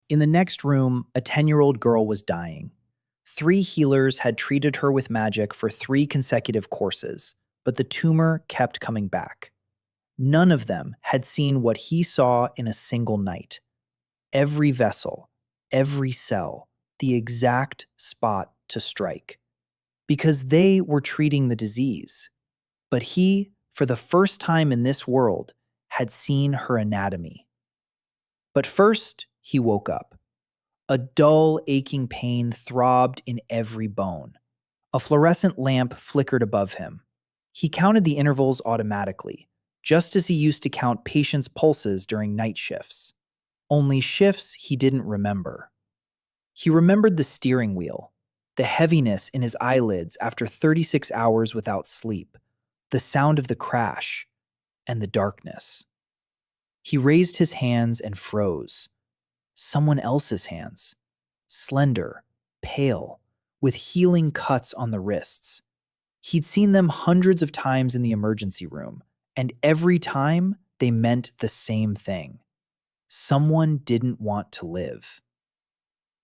In the next room, a 10-year-old girl was dying. 3 healers had treated her with magic for 3 consecutive courses, but the tumor kept coming back. None of them had seen what he saw in a single night. Every vessel, every cell, the exact spot to strike. Because they were treating the disease. But he, for the first time in this world, had seen her anatomy. But first, he woke up. A dull, aching pain throbbed in every bone. A fluorescent lamp flickered above him. He counted the intervals automatically, just as he used to count patients' pulses during night shifts. Only shifts he didn't remember. He remembered the steering wheel, the heaviness in his eyelids after 36 hours without sleep, the sound of the crash, and the darkness. He raised his hands and froze. Someone else's hands. Slender, pale, with healing cuts on the wrists. He'd seen them hundreds of times in the emergency room, and every time they meant the same thing. Someone didn't want to live.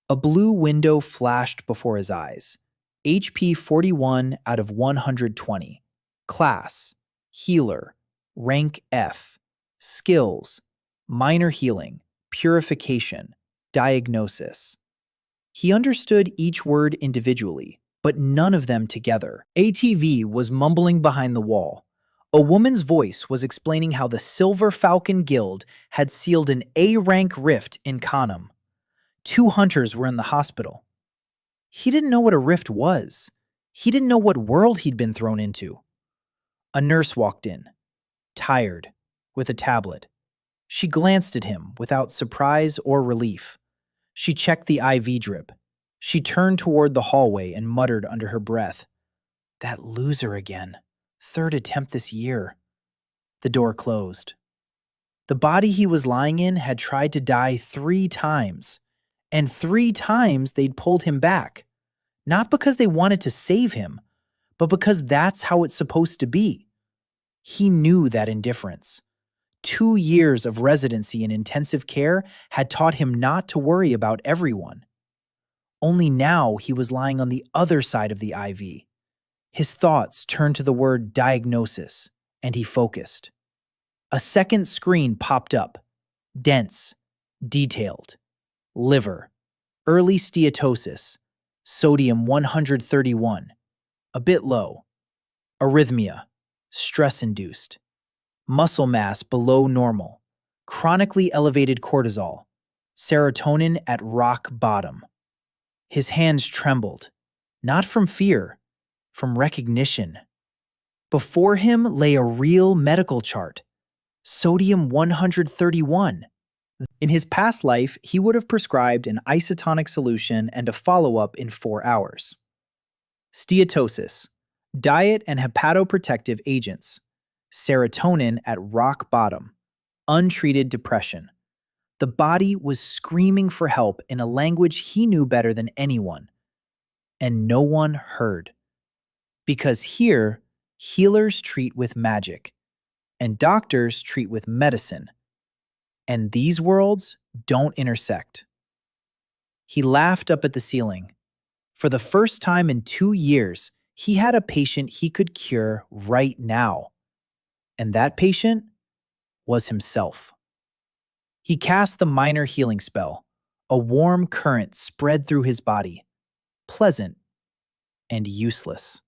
A blue window flashed before his eyes. HP 41 out of 120. Class, Healer, Rank F. Skills, Minor Healing, Purification, Diagnosis. He understood each word individually, but none of them together. ATV was mumbling behind the wall. A woman's voice was explaining how the Silver Falcon Guild had sealed an A-rank rift in Kanem. 2 hunters were in the hospital. He didn't know what a rift was. He didn't know what world he'd been thrown into. A nurse walked in, tired, with a tablet. She glanced at him without surprise or relief. She checked the IV drip. She turned toward the hallway and muttered under her breath, "That loser again. 3rd attempt this year." The door closed. The body he was lying in had tried to die 3 times, and 3 times they'd pulled him back. Not because they wanted to save him, but because that's how it's supposed to be. He knew that indifference. 2 years of residency in intensive care had taught him not to worry about everyone. Only now he was lying on the other side of the IV. His thoughts turned to the word diagnosis, and he focused. A second screen popped up. Dense, detailed. Liver, early steatosis, sodium 131, a bit low. Arrhythmia, stress-induced. Muscle mass below normal. Chronically elevated cortisol. Serotonin at rock bottom. His hands trembled, not from fear, from recognition. Before him lay a real medical chart. Sodium 131. In his past life, he would have prescribed an isotonic solution and a follow-up in 4 hours. Steatosis, diet and hepatoprotective agents. Serotonin at rock bottom. Untreated depression. The body was screaming for help in a language he knew better than anyone. And no one heard. Because here, healers treat with magic, and doctors treat with medicine. And these worlds don't intersect. He laughed up at the ceiling. For the first time in 2 years, he had a patient he could cure right now. And that patient was himself. He cast the minor healing spell. A warm current spread through his body. Pleasant and useless.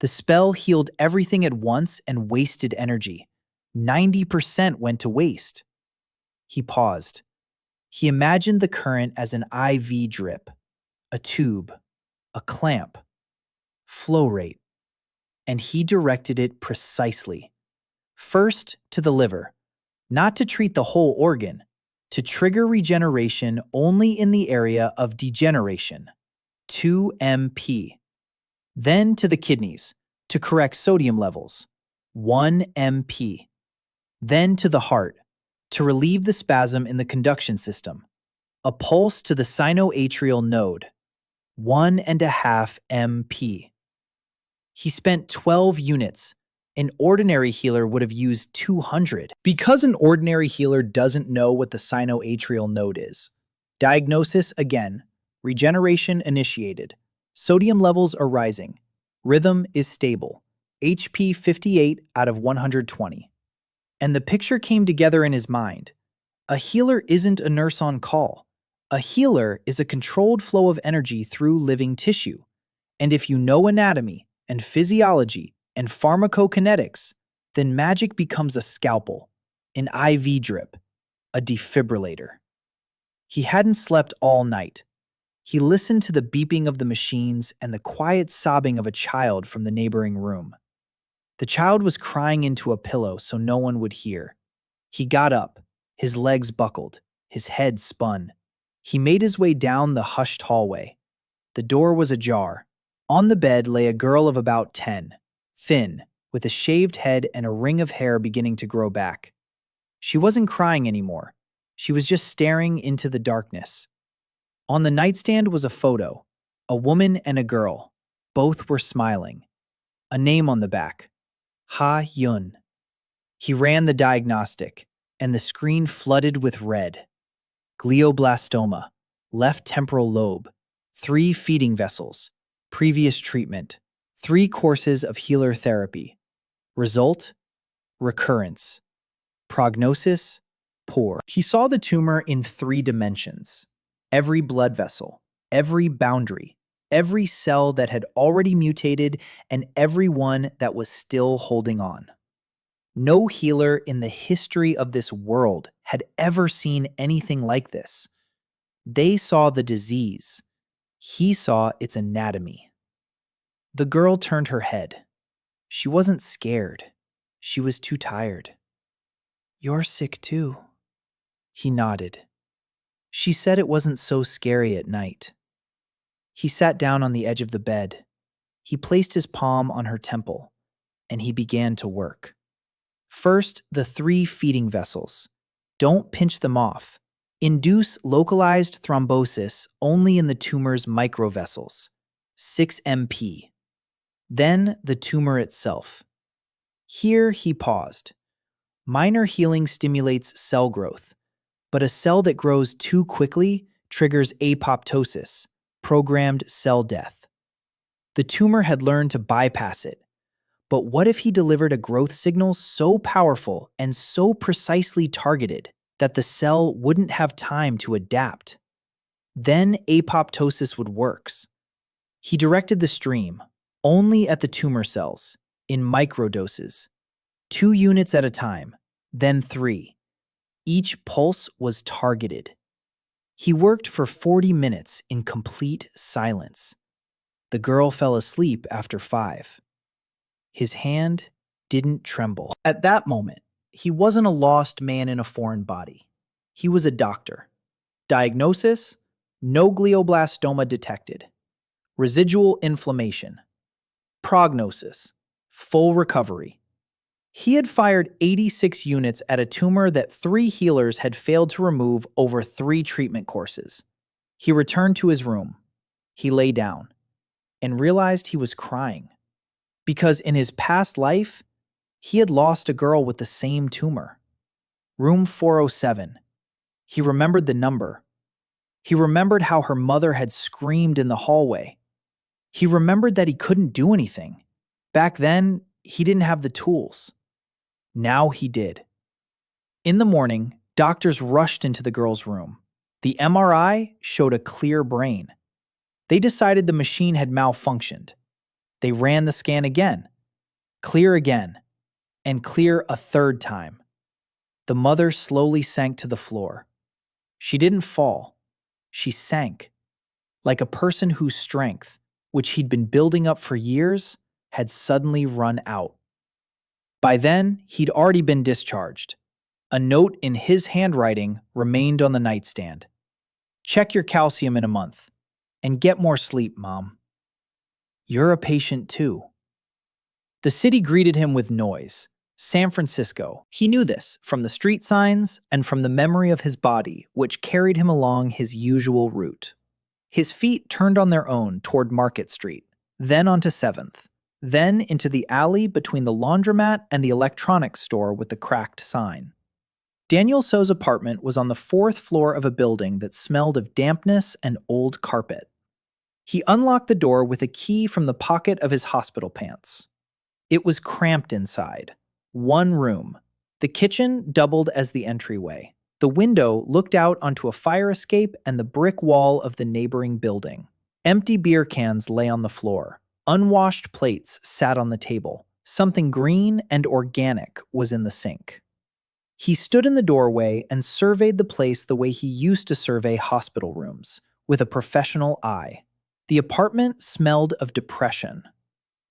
The spell healed everything at once and wasted energy. 90% went to waste. He paused. He imagined the current as an IV drip, a tube, a clamp, flow rate, and he directed it precisely. First to the liver, not to treat the whole organ, to trigger regeneration only in the area of degeneration, 2 MP. Then to the kidneys, to correct sodium levels, 1 MP. Then to the heart, to relieve the spasm in the conduction system, a pulse to the sinoatrial node, 1.5 MP. He spent 12 units. An ordinary healer would have used 200. Because an ordinary healer doesn't know what the sinoatrial node is, Diagnosis again. Regeneration initiated. Sodium levels are rising. Rhythm is stable. HP 58 out of 120. And the picture came together in his mind. A healer isn't a nurse on call. A healer is a controlled flow of energy through living tissue. And if you know anatomy and physiology and pharmacokinetics, then magic becomes a scalpel, an IV drip, a defibrillator. He hadn't slept all night. He listened to the beeping of the machines and the quiet sobbing of a child from the neighboring room. The child was crying into a pillow so no one would hear. He got up, his legs buckled, his head spun. He made his way down the hushed hallway. The door was ajar. On the bed lay a girl of about 10, thin, with a shaved head and a ring of hair beginning to grow back. She wasn't crying anymore. She was just staring into the darkness. On the nightstand was a photo, a woman and a girl. Both were smiling. A name on the back, Ha-Yoon. He ran the diagnostic, and the screen flooded with red. Glioblastoma, left temporal lobe, 3 feeding vessels, previous treatment, 3 courses of healer therapy. Result? Recurrence. Prognosis? Poor. He saw the tumor in 3 dimensions. Every blood vessel, every boundary, every cell that had already mutated, and every one that was still holding on. No healer in the history of this world had ever seen anything like this. They saw the disease. He saw its anatomy. The girl turned her head. She wasn't scared. She was too tired. "You're sick too." He nodded. She said it wasn't so scary at night. He sat down on the edge of the bed. He placed his palm on her temple, and he began to work. First, the 3 feeding vessels. Don't pinch them off. Induce localized thrombosis only in the tumor's microvessels, 6 MP. Then the tumor itself. Here he paused. Minor healing stimulates cell growth, but a cell that grows too quickly triggers apoptosis, programmed cell death. The tumor had learned to bypass it. But what if he delivered a growth signal so powerful and so precisely targeted that the cell wouldn't have time to adapt? Then apoptosis would work. He directed the stream only at the tumor cells, in microdoses, 2 units at a time, then 3. Each pulse was targeted. He worked for 40 minutes in complete silence. The girl fell asleep after 5. His hand didn't tremble. At that moment, he wasn't a lost man in a foreign body. He was a doctor. Diagnosis: no glioblastoma detected. Residual inflammation. Prognosis: full recovery. He had fired 86 units at a tumor that 3 healers had failed to remove over 3 treatment courses. He returned to his room. He lay down and realized he was crying. Because in his past life, he had lost a girl with the same tumor. Room 407. He remembered the number. He remembered how her mother had screamed in the hallway. He remembered that he couldn't do anything. Back then, he didn't have the tools. Now he did. In the morning, doctors rushed into the girl's room. The MRI showed a clear brain. They decided the machine had malfunctioned. They ran the scan again, and clear a 3rd time. The mother slowly sank to the floor. She didn't fall. She sank, like a person whose strength, which he'd been building up for years, had suddenly run out. By then, he'd already been discharged. A note in his handwriting remained on the nightstand. "Check your calcium in a month, and get more sleep, Mom. You're a patient too." The city greeted him with noise. San Francisco. He knew this from the street signs and from the memory of his body, which carried him along his usual route. His feet turned on their own toward Market Street, then onto 7th, then into the alley between the laundromat and the electronics store with the cracked sign. Daniel So's apartment was on the fourth floor of a building that smelled of dampness and old carpet. He unlocked the door with a key from the pocket of his hospital pants. It was cramped inside. One room. The kitchen doubled as the entryway. The window looked out onto a fire escape and the brick wall of the neighboring building. Empty beer cans lay on the floor. Unwashed plates sat on the table. Something green and organic was in the sink. He stood in the doorway and surveyed the place the way he used to survey hospital rooms, with a professional eye. The apartment smelled of depression.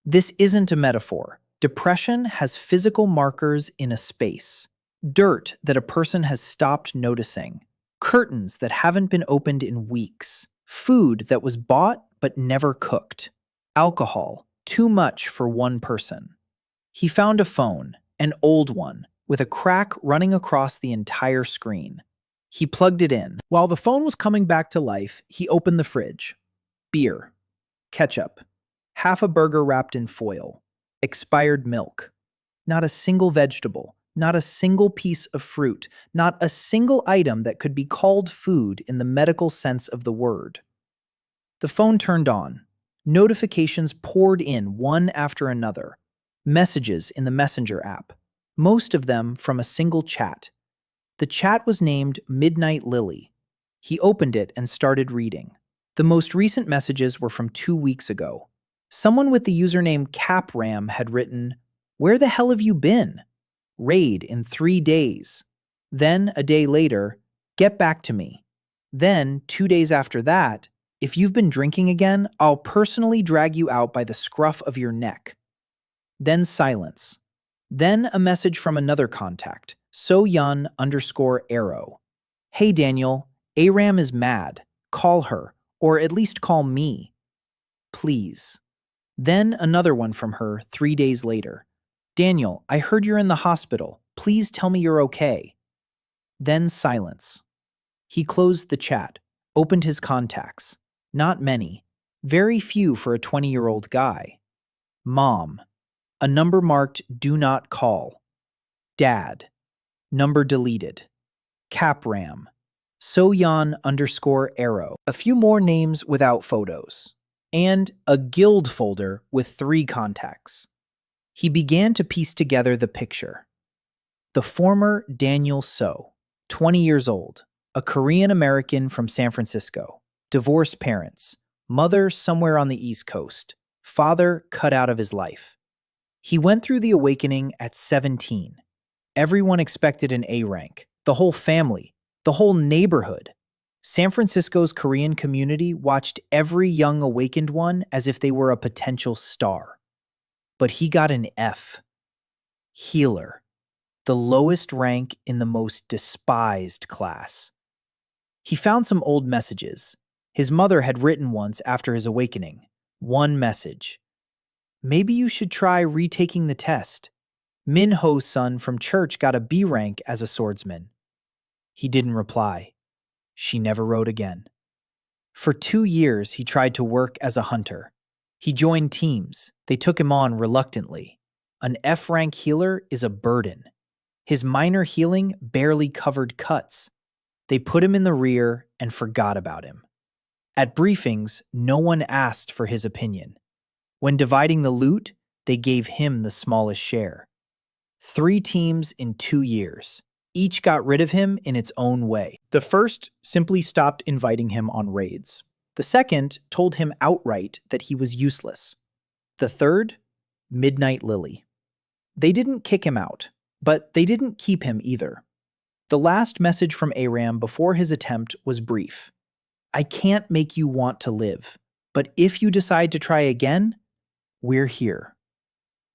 This isn't a metaphor. Depression has physical markers in a space. Dirt that a person has stopped noticing. Curtains that haven't been opened in weeks. Food that was bought but never cooked. Alcohol, too much for one person. He found a phone, an old one, with a crack running across the entire screen. He plugged it in. While the phone was coming back to life, he opened the fridge. Beer. Ketchup. Half a burger wrapped in foil. Expired milk. Not a single vegetable. Not a single piece of fruit. Not a single item that could be called food in the medical sense of the word. The phone turned on. Notifications poured in one after another. Messages in the Messenger app. Most of them from a single chat. The chat was named Midnight Lily. He opened it and started reading. The most recent messages were from 2 weeks ago. Someone with the username CapRam had written, "Where the hell have you been? Raid in 3 days." Then, a day later, "Get back to me." Then, 2 days after that, "If you've been drinking again, I'll personally drag you out by the scruff of your neck." Then silence. Then a message from another contact, So-Yeon _arrow. "Hey Daniel, Aram is mad. Call her, or at least call me. Please." Then another one from her 3 days later. "Daniel, I heard you're in the hospital. Please tell me you're okay." Then silence. He closed the chat, opened his contacts. Not many. Very few for a 20-year-old guy. Mom. A number marked "Do Not Call." Dad. Number deleted. CapRam. So-Yeon _arrow. A few more names without photos. And a guild folder with 3 contacts. He began to piece together the picture. The former Daniel So, 20 years old, a Korean American from San Francisco, divorced parents, mother somewhere on the East Coast, father cut out of his life. He went through the awakening at 17. Everyone expected an A rank, the whole family, the whole neighborhood. San Francisco's Korean community watched every young awakened one as if they were a potential star. But he got an F. Healer. The lowest rank in the most despised class. He found some old messages. His mother had written once after his awakening. One message. "Maybe you should try retaking the test. Min-ho's son from church got a B rank as a swordsman." He didn't reply. She never wrote again. For 2 years, he tried to work as a hunter. He joined teams. They took him on reluctantly. An F-rank healer is a burden. His minor healing barely covered cuts. They put him in the rear and forgot about him. At briefings, no one asked for his opinion. When dividing the loot, they gave him the smallest share. 3 teams in 2 years. Each got rid of him in its own way. The first simply stopped inviting him on raids. The second told him outright that he was useless. The third, Midnight Lily. They didn't kick him out, but they didn't keep him either. The last message from Aram before his attempt was brief. "I can't make you want to live, but if you decide to try again, we're here."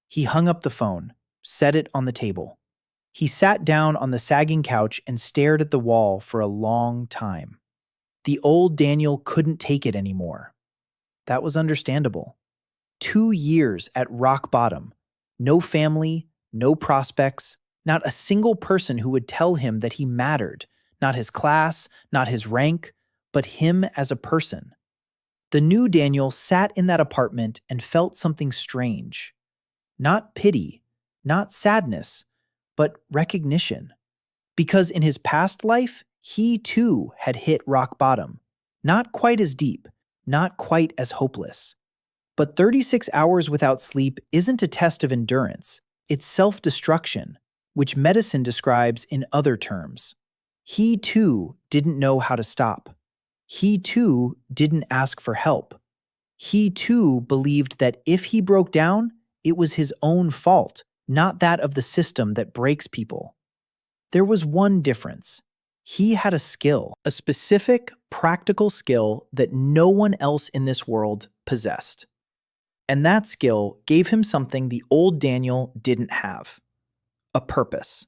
He hung up the phone, set it on the table. He sat down on the sagging couch and stared at the wall for a long time. The old Daniel couldn't take it anymore. That was understandable. 2 years at rock bottom. No family, no prospects, not a single person who would tell him that he mattered. Not his class, not his rank, but him as a person. The new Daniel sat in that apartment and felt something strange. Not pity, not sadness, but recognition. Because in his past life, he too had hit rock bottom. Not quite as deep, not quite as hopeless. But 36 hours without sleep isn't a test of endurance. It's self-destruction, which medicine describes in other terms. He too didn't know how to stop. He too didn't ask for help. He too believed that if he broke down, it was his own fault, not that of the system that breaks people. There was one difference. He had a skill, a specific, practical skill that no one else in this world possessed. And that skill gave him something the old Daniel didn't have: a purpose.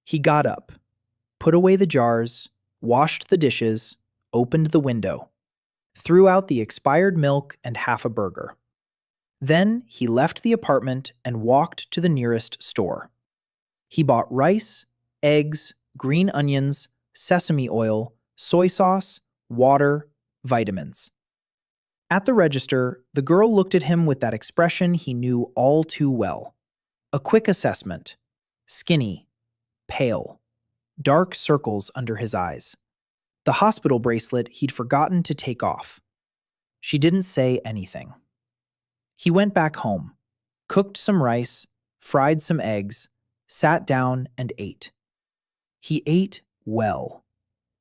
He got up, put away the jars, washed the dishes, opened the window, threw out the expired milk and half a burger. Then he left the apartment and walked to the nearest store. He bought rice, eggs, green onions, sesame oil, soy sauce, water, vitamins. At the register, the girl looked at him with that expression he knew all too well. A quick assessment. Skinny, pale, dark circles under his eyes. The hospital bracelet he'd forgotten to take off. She didn't say anything. He went back home, cooked some rice, fried some eggs, sat down and ate. He ate well.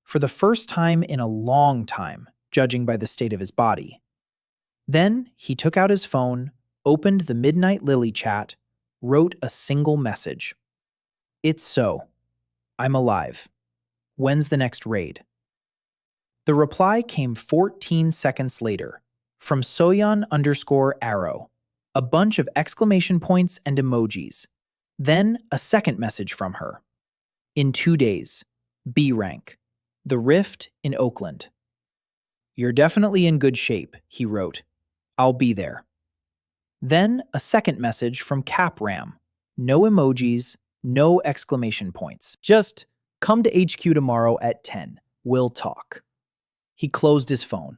For the first time in a long time, judging by the state of his body. Then he took out his phone, opened the Midnight Lily chat, wrote a single message. It's so. I'm alive. When's the next raid? The reply came 14 seconds later, from So-Yeon_arrow, a bunch of exclamation points and emojis. Then a second message from her. In 2 days, B rank, the Rift in Oakland. You're definitely in good shape, he wrote. I'll be there. Then a second message from Capram. No emojis, no exclamation points. Just, come to HQ tomorrow at 10. We'll talk. He closed his phone.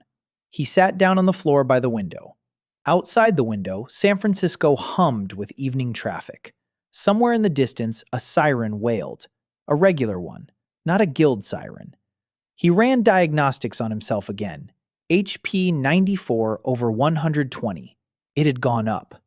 He sat down on the floor by the window. Outside the window, San Francisco hummed with evening traffic. Somewhere in the distance, a siren wailed. A regular one, not a guild siren. He ran diagnostics on himself again. HP 94/120. It had gone up.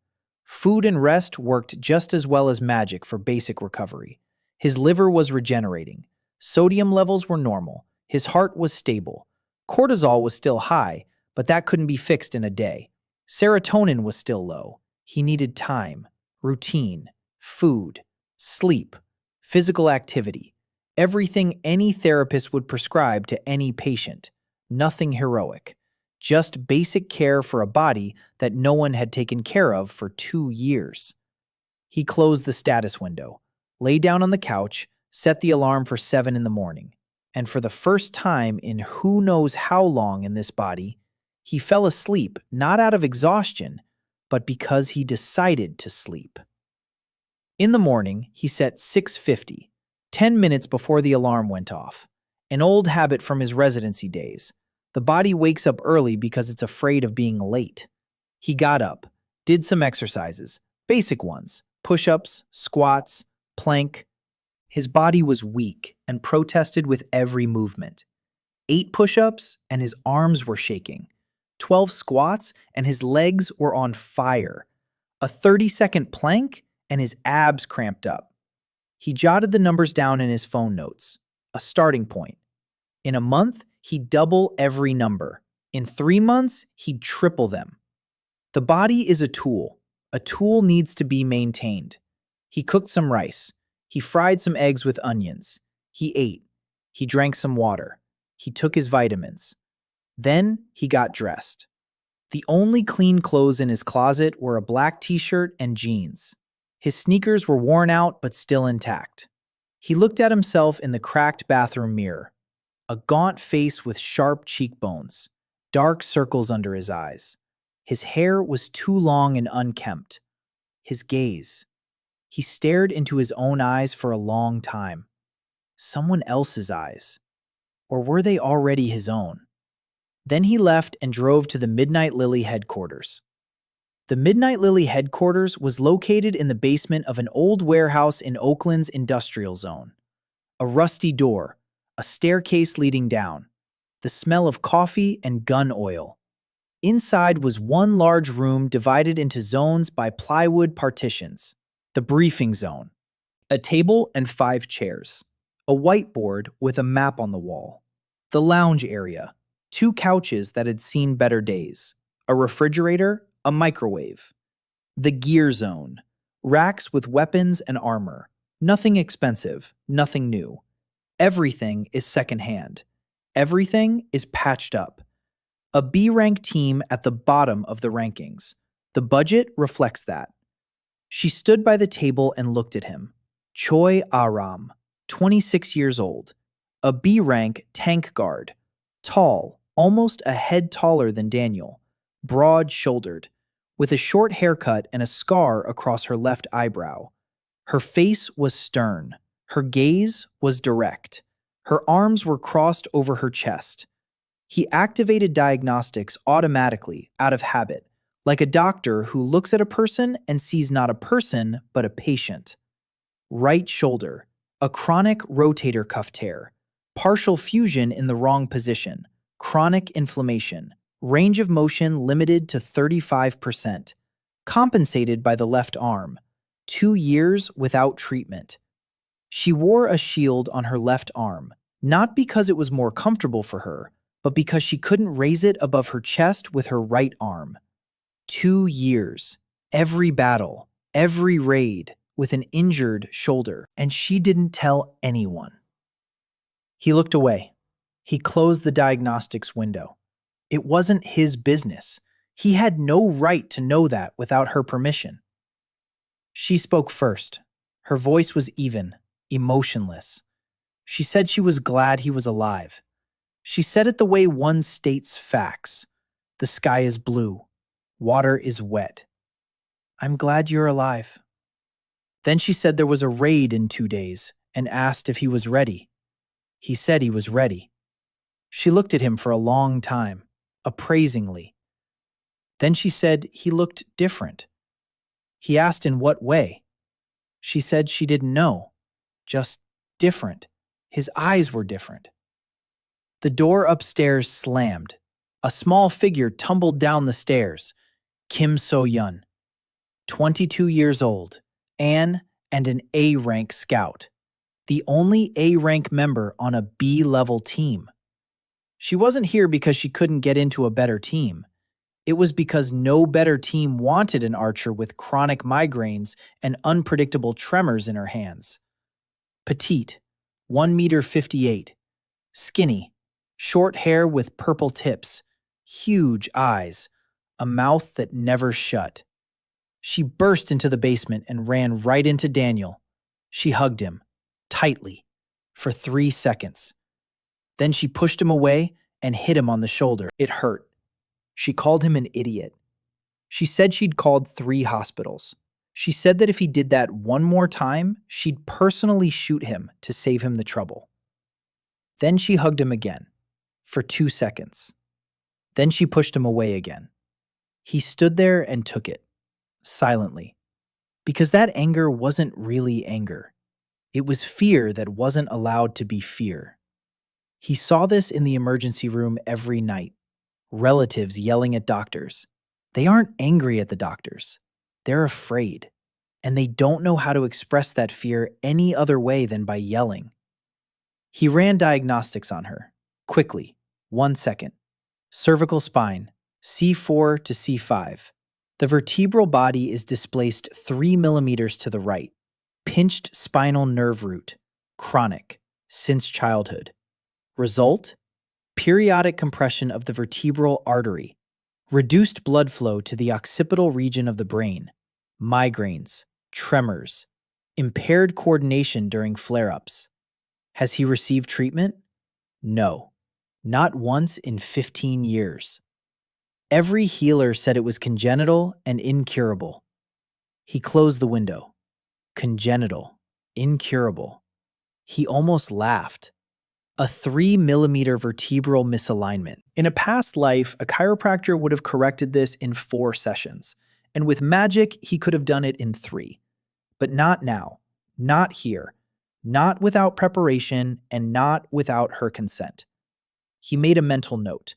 Food and rest worked just as well as magic for basic recovery. His liver was regenerating. Sodium levels were normal. His heart was stable. Cortisol was still high, but that couldn't be fixed in a day. Serotonin was still low. He needed time, routine, food, sleep, physical activity. Everything any therapist would prescribe to any patient. Nothing heroic. Just basic care for a body that no one had taken care of for 2 years. He closed the status window, lay down on the couch, set the alarm for 7 in the morning. And for the first time in who knows how long in this body, he fell asleep not out of exhaustion, but because he decided to sleep. In the morning, he set 6:50, 10 minutes before the alarm went off. An old habit from his residency days. The body wakes up early because it's afraid of being late. He got up, did some exercises, basic ones, push-ups, squats, plank. His body was weak and protested with every movement. 8 push-ups and his arms were shaking. 12 squats and his legs were on fire. A 30-second plank and his abs cramped up. He jotted the numbers down in his phone notes. A starting point. In a month, he'd double every number. In 3 months, he'd triple them. The body is a tool. A tool needs to be maintained. He cooked some rice. He fried some eggs with onions. He ate. He drank some water. He took his vitamins. Then he got dressed. The only clean clothes in his closet were a black t-shirt and jeans. His sneakers were worn out but still intact. He looked at himself in the cracked bathroom mirror. A gaunt face with sharp cheekbones, dark circles under his eyes. His hair was too long and unkempt. His gaze. He stared into his own eyes for a long time. Someone else's eyes. Or were they already his own? Then he left and drove to the Midnight Lily headquarters. The Midnight Lily headquarters was located in the basement of an old warehouse in Oakland's industrial zone. A rusty door, a staircase leading down, the smell of coffee and gun oil. Inside was one large room divided into zones by plywood partitions. The briefing zone. A table and 5 chairs. A whiteboard with a map on the wall. The lounge area. 2 couches that had seen better days. A refrigerator, a microwave. The gear zone. Racks with weapons and armor. Nothing expensive, nothing new. Everything is secondhand. Everything is patched up. A B-rank team at the bottom of the rankings. The budget reflects that. She stood by the table and looked at him. Choi Aram, 26 years old. A B-rank tank guard. Tall, almost a head taller than Daniel. Broad-shouldered, with a short haircut and a scar across her left eyebrow. Her face was stern. Her gaze was direct. Her arms were crossed over her chest. He activated diagnostics automatically, out of habit, like a doctor who looks at a person and sees not a person, but a patient. Right shoulder, a chronic rotator cuff tear, partial fusion in the wrong position, chronic inflammation, range of motion limited to 35%, compensated by the left arm, 2 years without treatment. She wore a shield on her left arm, not because it was more comfortable for her, but because she couldn't raise it above her chest with her right arm. 2 years, every battle, every raid, with an injured shoulder, and she didn't tell anyone. He looked away. He closed the diagnostics window. It wasn't his business. He had no right to know that without her permission. She spoke first. Her voice was even, emotionless. She said she was glad he was alive. She said it the way one states facts. The sky is blue. Water is wet. I'm glad you're alive. Then she said there was a raid in 2 days and asked if he was ready. He said he was ready. She looked at him for a long time, appraisingly. Then she said he looked different. He asked in what way. She said she didn't know, just different. His eyes were different. The door upstairs slammed. A small figure tumbled down the stairs. Kim So-Yeon, 22 years old, and an A-rank scout. The only A-rank member on a B-level team. She wasn't here because she couldn't get into a better team. It was because no better team wanted an archer with chronic migraines and unpredictable tremors in her hands. Petite, 1.58 m. Skinny, short hair with purple tips, huge eyes, a mouth that never shut. She burst into the basement and ran right into Daniel. She hugged him, tightly, for 3 seconds. Then she pushed him away and hit him on the shoulder. It hurt. She called him an idiot. She said she'd called 3 hospitals. She said that if he did that one more time, she'd personally shoot him to save him the trouble. Then she hugged him again, for 2 seconds. Then she pushed him away again. He stood there and took it, silently, because that anger wasn't really anger. It was fear that wasn't allowed to be fear. He saw this in the emergency room every night. Relatives yelling at doctors. They aren't angry at the doctors. They're afraid. And they don't know how to express that fear any other way than by yelling. He ran diagnostics on her, quickly, 1 second. Cervical spine, C4 to C5. The vertebral body is displaced 3 millimeters to the right. Pinched spinal nerve root, chronic, since childhood. Result? Periodic compression of the vertebral artery. Reduced blood flow to the occipital region of the brain. Migraines, tremors. Impaired coordination during flare-ups. Has he received treatment? No. Not once in 15 years. Every healer said it was congenital and incurable. He closed the window. Congenital, incurable. He almost laughed. A 3 millimeter vertebral misalignment. In a past life, a chiropractor would have corrected this in 4 sessions. And with magic, he could have done it in 3. But not now. Not here. not without preparation and not without her consent. He made a mental note.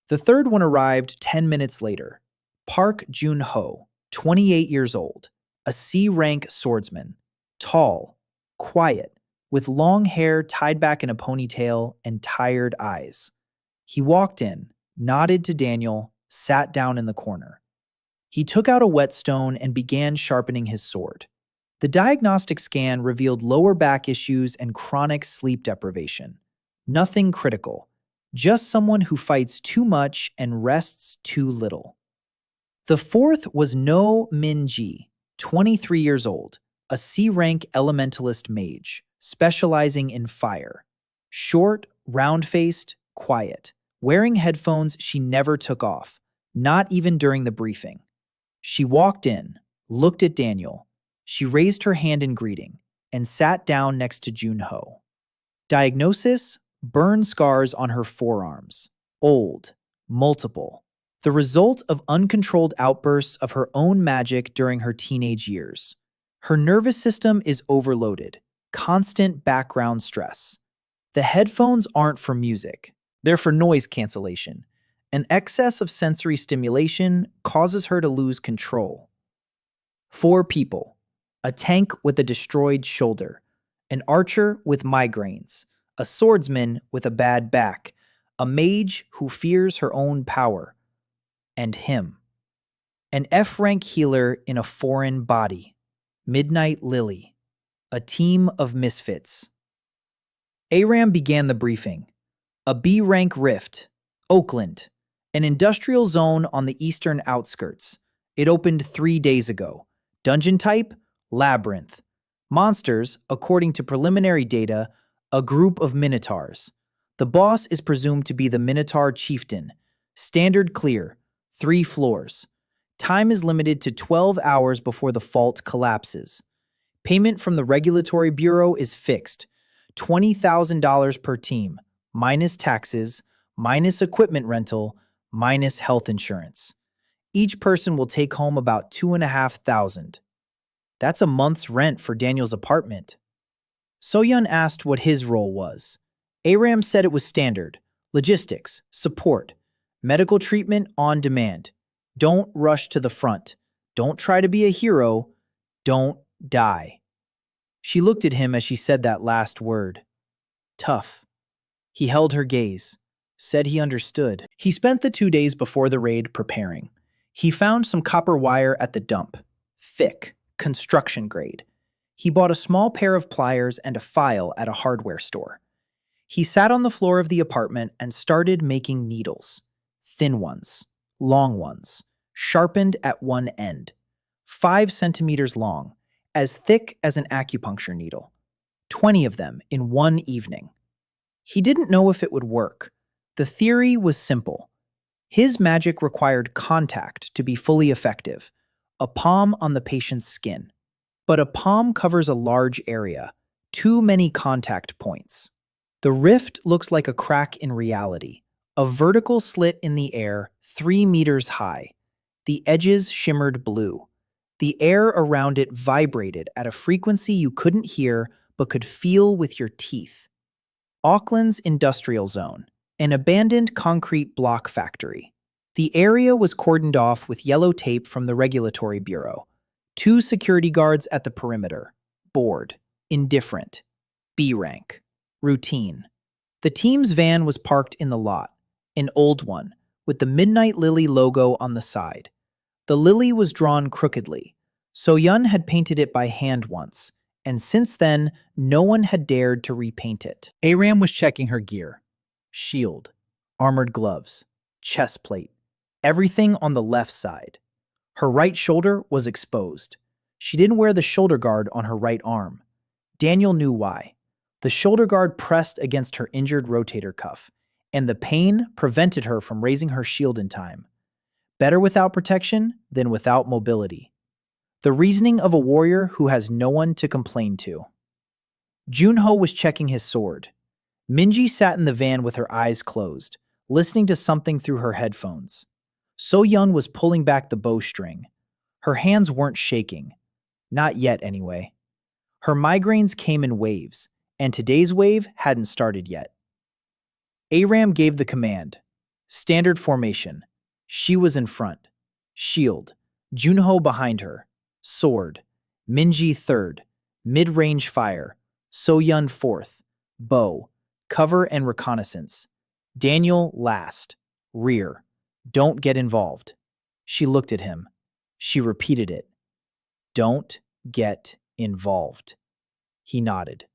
The third one arrived 10 minutes later. Park Junho, 28 years old, a C-rank swordsman, tall, quiet, with long hair tied back in a ponytail and tired eyes. He walked in, nodded to Daniel, sat down in the corner. He took out a whetstone and began sharpening his sword. The diagnostic scan revealed lower back issues and chronic sleep deprivation. Nothing critical, just someone who fights too much and rests too little. The fourth was No Min-ji, 23 years old, a C-rank elementalist mage, specializing in fire. Short, round-faced, quiet, wearing headphones she never took off, not even during the briefing. She walked in, looked at Daniel. She raised her hand in greeting and sat down next to Junho. Diagnosis: burn scars on her forearms. Old, multiple. The result of uncontrolled outbursts of her own magic during her teenage years. Her nervous system is overloaded. Constant background stress. The headphones aren't for music. They're for noise cancellation. An excess of sensory stimulation causes her to lose control. 4 people. A tank with a destroyed shoulder. An archer with migraines. A swordsman with a bad back. A mage who fears her own power. And him. An F-rank healer in a foreign body. Midnight Lily. A team of misfits. Aram began the briefing. A B-rank rift. Oakland. An industrial zone on the eastern outskirts. It opened 3 days ago. Dungeon type? Labyrinth. Monsters, according to preliminary data, a group of minotaurs. The boss is presumed to be the Minotaur chieftain. Standard clear. 3 floors. Time is limited to 12 hours before the fault collapses. Payment from the Regulatory Bureau is fixed. $20,000 per team, minus taxes, minus equipment rental, minus health insurance. Each person will take home about $2,500. That's a month's rent for Daniel's apartment. So-Yeon asked what his role was. Aram said it was standard. Logistics, support, medical treatment on demand. Don't rush to the front. Don't try to be a hero. Don't die. She looked at him as she said that last word. Tough. He held her gaze, said he understood. He spent the 2 days before the raid preparing. He found some copper wire at the dump. Thick, construction grade. He bought a small pair of pliers and a file at a hardware store. He sat on the floor of the apartment and started making needles. Thin ones, long ones, sharpened at one end. 5 centimeters long, as thick as an acupuncture needle. 20 of them in one evening. He didn't know if it would work. The theory was simple. His magic required contact to be fully effective, a palm on the patient's skin. But a palm covers a large area, too many contact points. The rift looks like a crack in reality, a vertical slit in the air 3 meters high. The edges shimmered blue. The air around it vibrated at a frequency you couldn't hear but could feel with your teeth. Auckland's industrial zone, an abandoned concrete block factory. The area was cordoned off with yellow tape from the Regulatory Bureau. 2 security guards at the perimeter. Bored. Indifferent. B rank. Routine. The team's van was parked in the lot, an old one, with the Midnight Lily logo on the side. The lily was drawn crookedly. So-Yeon had painted it by hand once, and since then, no one had dared to repaint it. Aram was checking her gear. Shield, armored gloves, chest plate, everything on the left side. Her right shoulder was exposed. She didn't wear the shoulder guard on her right arm. Daniel knew why. The shoulder guard pressed against her injured rotator cuff, and the pain prevented her from raising her shield in time. Better without protection than without mobility. The reasoning of a warrior who has no one to complain to. Junho was checking his sword. Minji sat in the van with her eyes closed, listening to something through her headphones. So-Yeon was pulling back the bowstring. Her hands weren't shaking. Not yet, anyway. Her migraines came in waves, and today's wave hadn't started yet. Aram gave the command. Standard formation. She was in front. Shield. Junho behind her. Sword. Minji third. Mid-range fire. So-Yeon fourth. Bow. Cover and reconnaissance. Daniel last. Rear. Don't get involved. She looked at him. She repeated it. Don't get involved. He nodded.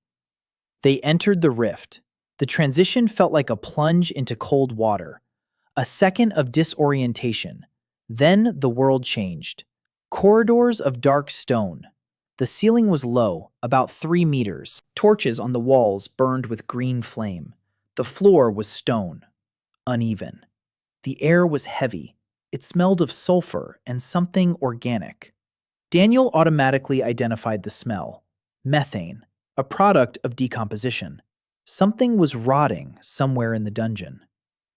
They entered the rift. The transition felt like a plunge into cold water. A second of disorientation. Then the world changed. Corridors of dark stone. The ceiling was low, about 3 meters. Torches on the walls burned with green flame. The floor was stone. Uneven. The air was heavy. It smelled of sulfur and something organic. Daniel automatically identified the smell. Methane, a product of decomposition. Something was rotting somewhere in the dungeon.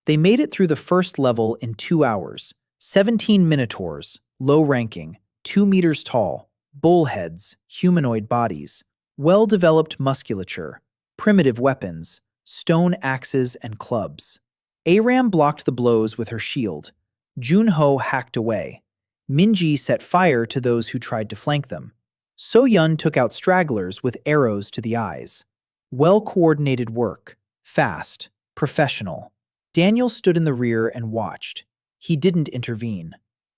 They made it through the first level in 2 hours. 17 minotaurs, low ranking, 2 meters tall, bullheads, humanoid bodies, well-developed musculature, primitive weapons, stone axes and clubs. Aram blocked the blows with her shield. Junho hacked away. Minji set fire to those who tried to flank them. So-Yeon took out stragglers with arrows to the eyes. Well-coordinated work. Fast. Professional. Daniel stood in the rear and watched. He didn't intervene.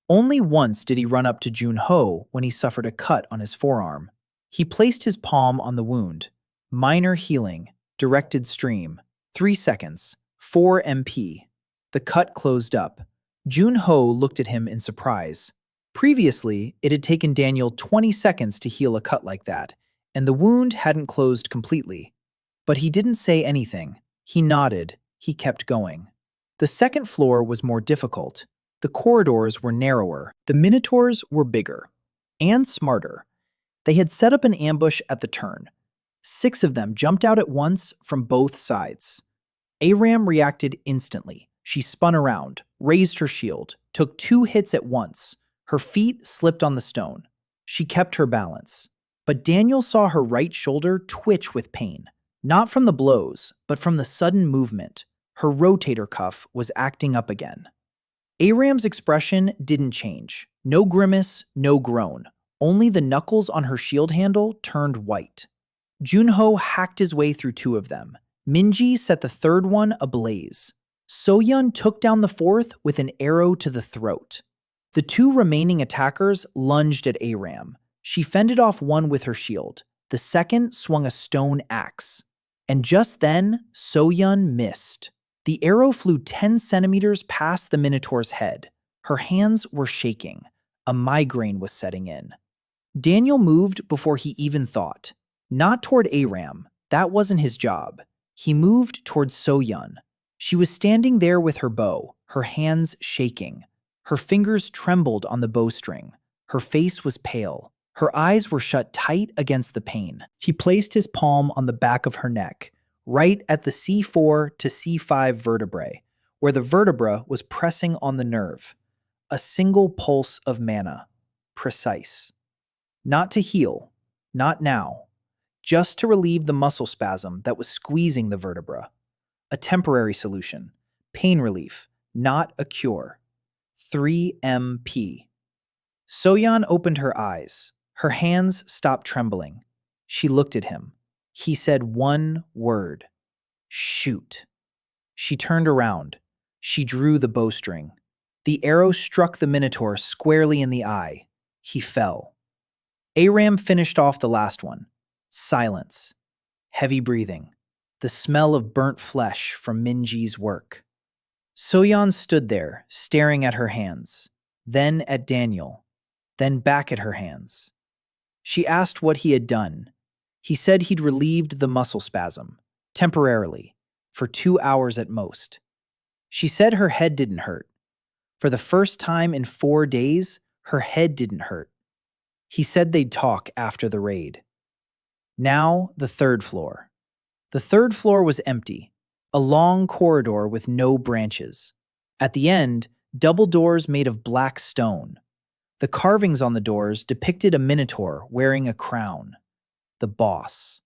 Only once did he run up to Junho when he suffered a cut on his forearm. He placed his palm on the wound. Minor healing. Directed stream. 3 seconds. 4 MP. The cut closed up. Junho looked at him in surprise. Previously, it had taken Daniel 20 seconds to heal a cut like that, and the wound hadn't closed completely. But he didn't say anything. He nodded. He kept going. The second floor was more difficult. The corridors were narrower. The minotaurs were bigger. And smarter. They had set up an ambush at the turn. 6 of them jumped out at once from both sides. Aram reacted instantly. She spun around, raised her shield, took 2 hits at once. Her feet slipped on the stone. She kept her balance. But Daniel saw her right shoulder twitch with pain. Not from the blows, but from the sudden movement. Her rotator cuff was acting up again. Aram's expression didn't change. No grimace, no groan. Only the knuckles on her shield handle turned white. Junho hacked his way through 2 of them. Minji set the third one ablaze. So-Yeon took down the fourth with an arrow to the throat. The 2 remaining attackers lunged at Aram. She fended off one with her shield. The second swung a stone axe. And just then, So-Yeon missed. The arrow flew 10 centimeters past the Minotaur's head. Her hands were shaking. A migraine was setting in. Daniel moved before he even thought. Not toward Aram. That wasn't his job. He moved toward So-Yeon. She was standing there with her bow, her hands shaking. Her fingers trembled on the bowstring. Her face was pale. Her eyes were shut tight against the pain. He placed his palm on the back of her neck, right at the C4 to C5 vertebrae, where the vertebra was pressing on the nerve. A single pulse of mana. Precise. Not to heal. Not now. Just to relieve the muscle spasm that was squeezing the vertebra. A temporary solution. Pain relief. Not a cure. 3 MP. So-Yeon opened her eyes. Her hands stopped trembling. She looked at him. He said one word. Shoot. She turned around. She drew the bowstring. The arrow struck the Minotaur squarely in the eye. He fell. Aram finished off the last one. Silence. Heavy breathing. The smell of burnt flesh from Minji's work. So-Yeon stood there, staring at her hands, then at Daniel, then back at her hands. She asked what he had done. He said he'd relieved the muscle spasm, temporarily, for 2 hours at most. She said her head didn't hurt. For the first time in 4 days, her head didn't hurt. He said they'd talk after the raid. Now, the third floor. The third floor was empty, a long corridor with no branches. At the end, double doors made of black stone. The carvings on the doors depicted a minotaur wearing a crown. the boss.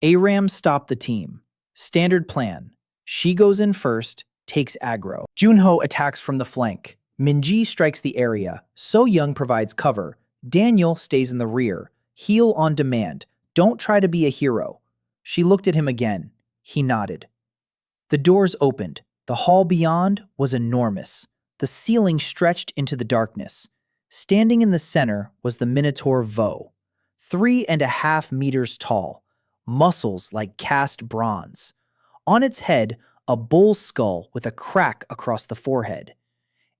Aram stopped the team. Standard plan. She goes in first, takes aggro. Junho attacks from the flank. Minji strikes the area. So-Yeon provides cover. Daniel stays in the rear. Heal on demand. Don't try to be a hero. She looked at him again. He nodded. The doors opened. The hall beyond was enormous. The ceiling stretched into the darkness. Standing in the center was the minotaur Vo, 3.5 meters tall, muscles like cast bronze. On its head, a bull's skull with a crack across the forehead.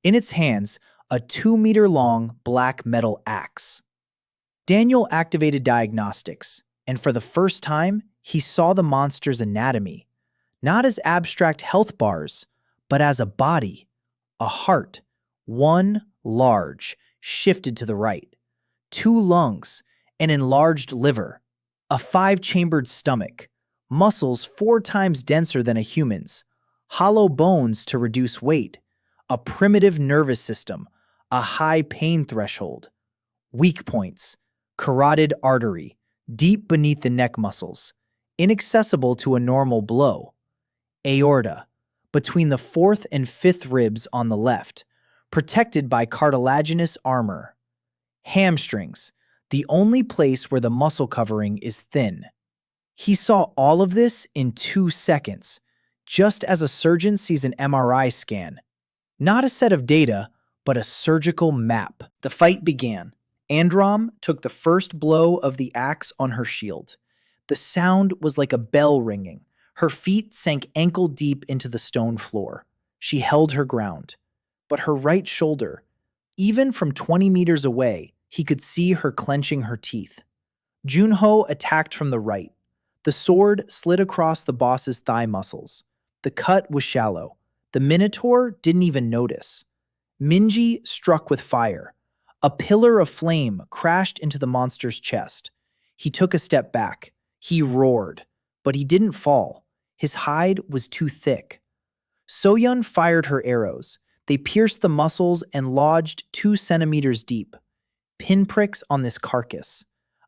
In its hands, a 2-meter-long black metal axe. Daniel activated diagnostics, and for the first time, he saw the monster's anatomy, not as abstract health bars, but as a body, a heart, one large, shifted to the right, 2 lungs, an enlarged liver, a 5-chambered stomach, muscles 4 times denser than a human's, hollow bones to reduce weight, a primitive nervous system, a high pain threshold, weak points, carotid artery, deep beneath the neck muscles, inaccessible to a normal blow, aorta, between the 4th and 5th ribs on the left, protected by cartilaginous armor, hamstrings, the only place where the muscle covering is thin. He saw all of this in 2 seconds, just as a surgeon sees an MRI scan. Not a set of data, but a surgical map. The fight began. Androm took the first blow of the axe on her shield. The sound was like a bell ringing. Her feet sank ankle-deep into the stone floor. She held her ground. But her right shoulder, even from 20 meters away, he could see her clenching her teeth. Junho attacked from the right. The sword slid across the boss's thigh muscles. The cut was shallow. The minotaur didn't even notice. Minji struck with fire. A pillar of flame crashed into the monster's chest. He took a step back. He roared, but he didn't fall. His hide was too thick. So-Yeon fired her arrows. They pierced the muscles and lodged 2 centimeters deep. Pinpricks on this carcass.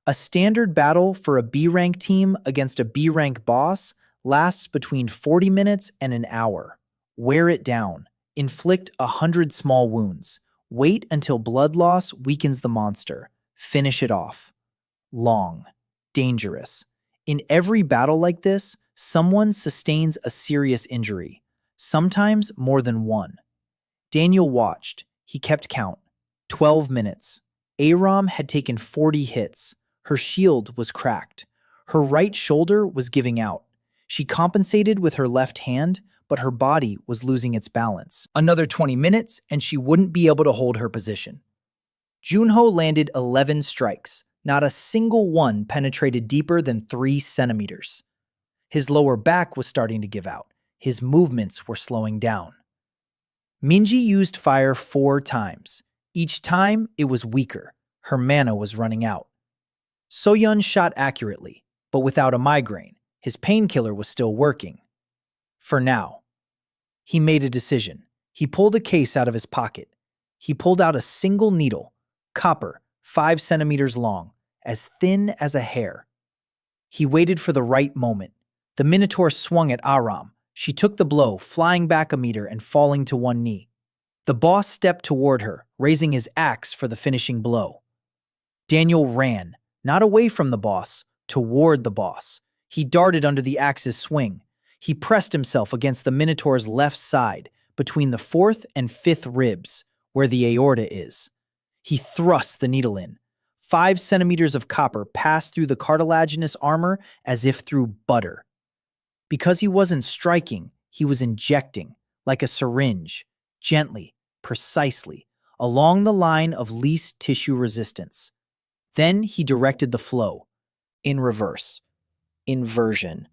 A standard battle for a B-rank team against a B-rank boss lasts between 40 minutes and an hour. Wear it down. Inflict 100 small wounds. Wait until blood loss weakens the monster. Finish it off. Long. Dangerous. In every battle like this, someone sustains a serious injury. Sometimes more than one. Daniel watched. He kept count. 12 minutes. Aram had taken 40 hits. Her shield was cracked. Her right shoulder was giving out. She compensated with her left hand, but her body was losing its balance. Another 20 minutes, and she wouldn't be able to hold her position. Junho landed 11 strikes. Not a single one penetrated deeper than 3 centimeters. His lower back was starting to give out. His movements were slowing down. Minji used fire 4 times. Each time, it was weaker. Her mana was running out. So-Yeon shot accurately, but without a migraine. His painkiller was still working. For now. He made a decision. He pulled a case out of his pocket. He pulled out a single needle, copper, 5 centimeters long, as thin as a hair. He waited for the right moment. The minotaur swung at Aram. She took the blow, flying back a meter and falling to one knee. The boss stepped toward her, raising his axe for the finishing blow. Daniel ran, not away from the boss, toward the boss. He darted under the axe's swing. He pressed himself against the minotaur's left side, between the 4th and 5th ribs, where the aorta is. He thrust the needle in. 5 centimeters of copper passed through the cartilaginous armor as if through butter. Because he wasn't striking, he was injecting, like a syringe, gently, precisely, along the line of least tissue resistance. Then he directed the flow. In reverse. Inversion.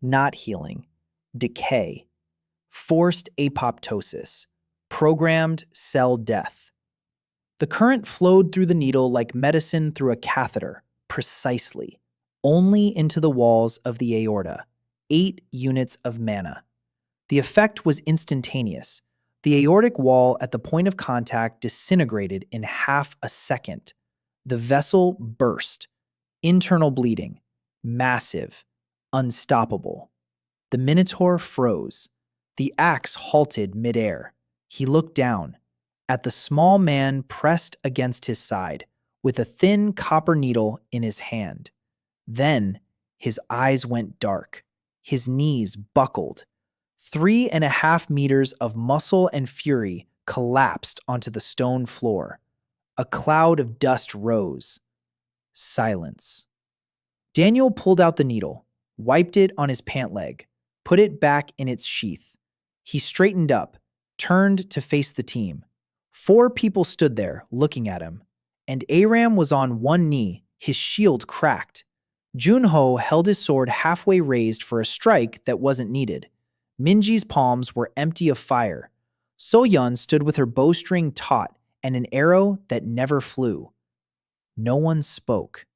Not healing. Decay. Forced apoptosis. Programmed cell death. The current flowed through the needle like medicine through a catheter, precisely, only into the walls of the aorta. 8 units of mana. The effect was instantaneous. The aortic wall at the point of contact disintegrated in half a second. The vessel burst. Internal bleeding. Massive, unstoppable. The minotaur froze. The axe halted midair. He looked down at the small man pressed against his side, with a thin copper needle in his hand. Then his eyes went dark. His knees buckled. 3.5 meters of muscle and fury collapsed onto the stone floor. A cloud of dust rose. Silence. Daniel pulled out the needle, wiped it on his pant leg, put it back in its sheath. He straightened up, turned to face the team. 4 people stood there, looking at him, and Aram was on one knee, his shield cracked. Junho held his sword halfway raised for a strike that wasn't needed. Minji's palms were empty of fire. So-Yeon stood with her bowstring taut and an arrow that never flew. No one spoke.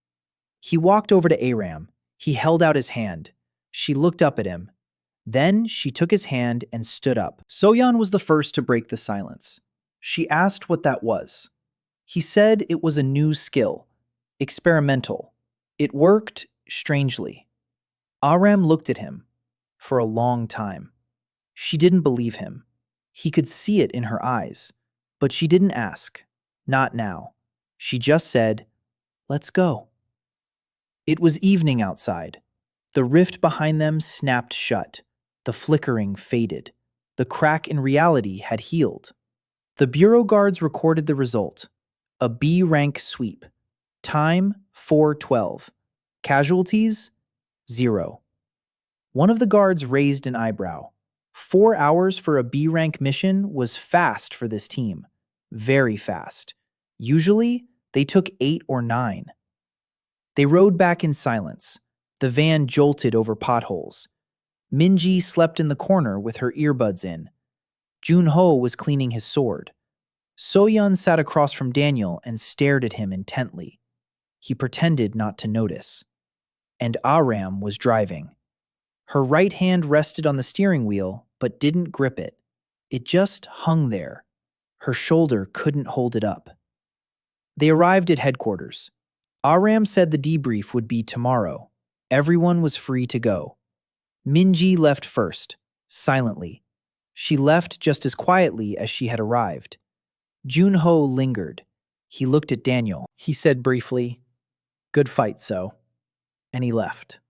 He walked over to Aram. He held out his hand. She looked up at him. Then she took his hand and stood up. So-Yeon was the first to break the silence. She asked what that was. He said it was a new skill, experimental. It worked strangely. Aram looked at him for a long time. She didn't believe him. He could see it in her eyes, but she didn't ask. Not now. She just said, "Let's go." It was evening outside. The rift behind them snapped shut. The flickering faded. The crack in reality had healed. The bureau guards recorded the result. A B-rank sweep. Time 4:12. Casualties 0. One of the guards raised an eyebrow. 4 hours for a B-rank mission was fast for this team. Very fast. Usually, they took 8 or 9. They rode back in silence. The van jolted over potholes. Minji slept in the corner with her earbuds in. Junho was cleaning his sword. So-Yeon sat across from Daniel and stared at him intently. He pretended not to notice. And Aram was driving. Her right hand rested on the steering wheel, but didn't grip it. It just hung there. Her shoulder couldn't hold it up. They arrived at headquarters. Aram said the debrief would be tomorrow. Everyone was free to go. Minji left first, silently. She left just as quietly as she had arrived. Junho lingered. He looked at Daniel. He said briefly, "Good fight, So." And he left.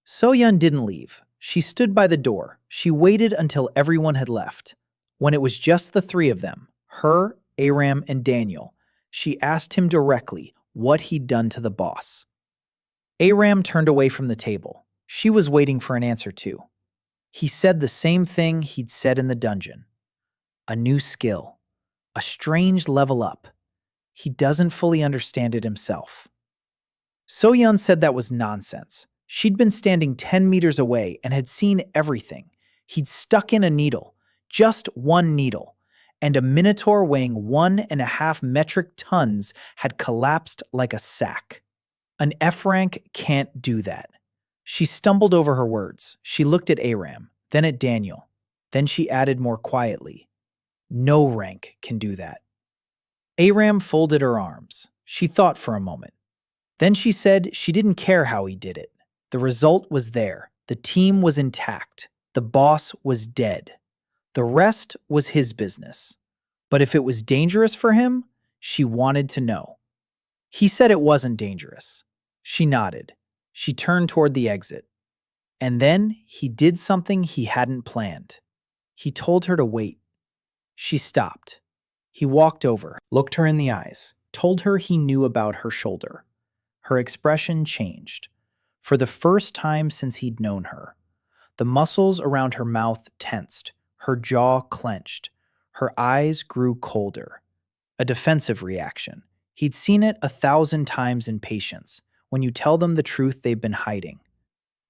So-Yeon didn't leave. She stood by the door. She waited until everyone had left. When it was just the 3 of them, her, Aram, and Daniel, she asked him directly what he'd done to the boss. Aram turned away from the table. She was waiting for an answer too. He said the same thing he'd said in the dungeon. A new skill. A strange level up. He doesn't fully understand it himself. So-Yeon said that was nonsense. She'd been standing 10 meters away and had seen everything. He'd stuck in a needle, just one needle, and a minotaur weighing 1.5 metric tons had collapsed like a sack. An F-rank can't do that. She stumbled over her words. She looked at Aram, then at Daniel. Then she added more quietly, "No rank can do that." Aram folded her arms. She thought for a moment. Then she said she didn't care how he did it. The result was there. The team was intact. The boss was dead. The rest was his business. But if it was dangerous for him, she wanted to know. He said it wasn't dangerous. She nodded. She turned toward the exit. And then he did something he hadn't planned. He told her to wait. She stopped. He walked over, looked her in the eyes, told her he knew about her shoulder. Her expression changed. For the first time since he'd known her, the muscles around her mouth tensed, her jaw clenched, her eyes grew colder. A defensive reaction. He'd seen it 1,000 times in patients, when you tell them the truth they've been hiding.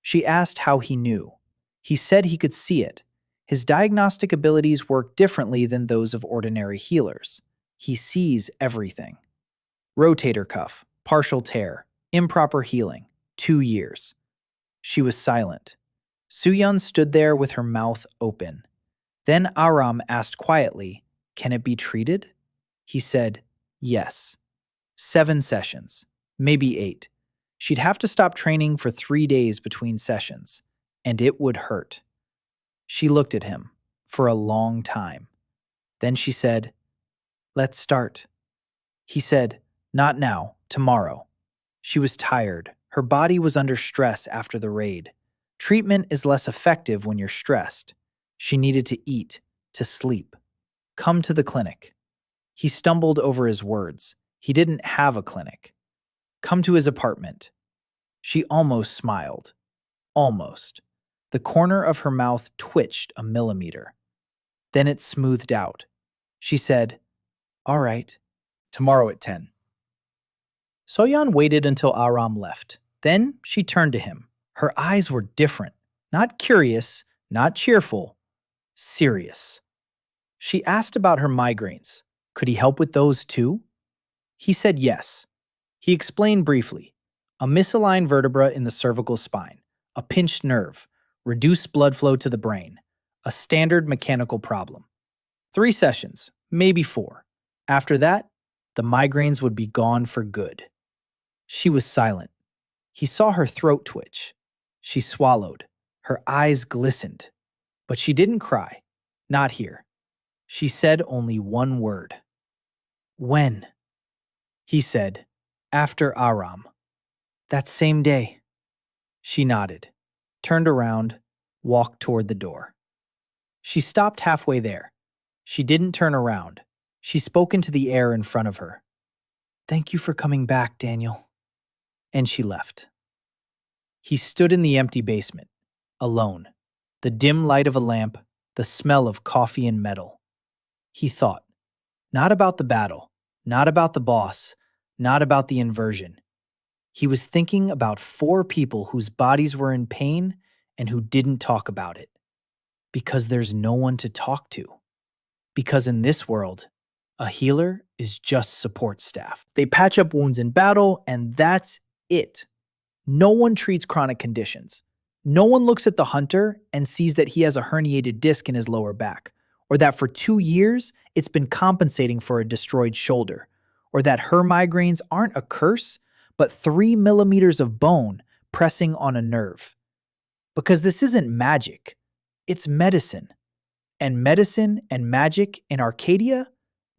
She asked how he knew. He said he could see it. His diagnostic abilities work differently than those of ordinary healers. He sees everything. Rotator cuff, partial tear, improper healing, 2 years. She was silent. So-Yeon stood there with her mouth open. Then Aram asked quietly, "Can it be treated?" He said, "Yes. 7 sessions, maybe 8. She'd have to stop training for 3 days between sessions, and it would hurt. She looked at him for a long time. Then she said, "Let's start." He said, "Not now, tomorrow." She was tired. Her body was under stress after the raid. Treatment is less effective when you're stressed. She needed to eat, to sleep. Come to the clinic. He stumbled over his words. He didn't have a clinic. Come to his apartment. She almost smiled. Almost. The corner of her mouth twitched a millimeter. Then it smoothed out. She said, "All right, tomorrow at 10. So-Yeon waited until Aram left. Then she turned to him. Her eyes were different. Not curious, not cheerful. Serious. She asked about her migraines. Could he help with those too? He said yes. He explained briefly. A misaligned vertebra in the cervical spine, a pinched nerve, reduced blood flow to the brain, a standard mechanical problem. 3 sessions, maybe 4. After that, the migraines would be gone for good. She was silent. He saw her throat twitch. She swallowed. Her eyes glistened. But she didn't cry. Not here. She said only one word. "When?" He said, "After Aram." "That same day." She nodded, turned around, walked toward the door. She stopped halfway there. She didn't turn around. She spoke into the air in front of her. "Thank you for coming back, Daniel." And she left. He stood in the empty basement, alone. The dim light of a lamp, the smell of coffee and metal. He thought, not about the battle, not about the boss, not about the inversion. He was thinking about 4 people whose bodies were in pain and who didn't talk about it. Because there's no one to talk to. Because in this world, a healer is just support staff. They patch up wounds in battle, and that's it. No one treats chronic conditions. No one looks at the hunter and sees that he has a herniated disc in his lower back, or that for 2 years it's been compensating for a destroyed shoulder, or that her migraines aren't a curse, but 3 millimeters of bone pressing on a nerve. Because this isn't magic, it's medicine. And medicine and magic in Arcadia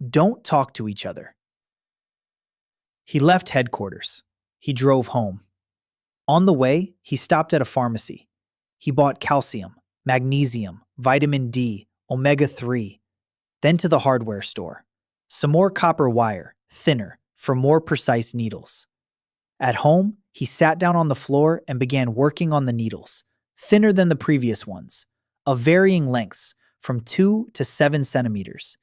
don't talk to each other. He left headquarters. He drove home. On the way, he stopped at a pharmacy. He bought calcium, magnesium, vitamin D, omega-3. Then to the hardware store. Some more copper wire, thinner, for more precise needles. At home, he sat down on the floor and began working on the needles, thinner than the previous ones, of varying lengths, from 2 to 7 centimeters,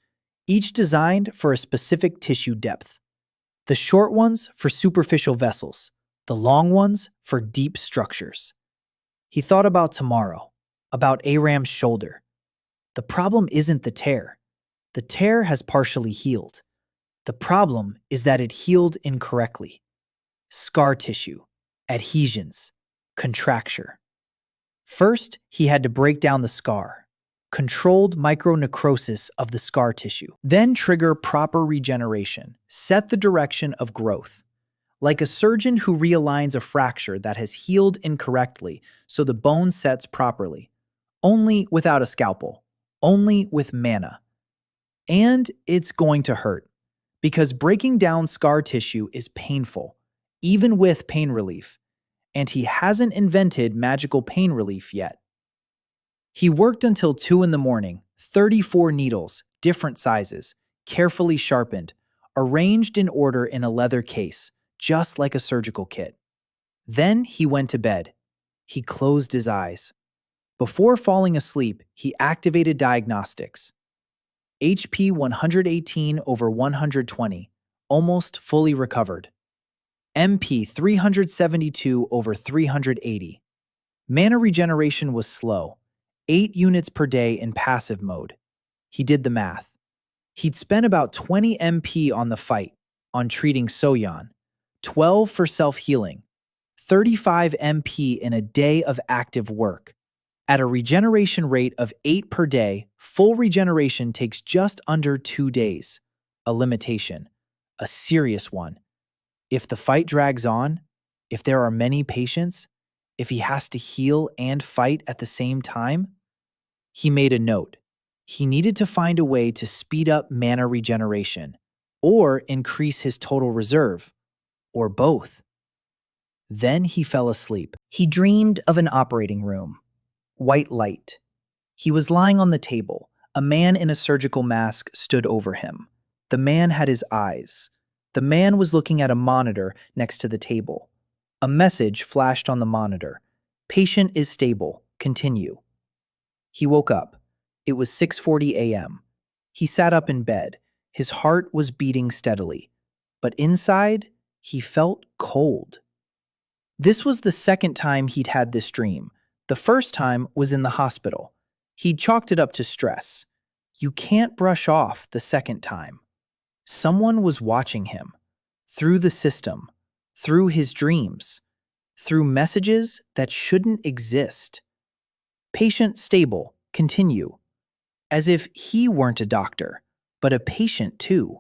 each designed for a specific tissue depth. The short ones for superficial vessels, the long ones for deep structures. He thought about tomorrow, about Aram's shoulder. The problem isn't the tear. The tear has partially healed. The problem is that it healed incorrectly. Scar tissue, adhesions, contracture. First, he had to break down the scar, controlled micronecrosis of the scar tissue, then trigger proper regeneration, set the direction of growth. Like a surgeon who realigns a fracture that has healed incorrectly so the bone sets properly, only without a scalpel, only with mana. And it's going to hurt, because breaking down scar tissue is painful, even with pain relief, and he hasn't invented magical pain relief yet. He worked until 2 in the morning, 34 needles, different sizes, carefully sharpened, arranged in order in a leather case, just like a surgical kit. Then he went to bed. He closed his eyes. Before falling asleep, he activated diagnostics. HP 118 over 120, almost fully recovered. MP 372 over 380. Mana regeneration was slow, 8 units per day in passive mode. He did the math. He'd spent about 20 MP on the fight, on treating So-Yeon, 12 for self-healing, 35 MP in a day of active work. At a regeneration rate of 8 per day, full regeneration takes just under 2 days. A limitation. A serious one. If the fight drags on, If there are many patients, if he has to heal and fight at the same time? He made a note. He needed to find a way to speed up mana regeneration, or increase his total reserve, or both. Then he fell asleep. He dreamed of an operating room. White light. He was lying on the table. A man in a surgical mask stood over him. The man had his eyes. The man was looking at a monitor next to the table. A message flashed on the monitor. Patient is stable. Continue. He woke up. It was 6:40 a.m. He sat up in bed. His heart was beating steadily. But inside, he felt cold. This was the second time he'd had this dream. The first time was in the hospital. He'd chalked it up to stress. You can't brush off the second time. Someone was watching him. Through the system. Through his dreams. Through messages that shouldn't exist. Patient stable. Continue. As if he weren't a doctor, but a patient too,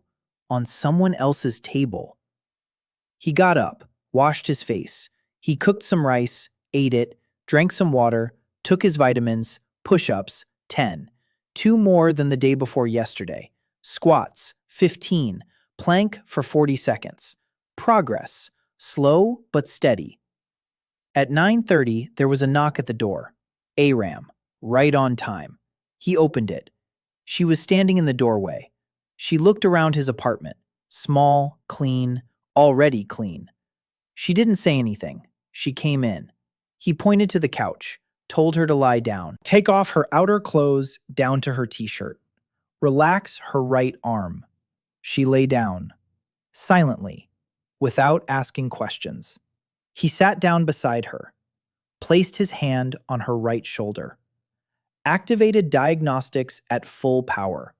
on someone else's table. He got up, washed his face. He cooked some rice, ate it, drank some water, took his vitamins, push-ups, 10. 2 more than the day before yesterday. Squats, 15. Plank for 40 seconds. Progress, slow but steady. At 9:30, there was a knock at the door. Aram, right on time. He opened it. She was standing in the doorway. She looked around his apartment. Small, clean, already clean. She didn't say anything. She came in. He pointed to the couch, told her to lie down. Take off her outer clothes down to her t-shirt. Relax her right arm. She lay down. Silently, without asking questions. He sat down beside her, placed his hand on her right shoulder. Activated diagnostics at full power.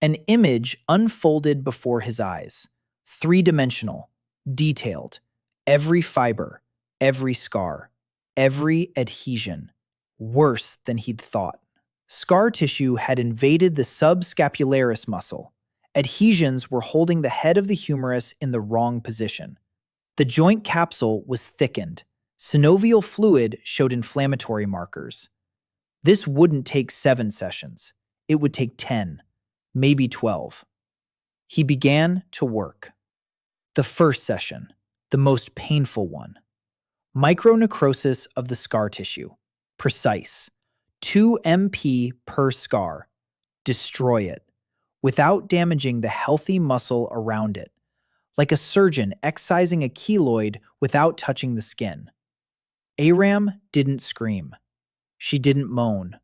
An image unfolded before his eyes. 3-dimensional, detailed. Every fiber, every scar, every adhesion. Worse than he'd thought. Scar tissue had invaded the subscapularis muscle. Adhesions were holding the head of the humerus in the wrong position. The joint capsule was thickened. Synovial fluid showed inflammatory markers. This wouldn't take 7 sessions. It would take 10, maybe 12. He began to work. The first session, the most painful one. Micronecrosis of the scar tissue. Precise. 2 MP per scar. Destroy it, without damaging the healthy muscle around it. Like a surgeon excising a keloid without touching the skin. Aram didn't scream. She didn't moan.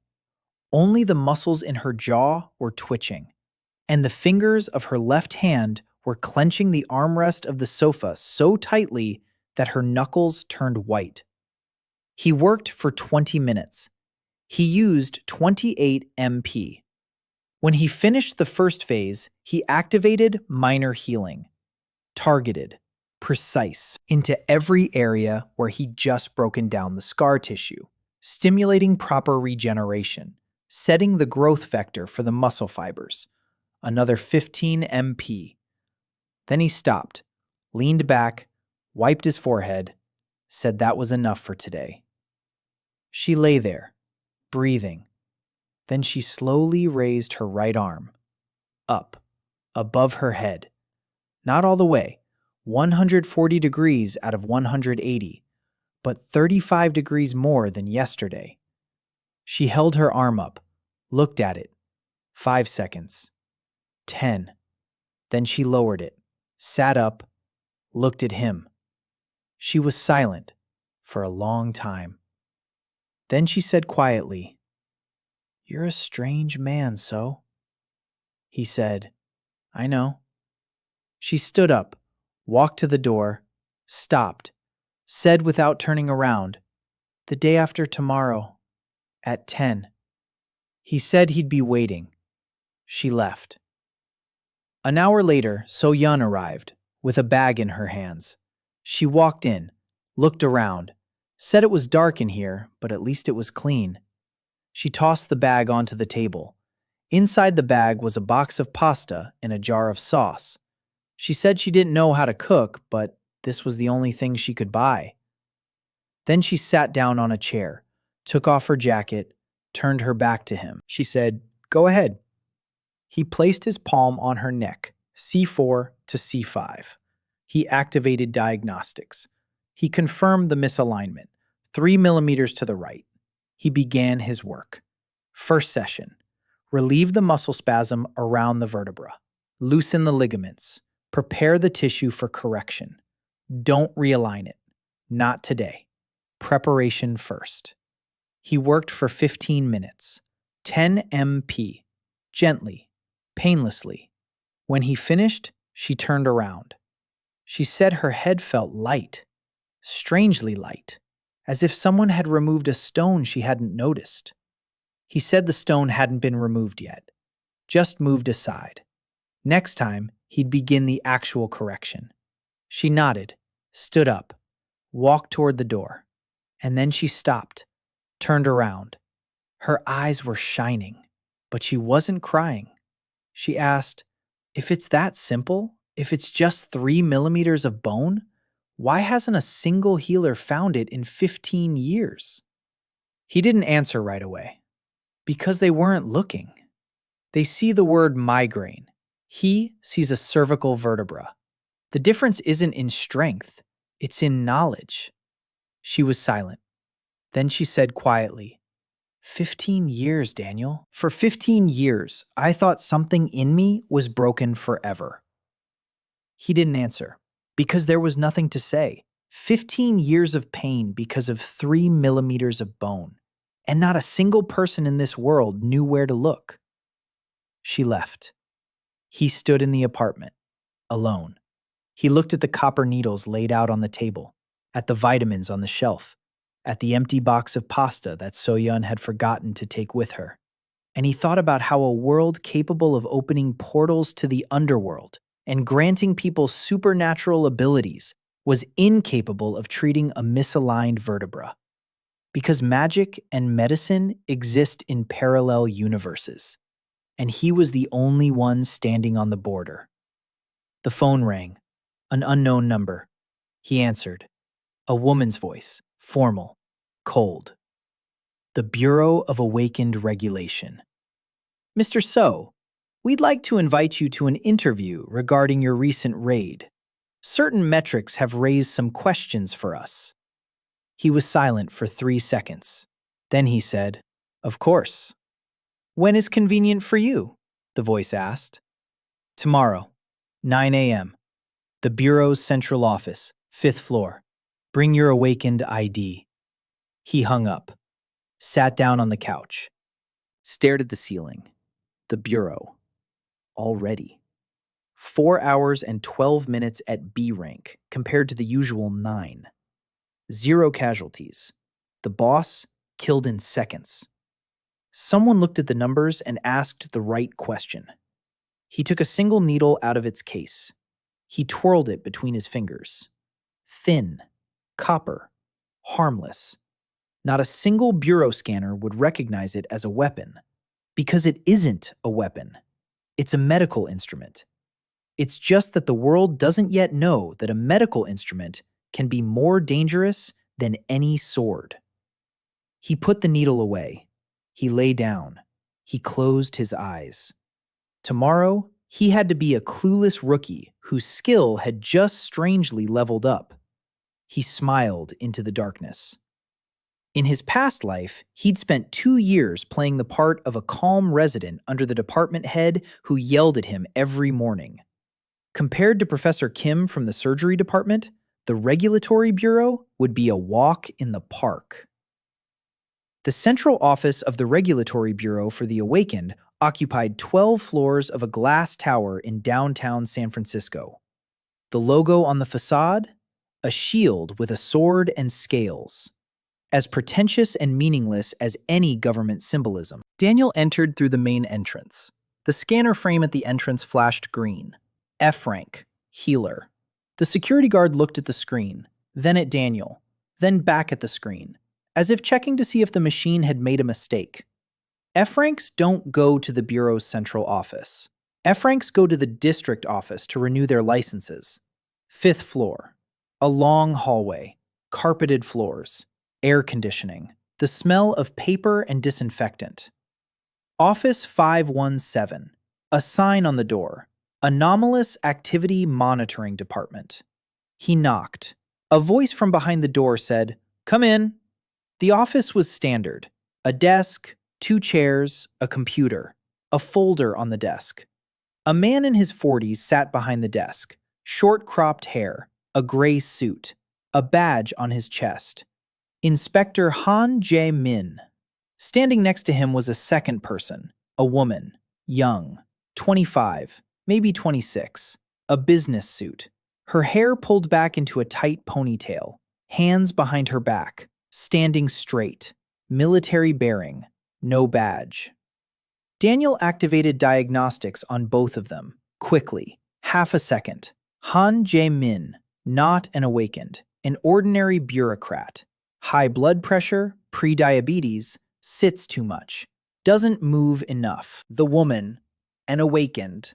Only the muscles in her jaw were twitching, and the fingers of her left hand were clenching the armrest of the sofa so tightly that her knuckles turned white. He worked for 20 minutes. He used 28 MP. When he finished the first phase, he activated minor healing. Targeted, precise, into every area where he'd just broken down the scar tissue. Stimulating proper regeneration, setting the growth vector for the muscle fibers. Another 15 MP. Then he stopped, leaned back, wiped his forehead, said that was enough for today. She lay there, breathing. Then she slowly raised her right arm, up, above her head. Not all the way, 140 degrees out of 180. But 35 degrees more than yesterday. She held her arm up, looked at it. 5 seconds. 10. Then she lowered it, sat up, looked at him. She was silent for a long time. Then she said quietly, "You're a strange man, So." He said, "I know." She stood up, walked to the door, stopped, said without turning around, "The day after tomorrow, at 10. He said he'd be waiting. She left. An hour later, So-Yeon arrived, with a bag in her hands. She walked in, looked around, said it was dark in here, but at least it was clean. She tossed the bag onto the table. Inside the bag was a box of pasta and a jar of sauce. She said she didn't know how to cook, but this was the only thing she could buy. Then she sat down on a chair, took off her jacket, turned her back to him. She said, "Go ahead." He placed his palm on her neck, C4 to C5. He activated diagnostics. He confirmed the misalignment, 3 millimeters to the right. He began his work. First session. Relieve the muscle spasm around the vertebra. Loosen the ligaments. Prepare the tissue for correction. Don't realign it. Not today. Preparation first. He worked for 15 minutes. 10 MP. Gently. Painlessly. When he finished, she turned around. She said her head felt light. Strangely light. As if someone had removed a stone she hadn't noticed. He said the stone hadn't been removed yet. Just moved aside. Next time, he'd begin the actual correction. She nodded, stood up, walked toward the door. And then she stopped, turned around. Her eyes were shining, but she wasn't crying. She asked, "If it's that simple, if it's just 3 millimeters of bone, why hasn't a single healer found it in 15 years? He didn't answer right away. Because they weren't looking. They see the word migraine. He sees a cervical vertebra. The difference isn't in strength, it's in knowledge. She was silent. Then she said quietly, 15 years, Daniel. For 15 years, I thought something in me was broken forever. He didn't answer, because there was nothing to say. 15 years of pain because of 3 millimeters of bone. And not a single person in this world knew where to look. She left. He stood in the apartment, alone. He looked at the copper needles laid out on the table, at the vitamins on the shelf, at the empty box of pasta that So-Yeon had forgotten to take with her. And he thought about how a world capable of opening portals to the underworld and granting people supernatural abilities was incapable of treating a misaligned vertebra. Because magic and medicine exist in parallel universes, and he was the only one standing on the border. The phone rang, an unknown number. He answered. A woman's voice, formal, cold. The Bureau of Awakened Regulation. Mr. So, we'd like to invite you to an interview regarding your recent raid. Certain metrics have raised some questions for us. He was silent for 3 seconds. Then he said, "Of course." "When is convenient for you?" the voice asked. "Tomorrow, 9 a.m. The Bureau's central office, 5th floor. Bring your awakened ID." He hung up, sat down on the couch, stared at the ceiling. The Bureau. Already. 4 hours and 12 minutes at B rank compared to the usual 9. 0 casualties. The boss killed in seconds. Someone looked at the numbers and asked the right question. He took a single needle out of its case. He twirled it between his fingers. Thin, copper, harmless. Not a single bureau scanner would recognize it as a weapon, because it isn't a weapon. It's a medical instrument. It's just that the world doesn't yet know that a medical instrument can be more dangerous than any sword. He put the needle away. He lay down. He closed his eyes. Tomorrow, he had to be a clueless rookie whose skill had just strangely leveled up. He smiled into the darkness. In his past life, he'd spent 2 years playing the part of a calm resident under the department head who yelled at him every morning. Compared to Professor Kim from the surgery department, the regulatory bureau would be a walk in the park. The central office of the Regulatory Bureau for the Awakened occupied 12 floors of a glass tower in downtown San Francisco. The logo on the facade? A shield with a sword and scales. As pretentious and meaningless as any government symbolism. Daniel entered through the main entrance. The scanner frame at the entrance flashed green. F rank, healer. The security guard looked at the screen, then at Daniel, then back at the screen, as if checking to see if the machine had made a mistake. F ranks don't go to the Bureau's central office. F ranks go to the district office to renew their licenses. 5th floor. A long hallway, carpeted floors, air conditioning, the smell of paper and disinfectant. Office 517, a sign on the door, Anomalous Activity Monitoring Department. He knocked. A voice from behind the door said, "Come in." The office was standard. A desk, 2 chairs, a computer, a folder on the desk. A man in his 40s sat behind the desk, short cropped hair, a gray suit, a badge on his chest. Inspector Han Jae-min. Standing next to him was a second person, a woman, young, 25, maybe 26, a business suit. Her hair pulled back into a tight ponytail, hands behind her back, standing straight, military bearing, no badge. Daniel activated diagnostics on both of them, quickly, half a second. Han Jae-min, not an awakened, an ordinary bureaucrat. High blood pressure, pre-diabetes, sits too much, doesn't move enough. The woman, an awakened.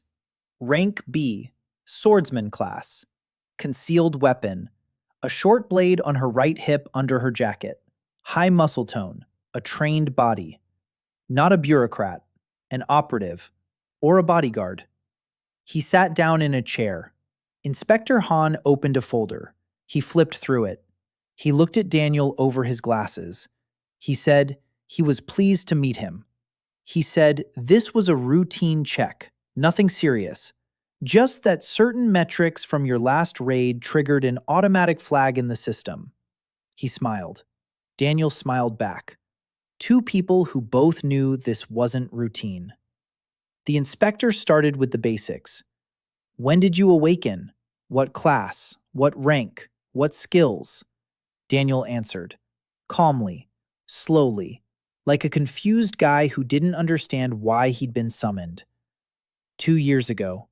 Rank B, swordsman class. Concealed weapon, a short blade on her right hip under her jacket. High muscle tone, a trained body. Not a bureaucrat, an operative, or a bodyguard. He sat down in a chair. Inspector Han opened a folder. He flipped through it. He looked at Daniel over his glasses. He said he was pleased to meet him. He said this was a routine check, nothing serious. Just that certain metrics from your last raid triggered an automatic flag in the system. He smiled. Daniel smiled back. Two people who both knew this wasn't routine. The inspector started with the basics. When did you awaken? What class? What rank? What skills? Daniel answered, calmly, slowly, like a confused guy who didn't understand why he'd been summoned. 2 years ago.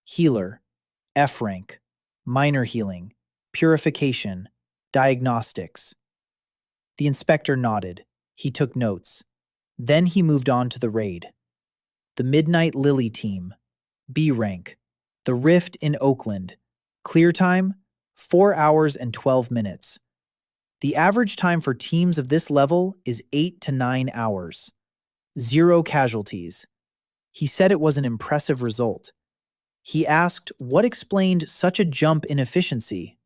Healer, F rank, minor healing, purification, diagnostics. The inspector nodded. He took notes. Then he moved on to the raid. The Midnight Lily team, B rank, the Rift in Oakland. Clear time, 4 hours and 12 minutes. The average time for teams of this level is 8 to 9 hours. 0 casualties. He said it was an impressive result. He asked what explained such a jump in efficiency.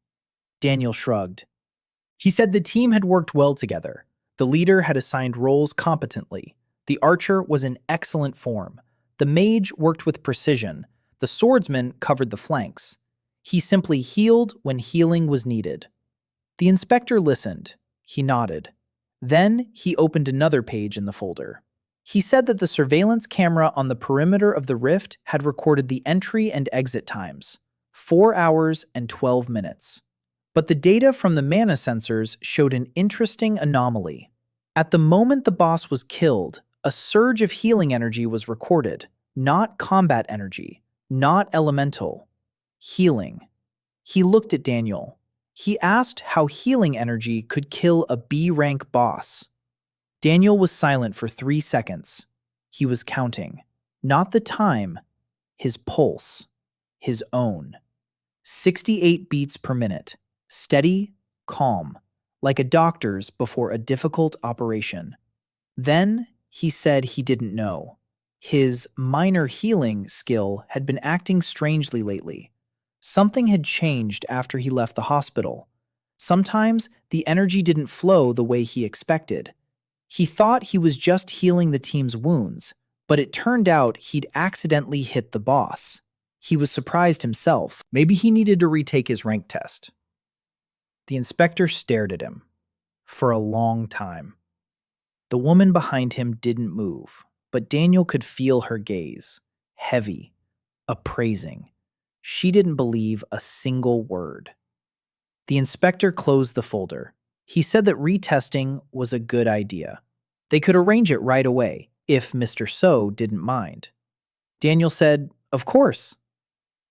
Daniel shrugged. He said the team had worked well together. The leader had assigned roles competently. The archer was in excellent form. The mage worked with precision. The swordsman covered the flanks. He simply healed when healing was needed. The inspector listened. He nodded. Then he opened another page in the folder. He said that the surveillance camera on the perimeter of the rift had recorded the entry and exit times, 4 hours and 12 minutes. But the data from the mana sensors showed an interesting anomaly. At the moment the boss was killed, a surge of healing energy was recorded, not combat energy, not elemental. Healing. He looked at Daniel. He asked how healing energy could kill a B-rank boss. Daniel was silent for 3 seconds. He was counting. Not the time, his pulse, his own. 68 beats per minute. Steady, calm, like a doctor's before a difficult operation. Then he said he didn't know. His minor healing skill had been acting strangely lately. Something had changed after he left the hospital. Sometimes the energy didn't flow the way he expected. He thought he was just healing the team's wounds, but it turned out he'd accidentally hit the boss. He was surprised himself. Maybe he needed to retake his rank test. The inspector stared at him for a long time. The woman behind him didn't move, but Daniel could feel her gaze, heavy, appraising. She didn't believe a single word. The inspector closed the folder. He said that retesting was a good idea. They could arrange it right away, if Mr. So didn't mind. Daniel said, "Of course."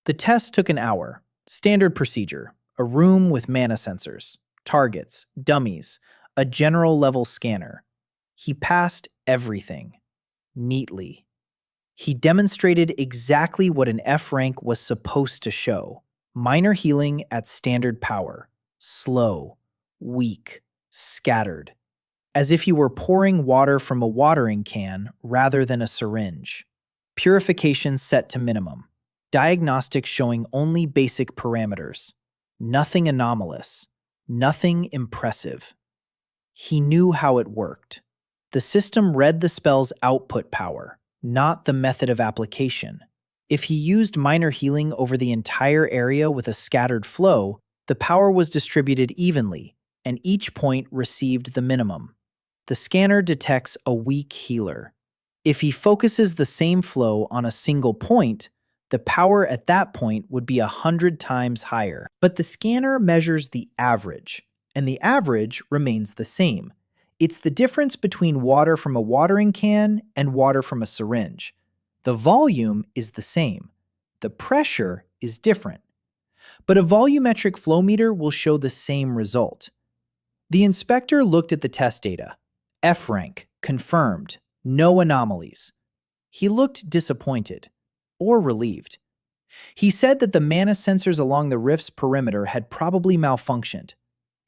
The test took an hour. Standard procedure. A room with mana sensors, targets, dummies, a general level scanner. He passed everything. Neatly. He demonstrated exactly what an F rank was supposed to show. Minor healing at standard power. Slow, weak, scattered. As if you were pouring water from a watering can rather than a syringe. Purification set to minimum. Diagnostics showing only basic parameters. Nothing anomalous. Nothing impressive. He knew how it worked. The system read the spell's output power, not the method of application. If he used minor healing over the entire area with a scattered flow, the power was distributed evenly, and each point received the minimum. The scanner detects a weak healer. If he focuses the same flow on a single point, the power at that point would be 100 times higher. But the scanner measures the average, and the average remains the same. It's the difference between water from a watering can and water from a syringe. The volume is the same. The pressure is different. But a volumetric flow meter will show the same result. The inspector looked at the test data. F rank, confirmed, no anomalies. He looked disappointed, or relieved. He said that the mana sensors along the rift's perimeter had probably malfunctioned.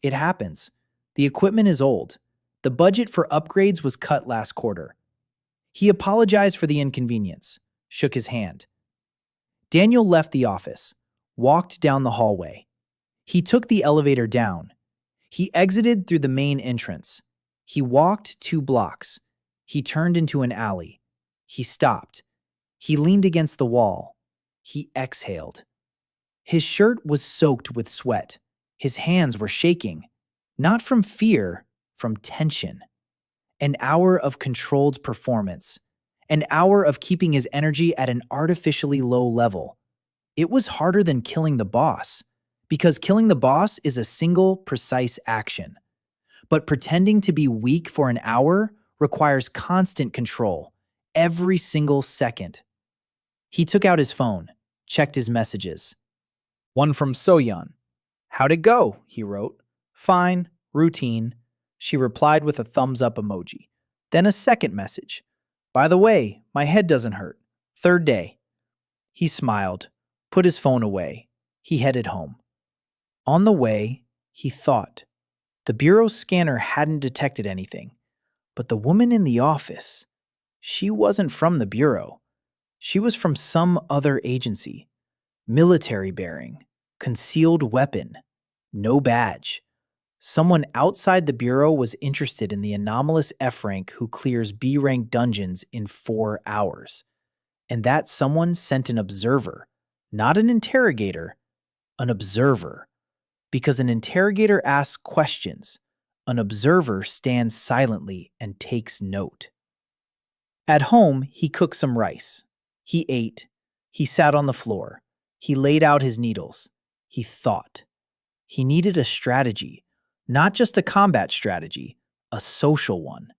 It happens. The equipment is old. The budget for upgrades was cut last quarter. He apologized for the inconvenience, shook his hand. Daniel left the office, walked down the hallway. He took the elevator down. He exited through the main entrance. He walked 2 blocks. He turned into an alley. He stopped. He leaned against the wall. He exhaled. His shirt was soaked with sweat. His hands were shaking, not from fear, from tension. An hour of controlled performance. An hour of keeping his energy at an artificially low level. It was harder than killing the boss, because killing the boss is a single, precise action. But pretending to be weak for an hour requires constant control, every single second. He took out his phone, checked his messages. One from So-Yeon. "How'd it go?" he wrote. "Fine, routine." She replied with a thumbs-up emoji. Then a second message. "By the way, my head doesn't hurt. 3rd day." He smiled, put his phone away. He headed home. On the way, he thought. The bureau scanner hadn't detected anything. But the woman in the office, she wasn't from the bureau. She was from some other agency. Military bearing, concealed weapon, no badge. Someone outside the bureau was interested in the anomalous F rank who clears B rank dungeons in 4 hours. And that someone sent an observer, not an interrogator, an observer. Because an interrogator asks questions, an observer stands silently and takes note. At home, he cooked some rice. He ate. He sat on the floor. He laid out his needles. He thought. He needed a strategy, not just a combat strategy, a social one.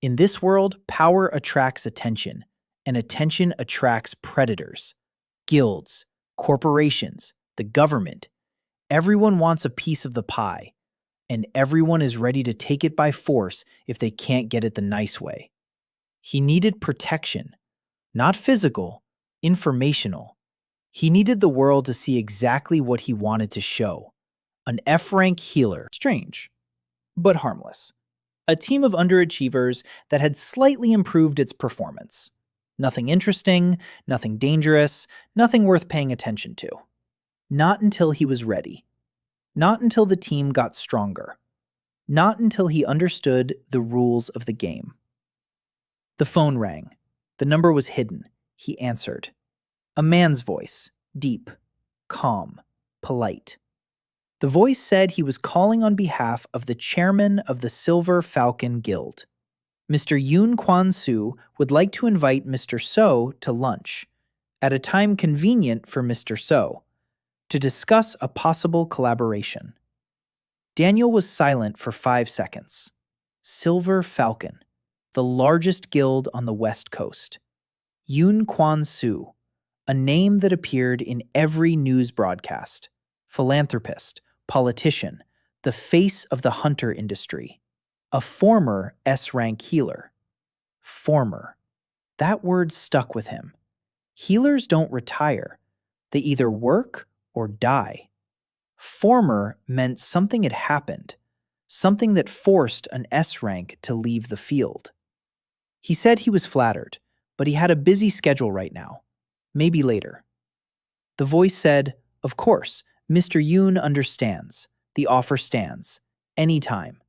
In this world, power attracts attention, and attention attracts predators. Guilds, corporations, the government. Everyone wants a piece of the pie, and everyone is ready to take it by force if they can't get it the nice way. He needed protection, not physical, informational. He needed the world to see exactly what he wanted to show. An F-rank healer. Strange, but harmless. A team of underachievers that had slightly improved its performance. Nothing interesting, nothing dangerous, nothing worth paying attention to. Not until he was ready. Not until the team got stronger. Not until he understood the rules of the game. The phone rang. The number was hidden. He answered. A man's voice, deep, calm, polite. The voice said he was calling on behalf of the chairman of the Silver Falcon Guild. Mr. Yoon Gwang-Su would like to invite Mr. So to lunch, at a time convenient for Mr. So, to discuss a possible collaboration. Daniel was silent for 5 seconds. Silver Falcon, the largest guild on the West Coast. Yoon Gwang-Su, a name that appeared in every news broadcast. Philanthropist, politician, the face of the hunter industry. A former S-rank healer. Former. That word stuck with him. Healers don't retire. They either work or die. Former meant something had happened, something that forced an S rank to leave the field. He said he was flattered, but he had a busy schedule right now. Maybe later. The voice said, "Of course, Mr. Yoon understands. The offer stands. Anytime."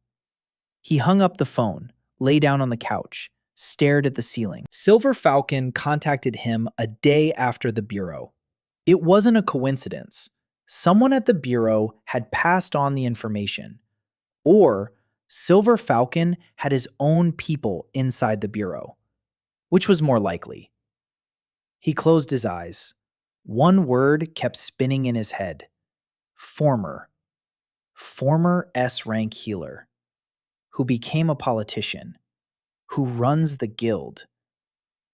He hung up the phone, lay down on the couch, stared at the ceiling. Silver Falcon contacted him a day after the bureau. It wasn't a coincidence. Someone at the bureau had passed on the information. Or Silver Falcon had his own people inside the bureau. Which was more likely? He closed his eyes. One word kept spinning in his head. Former. Former S-rank healer. Who became a politician. Who runs the guild.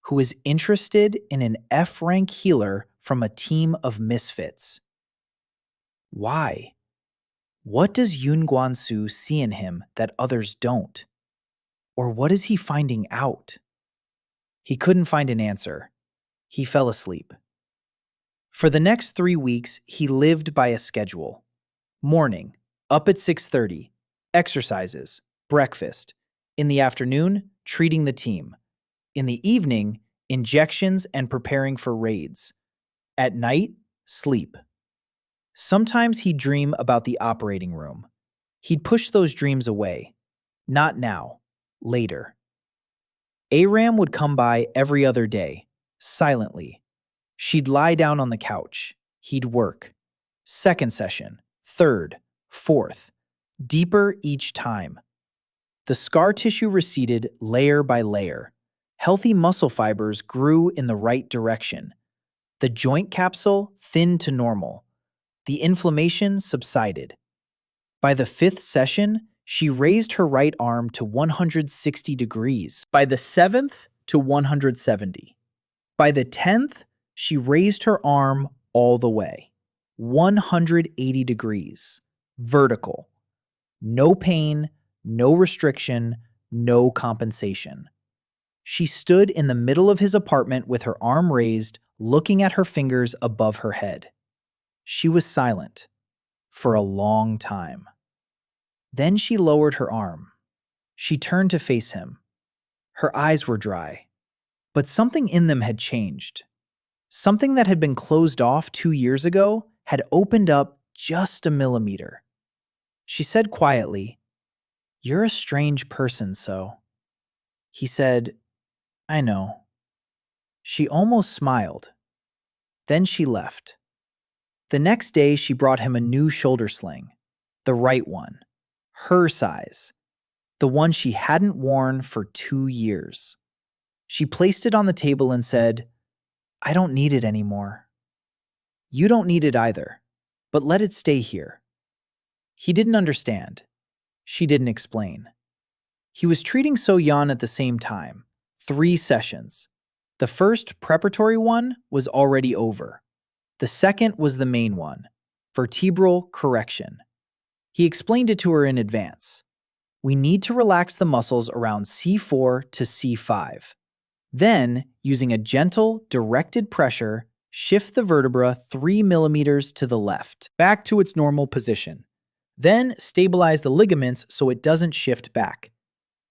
Who is interested in an F-rank healer from a team of misfits. Why? What does Yoon Gwang-Su see in him that others don't? Or what is he finding out? He couldn't find an answer. He fell asleep. For the next 3 weeks, he lived by a schedule. Morning, up at 6:30, exercises, breakfast. In the afternoon, treating the team. In the evening, injections and preparing for raids. At night, sleep. Sometimes he'd dream about the operating room. He'd push those dreams away. Not now. Later. Aram would come by every other day, silently. She'd lie down on the couch. He'd work. Second session, third, fourth. Deeper each time. The scar tissue receded layer by layer. Healthy muscle fibers grew in the right direction. The joint capsule thinned to normal. The inflammation subsided. By the 5th session, she raised her right arm to 160 degrees. By the 7th, to 170. By the 10th, she raised her arm all the way. 180 degrees. Vertical. No pain, no restriction, no compensation. She stood in the middle of his apartment with her arm raised, looking at her fingers above her head. She was silent for a long time. Then she lowered her arm. She turned to face him. Her eyes were dry, but something in them had changed. Something that had been closed off 2 years ago had opened up just a millimeter. She said quietly, "You're a strange person, So." He said, "I know." She almost smiled. Then she left. The next day, she brought him a new shoulder sling, the right one, her size, the one she hadn't worn for 2 years. She placed it on the table and said, "I don't need it anymore." "You don't need it either, but let it stay here." He didn't understand. She didn't explain. He was treating So-Yeon at the same time, 3 sessions. The first preparatory one was already over. The second was the main one, vertebral correction. He explained it to her in advance. We need to relax the muscles around C4 to C5. Then, using a gentle, directed pressure, shift the vertebra 3 millimeters to the left, back to its normal position. Then, stabilize the ligaments so it doesn't shift back.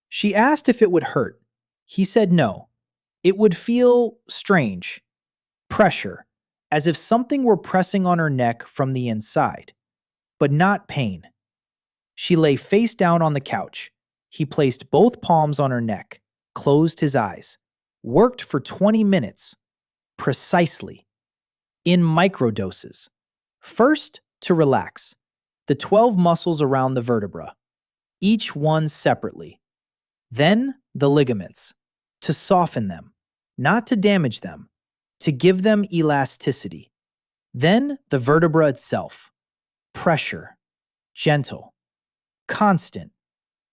She asked if it would hurt. He said no. It would feel strange. Pressure, as if something were pressing on her neck from the inside, but not pain. She lay face down on the couch. He placed both palms on her neck, closed his eyes, worked for 20 minutes, precisely, in microdoses. First, to relax, the 12 muscles around the vertebra, each one separately. Then, the ligaments, to soften them, not to damage them, to give them elasticity. Then, the vertebra itself, pressure, gentle, constant,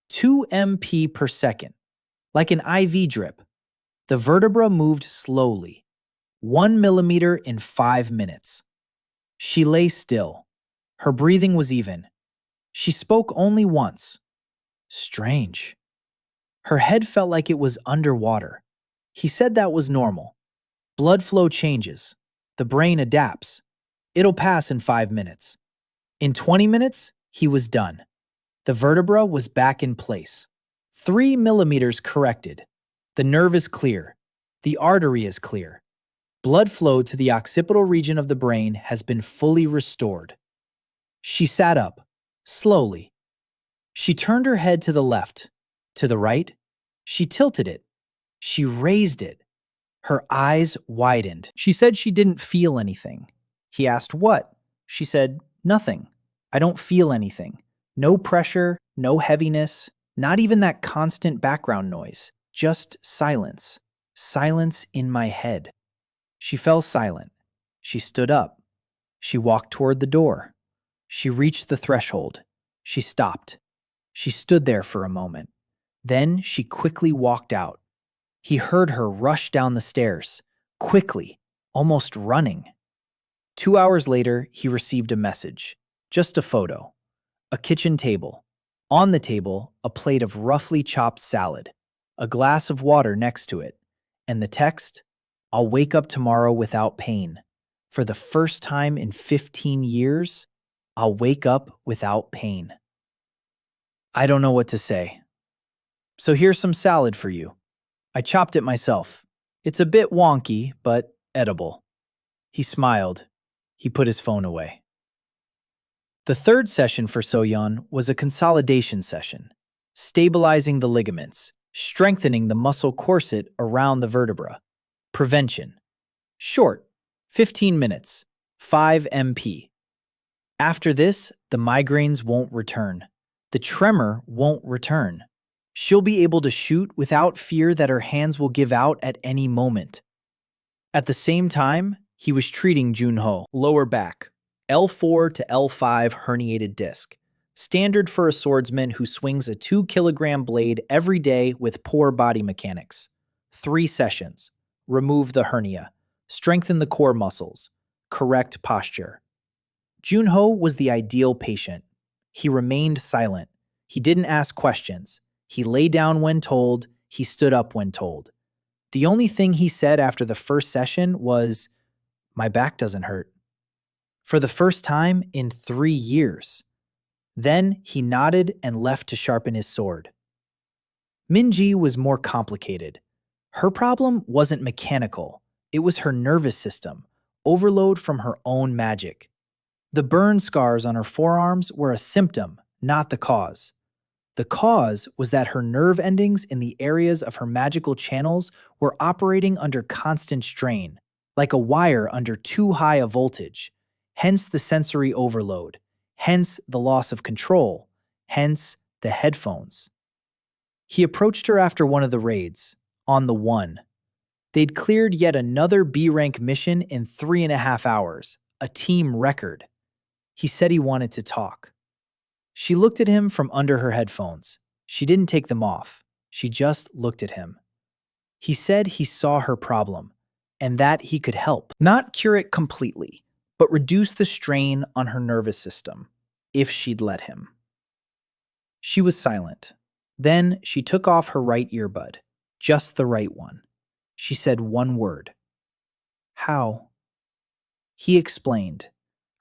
2 MP per second, like an IV drip. The vertebra moved slowly, 1 millimeter in 5 minutes. She lay still. Her breathing was even. She spoke only once. Strange. Her head felt like it was underwater. He said that was normal. Blood flow changes. The brain adapts. It'll pass in 5 minutes. In 20 minutes, he was done. The vertebra was back in place. 3 millimeters corrected. The nerve is clear. The artery is clear. Blood flow to the occipital region of the brain has been fully restored. She sat up, slowly. She turned her head to the left, to the right. She tilted it. She raised it. Her eyes widened. She said she didn't feel anything. He asked what? She said, nothing. I don't feel anything. No pressure, no heaviness, not even that constant background noise. Just silence. Silence in my head. She fell silent. She stood up. She walked toward the door. She reached the threshold. She stopped. She stood there for a moment. Then she quickly walked out. He heard her rush down the stairs, quickly, almost running. 2 hours later, he received a message. Just a photo. A kitchen table. On the table, a plate of roughly chopped salad. A glass of water next to it. And the text, I'll wake up tomorrow without pain. For the first time in 15 years, I'll wake up without pain. I don't know what to say. So here's some salad for you. I chopped it myself. It's a bit wonky, but edible. He smiled. He put his phone away. The third session for So-Yeon was a consolidation session, stabilizing the ligaments, strengthening the muscle corset around the vertebra. Prevention. Short, 15 minutes, 5 MP. After this, the migraines won't return. The tremor won't return. She'll be able to shoot without fear that her hands will give out at any moment. At the same time, he was treating Junho. Lower back, L4 to L5 herniated disc. Standard for a swordsman who swings a 2-kilogram blade every day with poor body mechanics. 3 sessions. Remove the hernia. Strengthen the core muscles. Correct posture. Junho was the ideal patient. He remained silent. He didn't ask questions. He lay down when told. He stood up when told. The only thing he said after the first session was, "My back doesn't hurt." For the first time in 3 years. Then he nodded and left to sharpen his sword. Minji was more complicated. Her problem wasn't mechanical. It was her nervous system, overload from her own magic. The burn scars on her forearms were a symptom, not the cause. The cause was that her nerve endings in the areas of her magical channels were operating under constant strain, like a wire under too high a voltage, hence the sensory overload, hence the loss of control, hence the headphones. He approached her after one of the raids, on the 1. They'd cleared yet another B-rank mission in 3.5 hours, a team record. He said he wanted to talk. She looked at him from under her headphones. She didn't take them off. She just looked at him. He said he saw her problem, and that he could help. Not cure it completely, but reduce the strain on her nervous system, if she'd let him. She was silent. Then she took off her right earbud, just the right one. She said one word. How? He explained.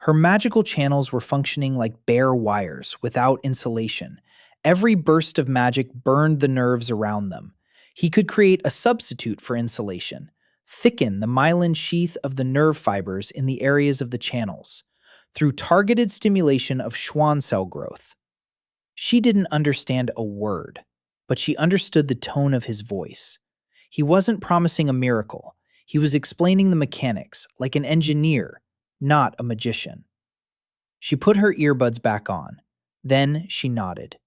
Her magical channels were functioning like bare wires without insulation. Every burst of magic burned the nerves around them. He could create a substitute for insulation, thicken the myelin sheath of the nerve fibers in the areas of the channels, through targeted stimulation of Schwann cell growth. She didn't understand a word, but she understood the tone of his voice. He wasn't promising a miracle. He was explaining the mechanics, like an engineer, not a magician. She put her earbuds back on. Then she nodded.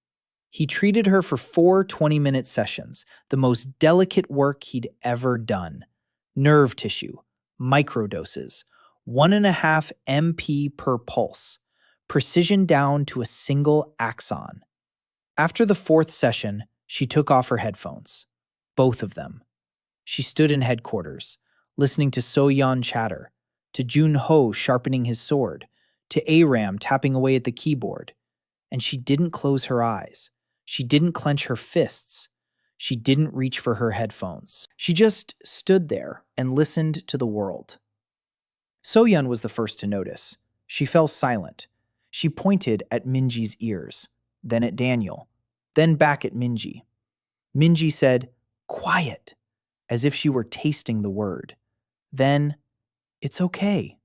He treated her for 4 20-minute sessions, the most delicate work he'd ever done. Nerve tissue, microdoses, 1.5 MP per pulse, precision down to a single axon. After the 4th session, she took off her headphones. Both of them. She stood in headquarters, listening to So-Yeon chatter, to Junho sharpening his sword, to Aram tapping away at the keyboard. And she didn't close her eyes. She didn't clench her fists. She didn't reach for her headphones. She just stood there and listened to the world. So-Yeon was the first to notice. She fell silent. She pointed at Minji's ears, then at Daniel, then back at Minji. Minji said, "Quiet," as if she were tasting the word. Then, "It's okay."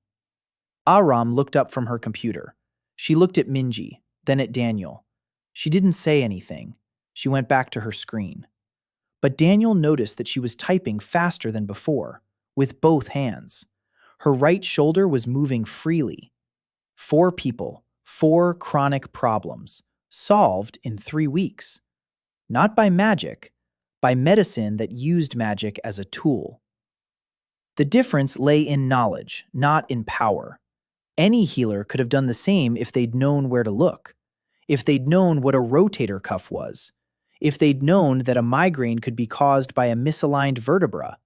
Aram looked up from her computer. She looked at Minji, then at Daniel. She didn't say anything. She went back to her screen. But Daniel noticed that she was typing faster than before, with both hands. Her right shoulder was moving freely. 4 people, 4 chronic problems, solved in 3 weeks. Not by magic, by medicine that used magic as a tool. The difference lay in knowledge, not in power. Any healer could have done the same if they'd known where to look, if they'd known what a rotator cuff was, if they'd known that a migraine could be caused by a misaligned vertebra,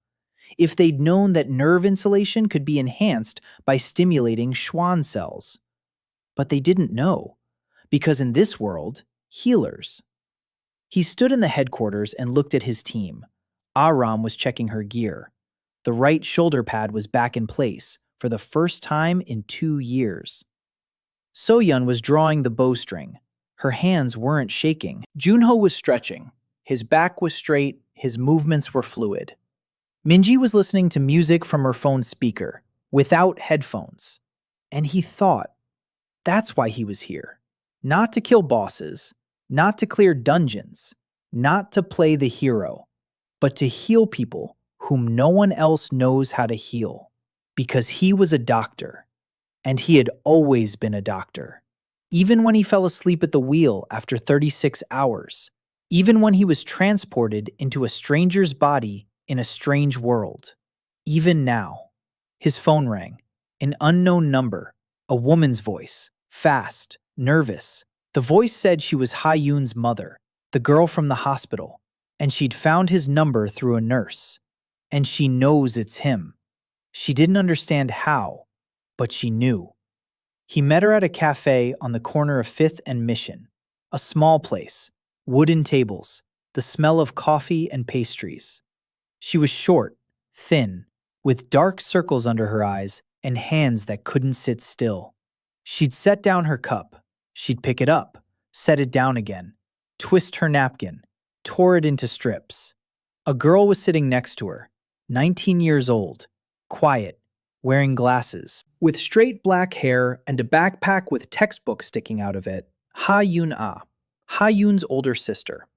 if they'd known that nerve insulation could be enhanced by stimulating Schwann cells. But they didn't know, because in this world, healers. He stood in the headquarters and looked at his team. Aram was checking her gear. The right shoulder pad was back in place for the first time in 2 years. So-Yeon was drawing the bowstring. Her hands weren't shaking. Junho was stretching. His back was straight, his movements were fluid. Minji was listening to music from her phone speaker, without headphones. And he thought, that's why he was here. Not to kill bosses, not to clear dungeons, not to play the hero, but to heal people whom no one else knows how to heal. Because he was a doctor, and he had always been a doctor. Even when he fell asleep at the wheel after 36 hours, even when he was transported into a stranger's body in a strange world. Even now. His phone rang. An unknown number, a woman's voice, fast, nervous. The voice said she was Ha-Yoon's mother, the girl from the hospital, and she'd found his number through a nurse. And she knows it's him. She didn't understand how, but she knew. He met her at a cafe on the corner of 5th and Mission, a small place, wooden tables, the smell of coffee and pastries. She was short, thin, with dark circles under her eyes and hands that couldn't sit still. She'd set down her cup. She'd pick it up, set it down again, twist her napkin, tore it into strips. A girl was sitting next to her, 19 years old, quiet, wearing glasses, with straight black hair and a backpack with textbooks sticking out of it. Ha-Yoon Ha-Yoon's older sister.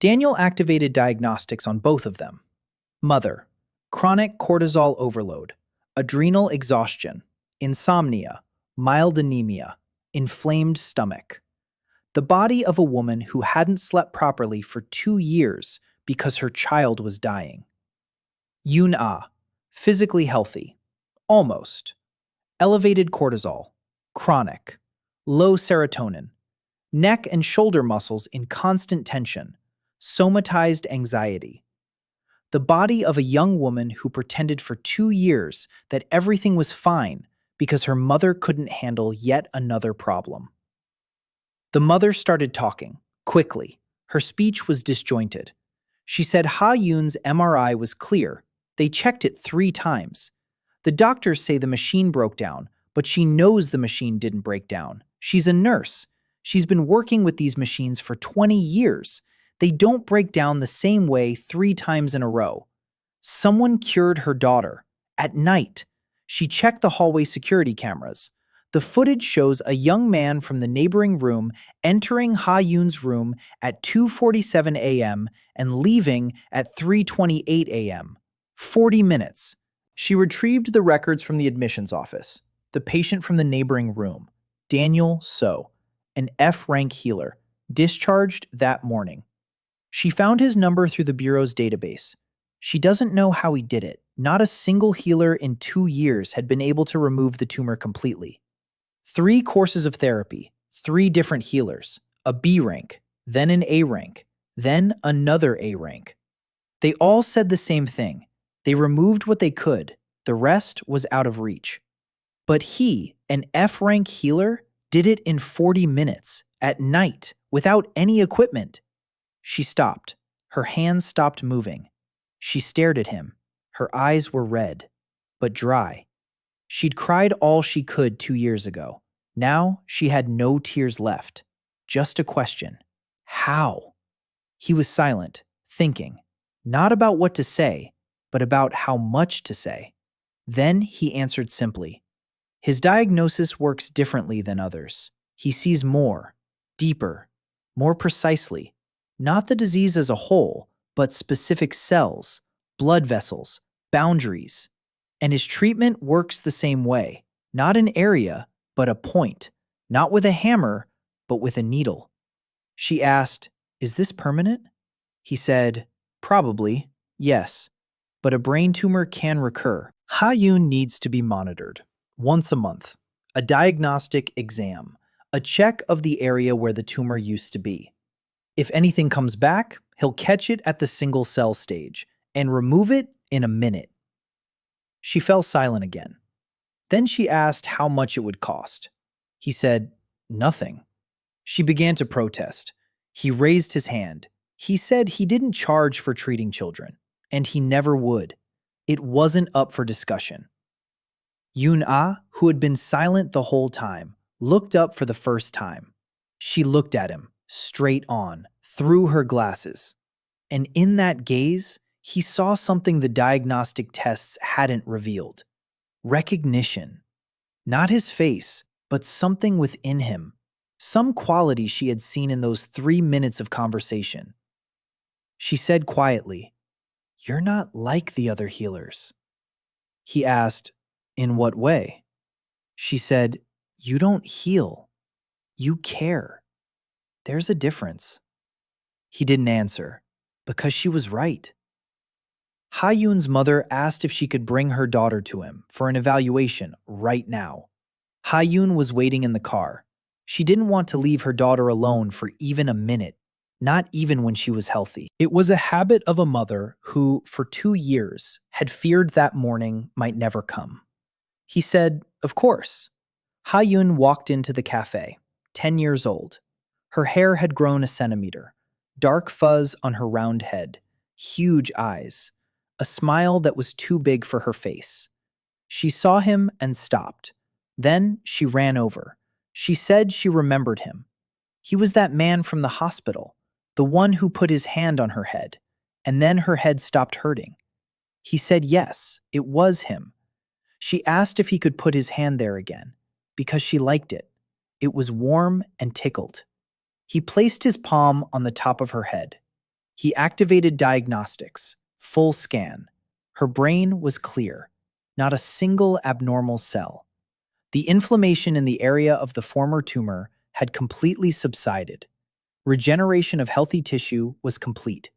Daniel activated diagnostics on both of them. Mother, chronic cortisol overload, adrenal exhaustion, insomnia, mild anemia, inflamed stomach. The body of a woman who hadn't slept properly for 2 years because her child was dying. Yoon, physically healthy, almost. Elevated cortisol, chronic. Low serotonin. Neck and shoulder muscles in constant tension. Somatized anxiety. The body of a young woman who pretended for 2 years that everything was fine because her mother couldn't handle yet another problem. The mother started talking, quickly. Her speech was disjointed. She said Ha-Yoon's MRI was clear. They checked it 3 times. The doctors say the machine broke down, but she knows the machine didn't break down. She's a nurse. She's been working with these machines for 20 years. They don't break down the same way 3 times in a row. Someone cured her daughter. At night. She checked the hallway security cameras. The footage shows a young man from the neighboring room entering Ha-Yoon's room at 2:47 a.m. and leaving at 3:28 a.m. 40 minutes. She retrieved the records from the admissions office. The patient from the neighboring room, Daniel So, an F-rank healer, discharged that morning. She found his number through the Bureau's database. She doesn't know how he did it. Not a single healer in 2 years had been able to remove the tumor completely. 3 courses of therapy, 3 different healers, a B rank, then an A rank, then another A rank. They all said the same thing. They removed what they could. The rest was out of reach. But he, an F-rank healer, did it in 40 minutes, at night, without any equipment. She stopped. Her hands stopped moving. She stared at him. Her eyes were red, but dry. She'd cried all she could 2 years ago. Now she had no tears left. Just a question. How? He was silent, thinking, not about what to say, but about how much to say. Then he answered simply. His diagnosis works differently than others. He sees more, deeper, more precisely. Not the disease as a whole, but specific cells, blood vessels, boundaries. And his treatment works the same way. Not an area, but a point. Not with a hammer, but with a needle. She asked, "Is this permanent?" He said, "Probably, yes. But a brain tumor can recur. Ha-Yoon needs to be monitored. Once a month. A diagnostic exam. A check of the area where the tumor used to be. If anything comes back, he'll catch it at the single cell stage and remove it in a minute." She fell silent again. Then she asked how much it would cost. He said, "Nothing." She began to protest. He raised his hand. He said he didn't charge for treating children, and he never would. It wasn't up for discussion. Yoon, who had been silent the whole time, looked up for the first time. She looked at him, straight on, through her glasses. And in that gaze, he saw something the diagnostic tests hadn't revealed. Recognition. Not his face, but something within him. Some quality she had seen in those 3 minutes of conversation. She said quietly, "You're not like the other healers." He asked, "In what way?" She said, "You don't heal. You care. There's a difference." He didn't answer, because she was right. Ha-Yoon's mother asked if she could bring her daughter to him for an evaluation right now. Ha-Yoon was waiting in the car. She didn't want to leave her daughter alone for even a minute, not even when she was healthy. It was a habit of a mother who, for 2 years, had feared that morning might never come. He said, "Of course." Ha-Yoon walked into the cafe, 10 years old. Her hair had grown a centimeter, dark fuzz on her round head, huge eyes, a smile that was too big for her face. She saw him and stopped. Then she ran over. She said she remembered him. He was that man from the hospital, the one who put his hand on her head, and then her head stopped hurting. He said yes, it was him. She asked if he could put his hand there again, because she liked it. It was warm and tickled. He placed his palm on the top of her head. He activated diagnostics, full scan. Her brain was clear, not a single abnormal cell. The inflammation in the area of the former tumor had completely subsided. Regeneration of healthy tissue was complete.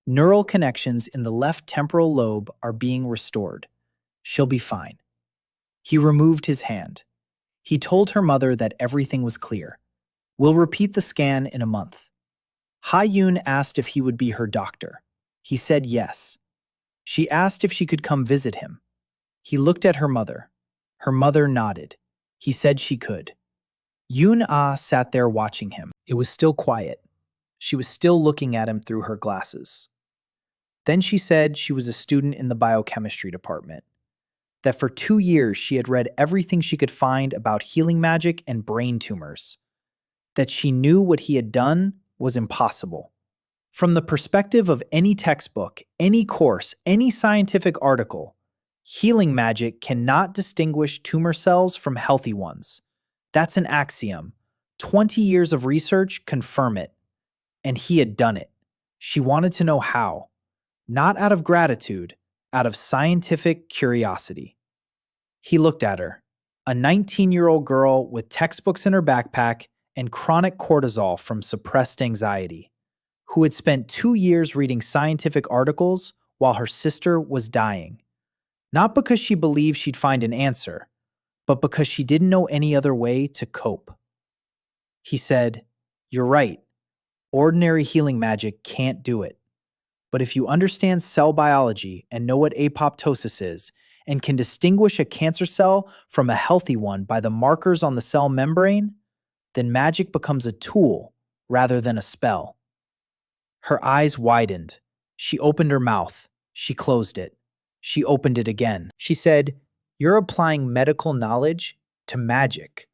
Neural connections in the left temporal lobe are being restored. She'll be fine. He removed his hand. He told her mother that everything was clear. "We'll repeat the scan in a month." Ha-Yoon asked if he would be her doctor. He said yes. She asked if she could come visit him. He looked at her mother. Her mother nodded. He said she could. Yoon sat there watching him. It was still quiet. She was still looking at him through her glasses. Then she said she was a student in the biochemistry department. That for 2 years she had read everything she could find about healing magic and brain tumors. That she knew what he had done was impossible. From the perspective of any textbook, any course, any scientific article, healing magic cannot distinguish tumor cells from healthy ones. That's an axiom. 20 years of research confirm it. And he had done it. She wanted to know how. Not out of gratitude, out of scientific curiosity. He looked at her, a 19-year-old girl with textbooks in her backpack and chronic cortisol from suppressed anxiety, who had spent 2 years reading scientific articles while her sister was dying. Not because she believed she'd find an answer, but because she didn't know any other way to cope. He said, "You're right. Ordinary healing magic can't do it. But if you understand cell biology and know what apoptosis is, and can distinguish a cancer cell from a healthy one by the markers on the cell membrane, then magic becomes a tool rather than a spell." Her eyes widened. She opened her mouth. She closed it. She opened it again. She said, You're applying medical knowledge to magic.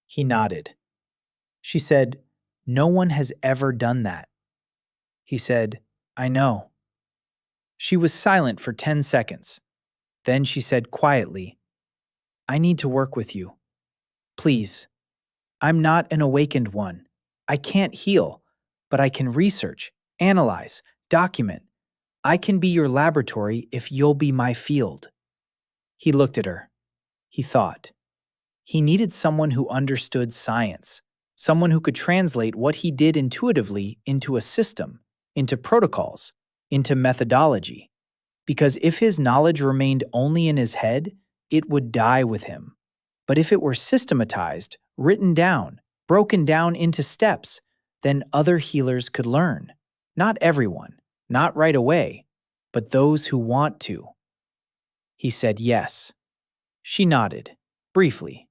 He nodded. She said, "No one has ever done that." He said, "I know." She was silent for 10 seconds. Then she said quietly, "I need to work with you. Please. I'm not an awakened one. I can't heal, but I can research, analyze, document. I can be your laboratory if you'll be my field." He looked at her. He thought. He needed someone who understood science, someone who could translate what he did intuitively into a system, into protocols, into methodology. Because if his knowledge remained only in his head, it would die with him. But if it were systematized, written down, broken down into steps, then other healers could learn. Not everyone, not right away, but those who want to. He said yes. She nodded, briefly,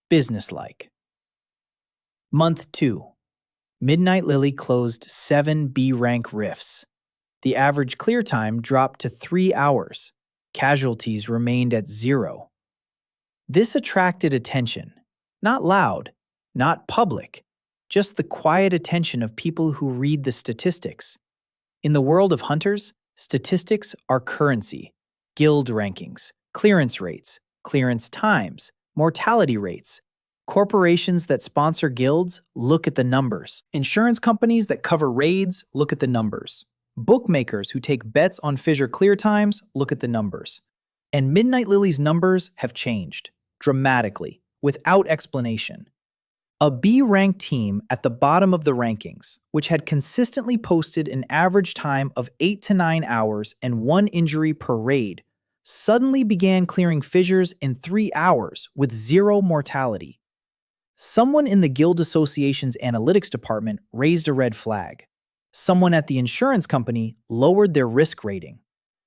businesslike. Month 2. Midnight Lily closed 7 B-rank rifts. The average clear time dropped to 3 hours. Casualties remained at 0. This attracted attention. Not loud, not public, just the quiet attention of people who read the statistics. In the world of hunters, statistics are currency. Guild rankings, clearance rates, clearance times, mortality rates. Corporations that sponsor guilds look at the numbers. Insurance companies that cover raids look at the numbers. Bookmakers who take bets on fissure clear times look at the numbers. And Midnight Lily's numbers have changed, dramatically, without explanation. A B-ranked team at the bottom of the rankings, which had consistently posted an average time of 8 to 9 hours and 1 injury per raid, suddenly began clearing fissures in 3 hours with 0 mortality. Someone in the Guild Association's analytics department raised a red flag. Someone at the insurance company lowered their risk rating.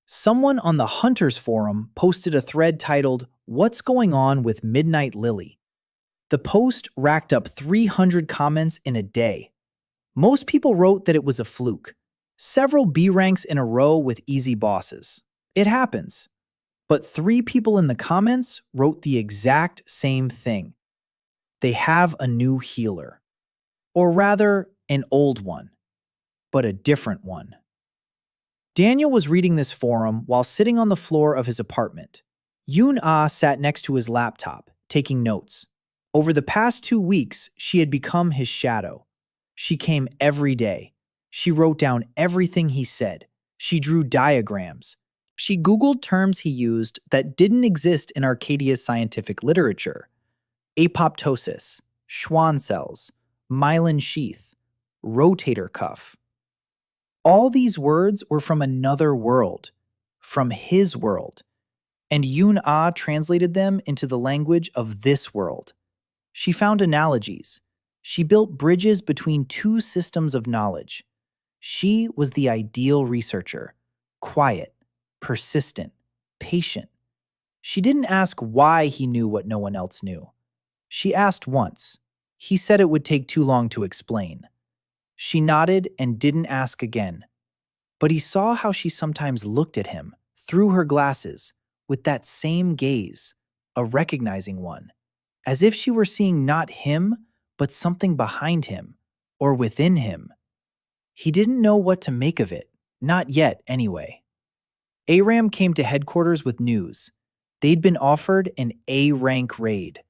Someone on the Hunters Forum posted a thread titled, "What's Going On with Midnight Lily?" The post racked up 300 comments in a day. Most people wrote that it was a fluke. Several B ranks in a row with easy bosses. It happens. But 3 people in the comments wrote the exact same thing. They have a new healer. Or rather, an old one. But a different one. Daniel was reading this forum while sitting on the floor of his apartment. Yoon sat next to his laptop, taking notes. Over the past 2 weeks, she had become his shadow. She came every day. She wrote down everything he said. She drew diagrams. She Googled terms he used that didn't exist in Arcadia's scientific literature. Apoptosis, Schwann cells, myelin sheath, rotator cuff. All these words were from another world, from his world, and Yoon translated them into the language of this world. She found analogies. She built bridges between 2 systems of knowledge. She was the ideal researcher, quiet, persistent, patient. She didn't ask why he knew what no one else knew. She asked once. He said it would take too long to explain. She nodded and didn't ask again. But he saw how she sometimes looked at him, through her glasses, with that same gaze, a recognizing one, as if she were seeing not him, but something behind him, or within him. He didn't know what to make of it, not yet anyway. Aram came to headquarters with news. They'd been offered an A-rank raid,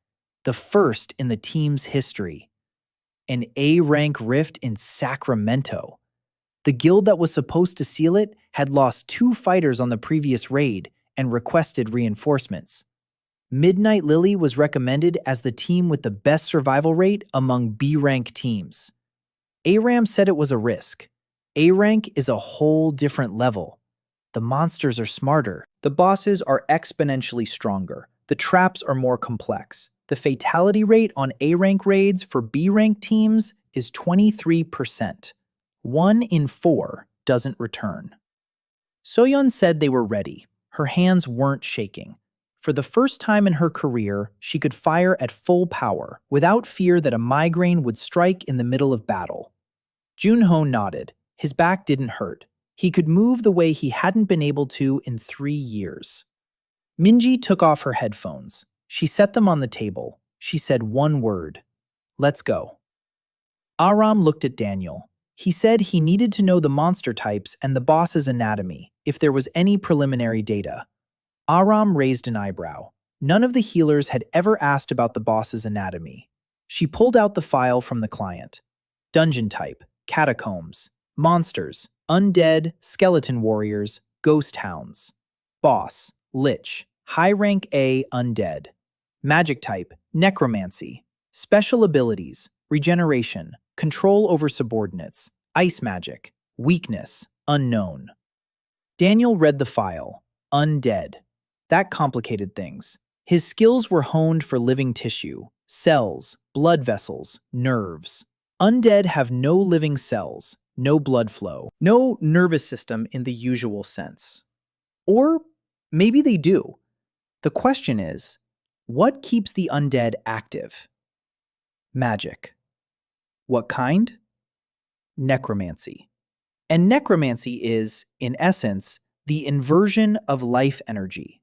the first in the team's history. An A-rank rift in Sacramento. The guild that was supposed to seal it had lost 2 fighters on the previous raid and requested reinforcements. Midnight Lily was recommended as the team with the best survival rate among B-rank teams. Aram said it was a risk. A-rank is a whole different level. The monsters are smarter. The bosses are exponentially stronger. The traps are more complex. The fatality rate on A-rank raids for B-rank teams is 23%. 1 in 4 doesn't return. So-Yeon said they were ready. Her hands weren't shaking. For the first time in her career, she could fire at full power without fear that a migraine would strike in the middle of battle. Junho nodded. His back didn't hurt. He could move the way he hadn't been able to in 3 years. Minji took off her headphones. She set them on the table. She said one word. Let's go. Aram looked at Daniel. He said he needed to know the monster types and the boss's anatomy, if there was any preliminary data. Aram raised an eyebrow. None of the healers had ever asked about the boss's anatomy. She pulled out the file from the client. Dungeon type, catacombs, monsters, undead, skeleton warriors, ghost hounds. Boss, lich, high rank A, undead. Magic type, necromancy. Special abilities, regeneration, control over subordinates, ice magic, weakness, unknown. Daniel read the file. Undead. That complicated things. His skills were honed for living tissue, cells, blood vessels, nerves. Undead have no living cells, no blood flow, no nervous system in the usual sense. Or maybe they do. The question is, what keeps the undead active? Magic. What kind? Necromancy. And necromancy is, in essence, the inversion of life energy.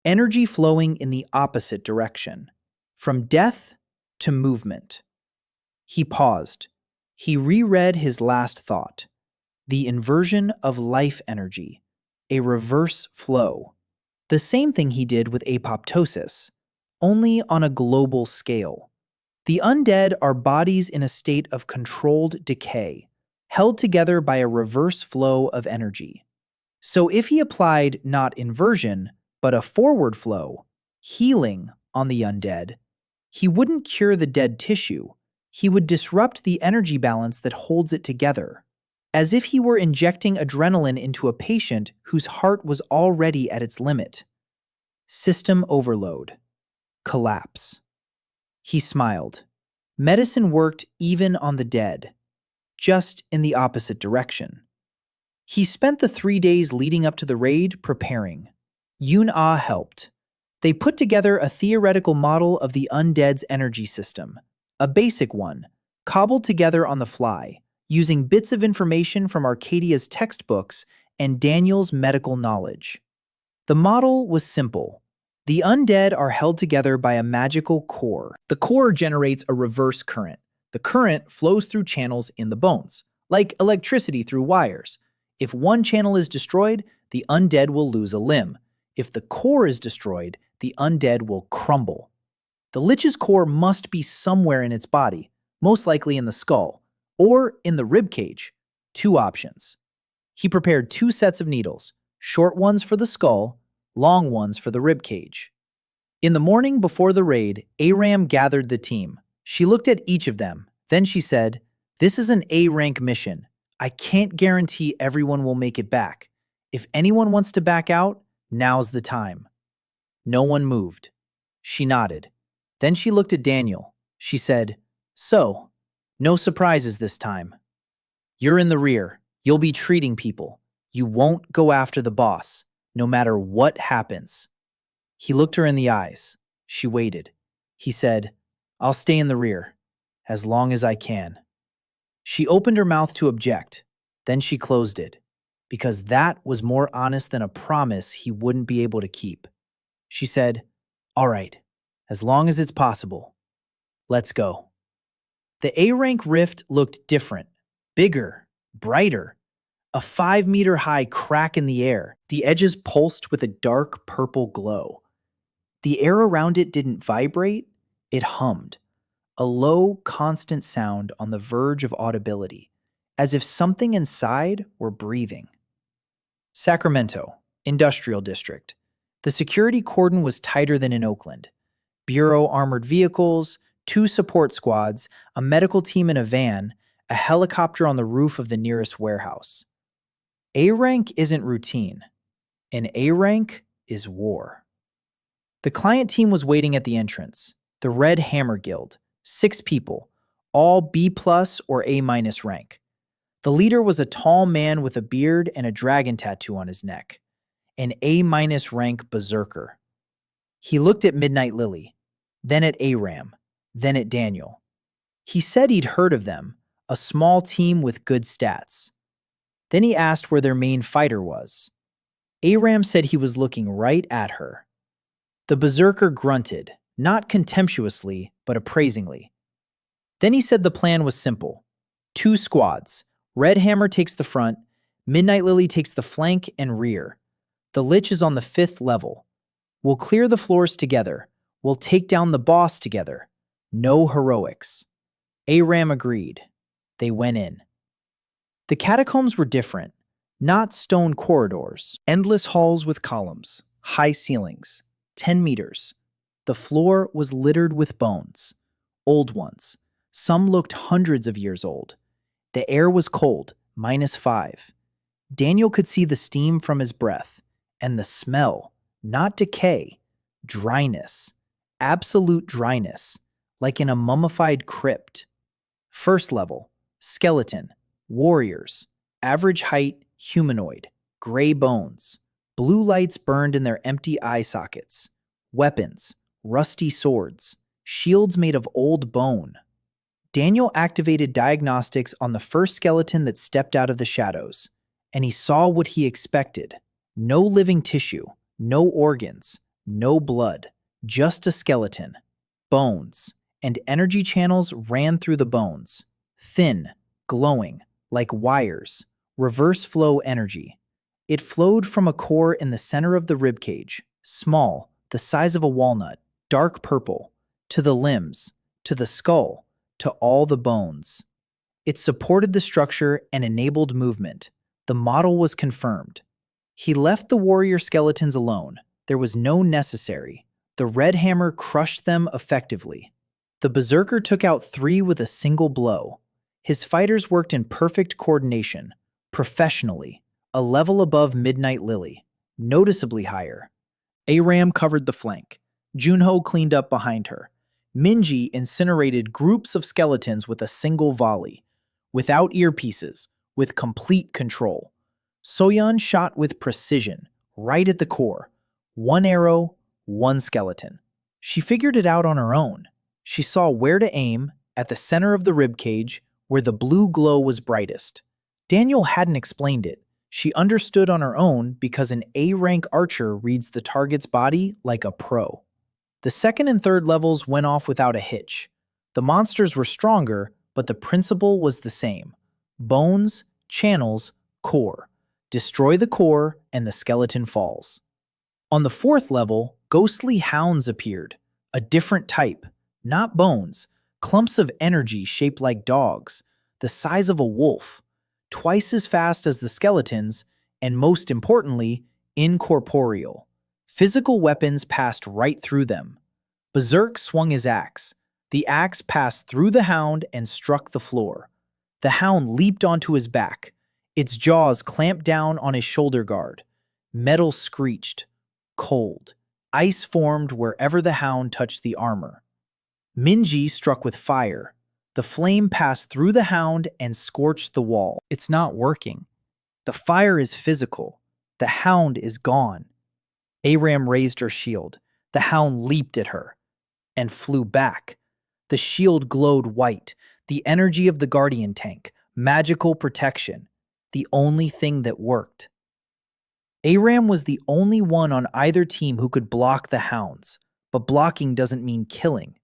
Energy flowing in the opposite direction, from death to movement. He paused. He reread his last thought. The inversion of life energy, a reverse flow. The same thing he did with apoptosis, only on a global scale. The undead are bodies in a state of controlled decay, held together by a reverse flow of energy. So if he applied not inversion, but a forward flow, healing on the undead, he wouldn't cure the dead tissue. He would disrupt the energy balance that holds it together, as if he were injecting adrenaline into a patient whose heart was already at its limit. System overload. Collapse. He smiled. Medicine worked even on the dead, just in the opposite direction. He spent the 3 days leading up to the raid preparing. Yoon helped. They put together a theoretical model of the undead's energy system, a basic one, cobbled together on the fly, using bits of information from Arcadia's textbooks and Daniel's medical knowledge. The model was simple. The undead are held together by a magical core. The core generates a reverse current. The current flows through channels in the bones, like electricity through wires. If one channel is destroyed, the undead will lose a limb. If the core is destroyed, the undead will crumble. The lich's core must be somewhere in its body, most likely in the skull, or in the rib cage. 2 options. He prepared 2 sets of needles, short ones for the skull, long ones for the rib cage. In the morning before the raid, Aram gathered the team. She looked at each of them. Then she said, "This is an A-rank mission. I can't guarantee everyone will make it back. If anyone wants to back out, now's the time." No one moved. She nodded. Then she looked at Daniel. She said, "So, no surprises this time. You're in the rear. You'll be treating people. You won't go after the boss, no matter what happens." He looked her in the eyes. She waited. He said, "I'll stay in the rear, as long as I can." She opened her mouth to object. Then she closed it, because that was more honest than a promise he wouldn't be able to keep. She said, "All right, as long as it's possible. Let's go." The A-rank rift looked different, bigger, brighter. A 5-meter-high crack in the air, the edges pulsed with a dark purple glow. The air around it didn't vibrate, it hummed, a low, constant sound on the verge of audibility, as if something inside were breathing. Sacramento, Industrial District. The security cordon was tighter than in Oakland. Bureau armored vehicles, 2 support squads, a medical team in a van, a helicopter on the roof of the nearest warehouse. A-rank isn't routine. An A-rank is war. The client team was waiting at the entrance. The Red Hammer Guild, 6 people, all B+ or A- rank. The leader was a tall man with a beard and a dragon tattoo on his neck, an A- rank berserker. He looked at Midnight Lily, then at Aram, then at Daniel. He said he'd heard of them, a small team with good stats. Then he asked where their main fighter was. Aram said he was looking right at her. The berserker grunted, not contemptuously, but appraisingly. Then he said the plan was simple. 2 squads. Red Hammer takes the front, Midnight Lily takes the flank and rear. The Lich is on the 5th level. We'll clear the floors together. We'll take down the boss together. No heroics. Aram agreed. They went in. The catacombs were different. Not stone corridors. Endless halls with columns. High ceilings. 10 meters. The floor was littered with bones. Old ones. Some looked hundreds of years old. The air was cold, -5. Daniel could see the steam from his breath, and the smell, not decay, dryness, absolute dryness, like in a mummified crypt. First level, skeleton, warriors, average height, humanoid, gray bones, blue lights burned in their empty eye sockets, weapons, rusty swords, shields made of old bone. Daniel activated diagnostics on the first skeleton that stepped out of the shadows, and he saw what he expected. No living tissue, no organs, no blood, just a skeleton. Bones, and energy channels ran through the bones. Thin, glowing, like wires, reverse flow energy. It flowed from a core in the center of the ribcage, small, the size of a walnut, dark purple, to the limbs, to the skull, to all the bones. It supported the structure and enabled movement. The model was confirmed. He left the warrior skeletons alone. There was no necessary. The Red Hammer crushed them effectively. The berserker took out 3 with a single blow. His fighters worked in perfect coordination, professionally, a level above Midnight Lily, noticeably higher. Aram covered the flank. Junho cleaned up behind her. Minji incinerated groups of skeletons with a single volley, without earpieces, with complete control. So-Yeon shot with precision, right at the core. 1 arrow, 1 skeleton. She figured it out on her own. She saw where to aim, at the center of the ribcage, where the blue glow was brightest. Daniel hadn't explained it. She understood on her own because an A-rank archer reads the target's body like a pro. The second and third levels went off without a hitch. The monsters were stronger, but the principle was the same. Bones, channels, core. Destroy the core, and the skeleton falls. On the 4th level, ghostly hounds appeared. A different type. Not bones. Clumps of energy shaped like dogs. The size of a wolf. Twice as fast as the skeletons, and most importantly, incorporeal. Physical weapons passed right through them. Berserk swung his axe. The axe passed through the hound and struck the floor. The hound leaped onto his back. Its jaws clamped down on his shoulder guard. Metal screeched. Cold. Ice formed wherever the hound touched the armor. Minji struck with fire. The flame passed through the hound and scorched the wall. It's not working. The fire is physical. The hound is gone. Aram raised her shield. The hound leaped at her and flew back. The shield glowed white, the energy of the guardian tank, magical protection, the only thing that worked. Aram was the only one on either team who could block the hounds, but blocking doesn't mean killing.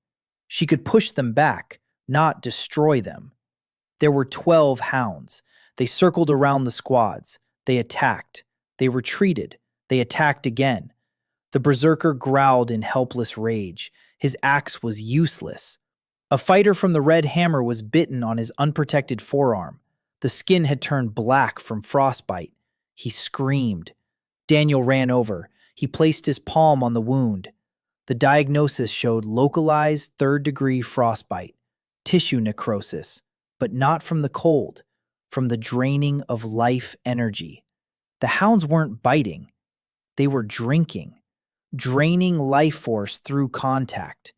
She could push them back, not destroy them. There were 12 hounds. They circled around the squads. They attacked. They retreated. They attacked again. The berserker growled in helpless rage. His axe was useless. A fighter from the Red Hammer was bitten on his unprotected forearm. The skin had turned black from frostbite. He screamed. Daniel ran over. He placed his palm on the wound. The diagnosis showed localized 3rd-degree frostbite, tissue necrosis, but not from the cold, from the draining of life energy. The hounds weren't biting. They were drinking, draining life force through contact.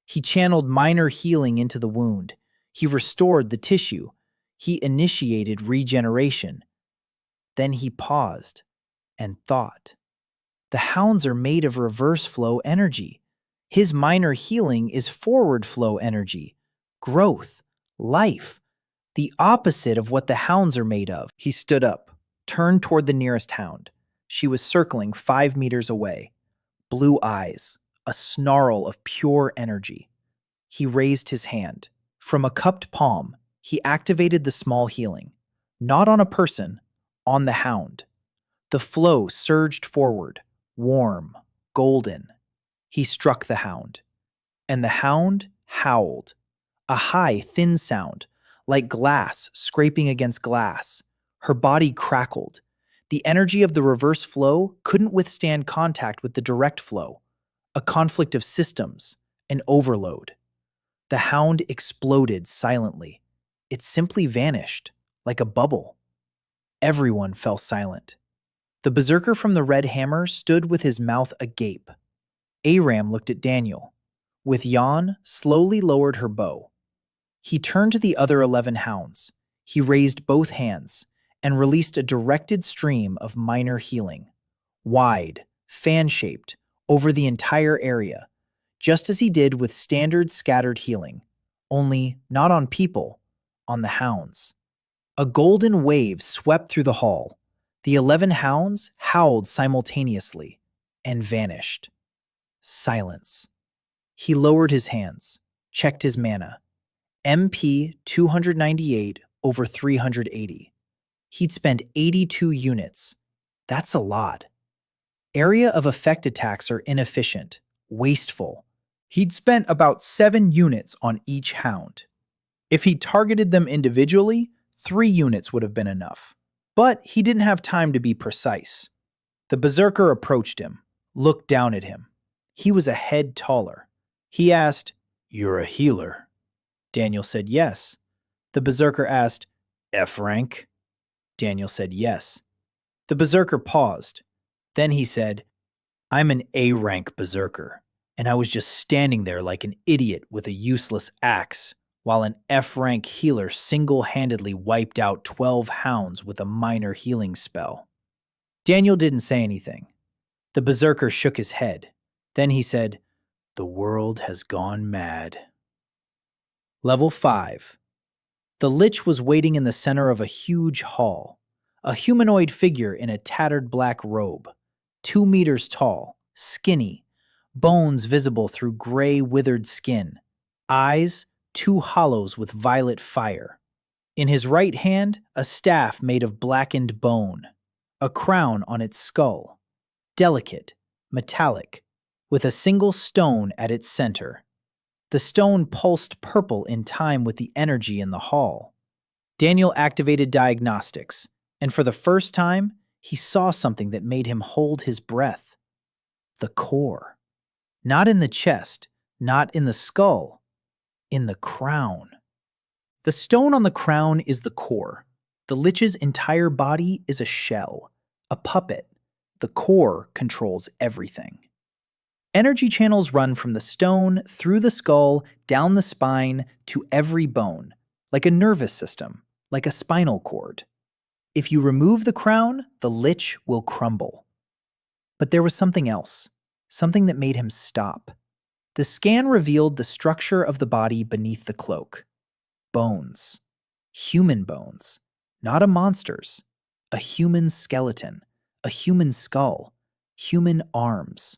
He channeled minor healing into the wound. He restored the tissue. He initiated regeneration. Then he paused and thought. The hounds are made of reverse flow energy. His minor healing is forward flow energy, growth, life, the opposite of what the hounds are made of. He stood up, turned toward the nearest hound. She was circling 5 meters away. blue eyes, a snarl of pure energy. He raised his hand. From a cupped palm, he activated the small healing. Not on a person, on the hound. The flow surged forward, warm, golden. He struck the hound, and the hound howled. A high, thin sound, like glass scraping against glass. Her body crackled. The energy of the reverse flow couldn't withstand contact with the direct flow. A conflict of systems, an overload. The hound exploded silently. It simply vanished, like a bubble. Everyone fell silent. The berserker from the red hammer stood with his mouth agape. Aram looked at Daniel. With Jan, slowly lowered her bow. He turned to the other 11 hounds. He raised both hands and released a directed stream of minor healing. Wide, fan-shaped, over the entire area, just as he did with standard scattered healing, only not on people, on the hounds. A golden wave swept through the hall. The 11 hounds howled simultaneously and vanished. Silence. He lowered his hands, checked his mana. MP 298 over 380. He'd spent 82 units. That's a lot. Area of effect attacks are inefficient, wasteful. He'd spent about 7 units on each hound. If he targeted them individually, 3 units would have been enough. But he didn't have time to be precise. The berserker approached him, looked down at him. He was a head taller. He asked, "You're a healer?" Daniel said yes. The berserker asked, "F rank?" Daniel said yes. The berserker paused. Then he said, "I'm an A rank berserker, and I was just standing there like an idiot with a useless axe, while an F rank healer single-handedly wiped out 12 hounds with a minor healing spell." Daniel didn't say anything. The berserker shook his head. Then he said, "The world has gone mad." Level 5. The lich was waiting in the center of a huge hall. A humanoid figure in a tattered black robe. 2 meters tall, skinny, bones visible through gray, withered skin. Eyes, 2 hollows with violet fire. In his right hand, a staff made of blackened bone. A crown on its skull. Delicate, metallic, with a single stone at its center. The stone pulsed purple in time with the energy in the hall. Daniel activated diagnostics, and for the first time, he saw something that made him hold his breath. The core. Not in the chest, not in the skull, in the crown. The stone on the crown is the core. The lich's entire body is a shell, a puppet. The core controls everything. Energy channels run from the stone, through the skull, down the spine, to every bone, like a nervous system, like a spinal cord. If you remove the crown, the lich will crumble. But there was something else, something that made him stop. The scan revealed the structure of the body beneath the cloak. Bones. Human bones. Not a monster's. A human skeleton. A human skull. Human arms.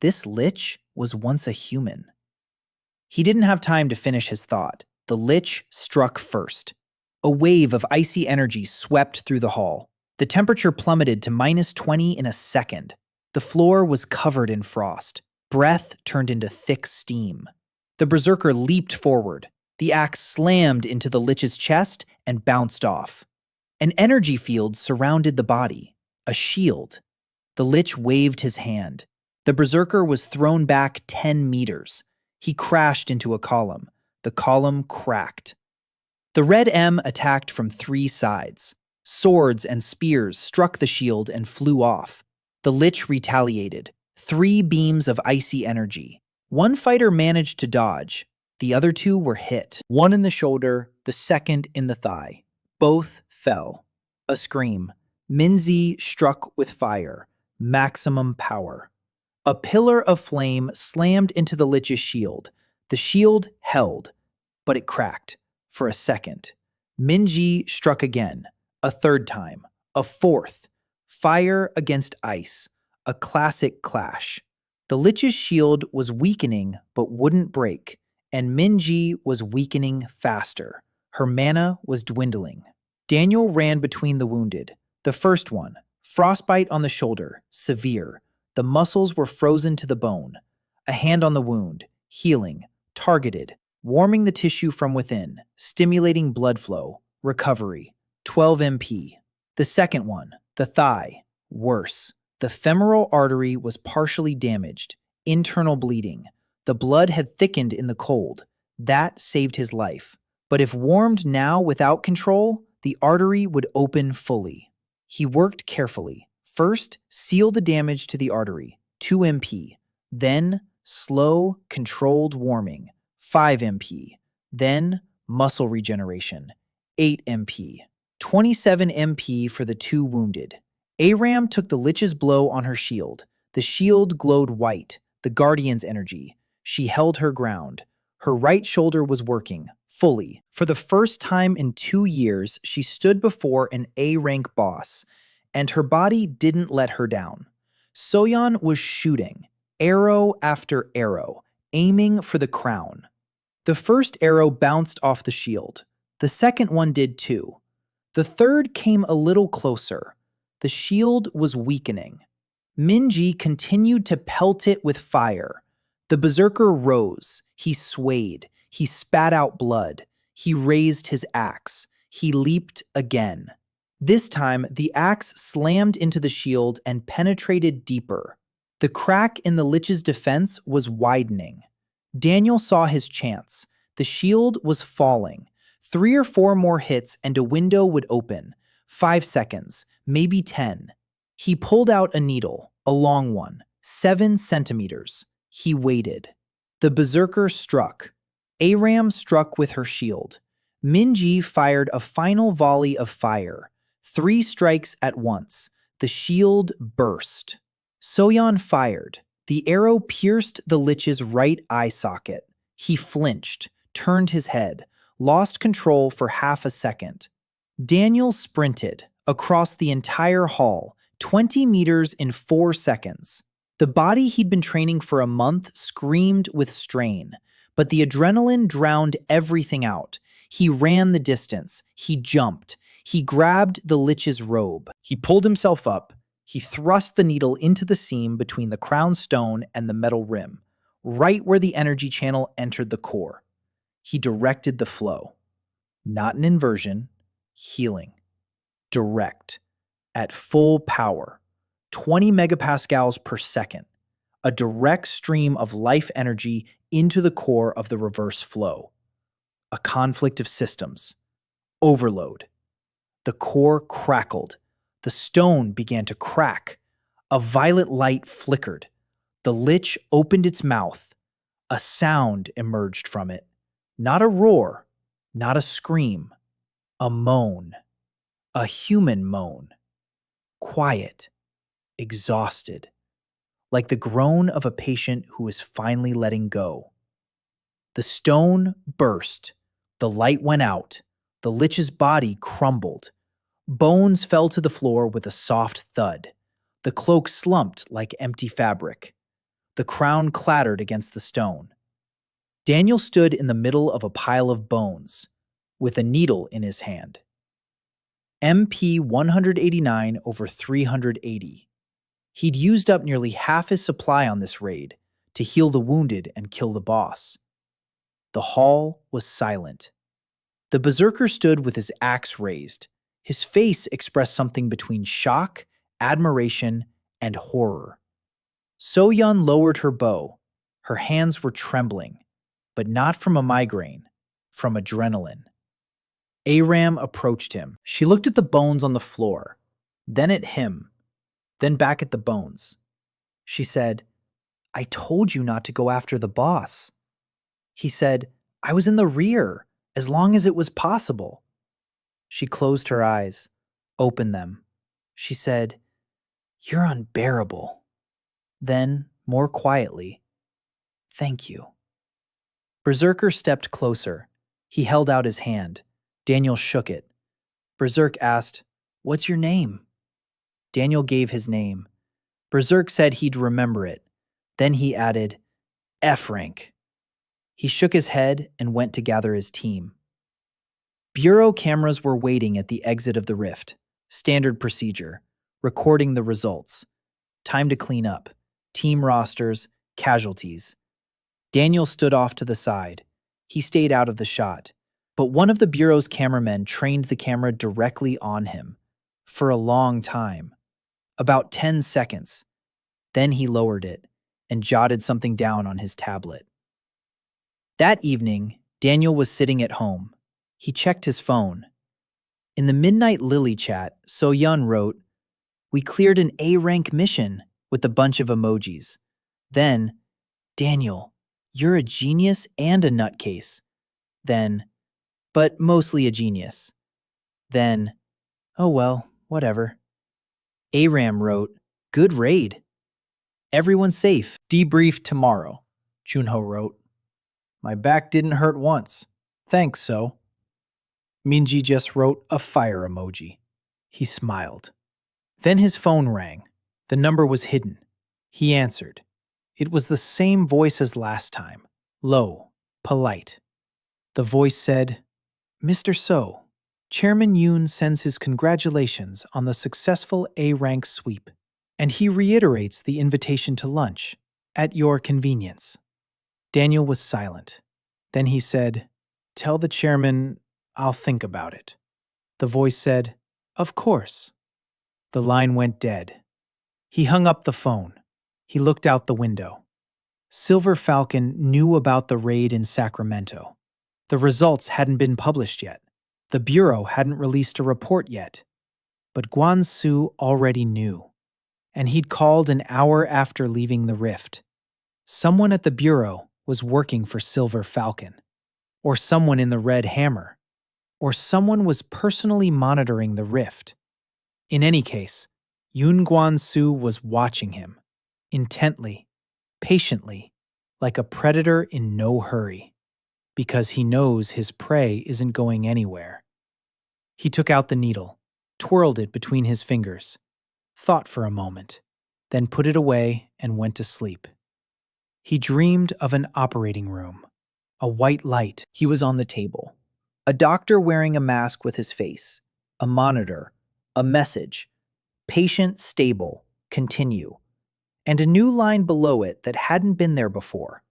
This lich was once a human. He didn't have time to finish his thought. The lich struck first. A wave of icy energy swept through the hall. The temperature plummeted to -20 in a second. The floor was covered in frost. Breath turned into thick steam. The berserker leaped forward. The axe slammed into the lich's chest and bounced off. An energy field surrounded the body. A shield. The lich waved his hand. The berserker was thrown back 10 meters. He crashed into a column. The column cracked. The red M attacked from 3 sides. Swords and spears struck the shield and flew off. The lich retaliated. 3 beams of icy energy. 1 fighter managed to dodge. The other 2 were hit. 1 in the shoulder, the second in the thigh. Both fell. A scream. Minzi struck with fire. Maximum power. A pillar of flame slammed into the lich's shield. The shield held, but it cracked for a second. Minji struck again, a 3rd time, a 4th. Fire against ice, a classic clash. The Lich's shield was weakening but wouldn't break, and Minji was weakening faster. Her mana was dwindling. Daniel ran between the wounded. The first one, frostbite on the shoulder, severe. The muscles were frozen to the bone. A hand on the wound, healing, targeted, warming the tissue from within, stimulating blood flow, recovery, 12 MP. The second one, the thigh, worse. The femoral artery was partially damaged, internal bleeding. The blood had thickened in the cold. That saved his life. But if warmed now without control, the artery would open fully. He worked carefully. First, seal the damage to the artery, 2 MP. Then, slow, controlled warming, 5 MP. Then, muscle regeneration, 8 MP. 27 MP for the 2 wounded. Aram took the Lich's blow on her shield. The shield glowed white, the Guardian's energy. She held her ground. Her right shoulder was working, fully. For the first time in 2 years, she stood before an A-rank boss, and her body didn't let her down. So-Yeon was shooting, arrow after arrow, aiming for the crown. The first arrow bounced off the shield. The second one did too. The third came a little closer. The shield was weakening. Minji continued to pelt it with fire. The berserker rose. He swayed. He spat out blood. He raised his axe. He leaped again. This time, the axe slammed into the shield and penetrated deeper. The crack in the Lich's defense was widening. Daniel saw his chance. The shield was falling. 3 or 4 more hits and a window would open. 5 seconds, maybe 10. He pulled out a needle, a long one, 7 centimeters. He waited. The berserker struck. Aram struck with her shield. Minji fired a final volley of fire. 3 strikes at once. The shield burst. So-Yeon fired. The arrow pierced the Lich's right eye socket. He flinched, turned his head, lost control for half a second. Daniel sprinted across the entire hall, 20 meters in 4 seconds. The body he'd been training for a month screamed with strain, but the adrenaline drowned everything out. He ran the distance. He jumped. He grabbed the Lich's robe. He pulled himself up. He thrust the needle into the seam between the crown stone and the metal rim, right where the energy channel entered the core. He directed the flow. Not an inversion, healing. Direct. At full power. 20 megapascals per second. A direct stream of life energy into the core of the reverse flow. A conflict of systems. Overload. The core crackled. The stone began to crack. A violet light flickered. The Lich opened its mouth. A sound emerged from it. Not a roar, not a scream. A moan. A human moan. Quiet. Exhausted. Like the groan of a patient who is finally letting go. The stone burst. The light went out. The Lich's body crumbled. Bones fell to the floor with a soft thud. The cloak slumped like empty fabric. The crown clattered against the stone. Daniel stood in the middle of a pile of bones, with a needle in his hand. MP 189 over 380. He'd used up nearly half his supply on this raid to heal the wounded and kill the boss. The hall was silent. The berserker stood with his axe raised. His face expressed something between shock, admiration, and horror. So-Yeon lowered her bow. Her hands were trembling, but not from a migraine, from adrenaline. Aram approached him. She looked at the bones on the floor, then at him, then back at the bones. She said, "I told you not to go after the boss." He said, "I was in the rear, as long as it was possible." She closed her eyes, opened them. She said, "You're unbearable." Then, more quietly, "Thank you." Berserker stepped closer. He held out his hand. Daniel shook it. Berserk asked, "What's your name?" Daniel gave his name. Berserk said he'd remember it. Then he added, F rank. He shook his head and went to gather his team. Bureau cameras were waiting at the exit of the rift. Standard procedure. Recording the results. Time to clean up. Team rosters. Casualties. Daniel stood off to the side. He stayed out of the shot. But one of the Bureau's cameramen trained the camera directly on him. For a long time. About 10 seconds. Then he lowered it and jotted something down on his tablet. That evening, Daniel was sitting at home. He checked his phone. In the Midnight Lily chat, So-Yeon wrote, "We cleared an A-rank mission," with a bunch of emojis. Then, "Daniel, you're a genius and a nutcase." Then, "But mostly a genius." Then, "Oh well, whatever." Aram wrote, "Good raid. Everyone's safe. Debrief tomorrow." Junho wrote, "My back didn't hurt once. Thanks, So." Minji just wrote a fire emoji. He smiled. Then his phone rang. The number was hidden. He answered. It was the same voice as last time. Low, polite. The voice said, "Mr. So, Chairman Yoon sends his congratulations on the successful A-rank sweep, and he reiterates the invitation to lunch, at your convenience." Daniel was silent. Then he said, "Tell the chairman I'll think about it." The voice said, "Of course." The line went dead. He hung up the phone. He looked out the window. Silver Falcon knew about the raid in Sacramento. The results hadn't been published yet. The Bureau hadn't released a report yet. But Gwang-Su already knew. And he'd called an hour after leaving the rift. Someone at the Bureau was working for Silver Falcon. Or someone in the Red Hammer. Or someone was personally monitoring the rift. In any case, Yoon Gwang-Su was watching him. Intently. Patiently. Like a predator in no hurry. Because he knows his prey isn't going anywhere. He took out the needle. Twirled it between his fingers. Thought for a moment. Then put it away and went to sleep. He dreamed of an operating room. A white light. He was on the table. A doctor wearing a mask with his face. A monitor. A message. Patient stable. Continue. And a new line below it that hadn't been there before.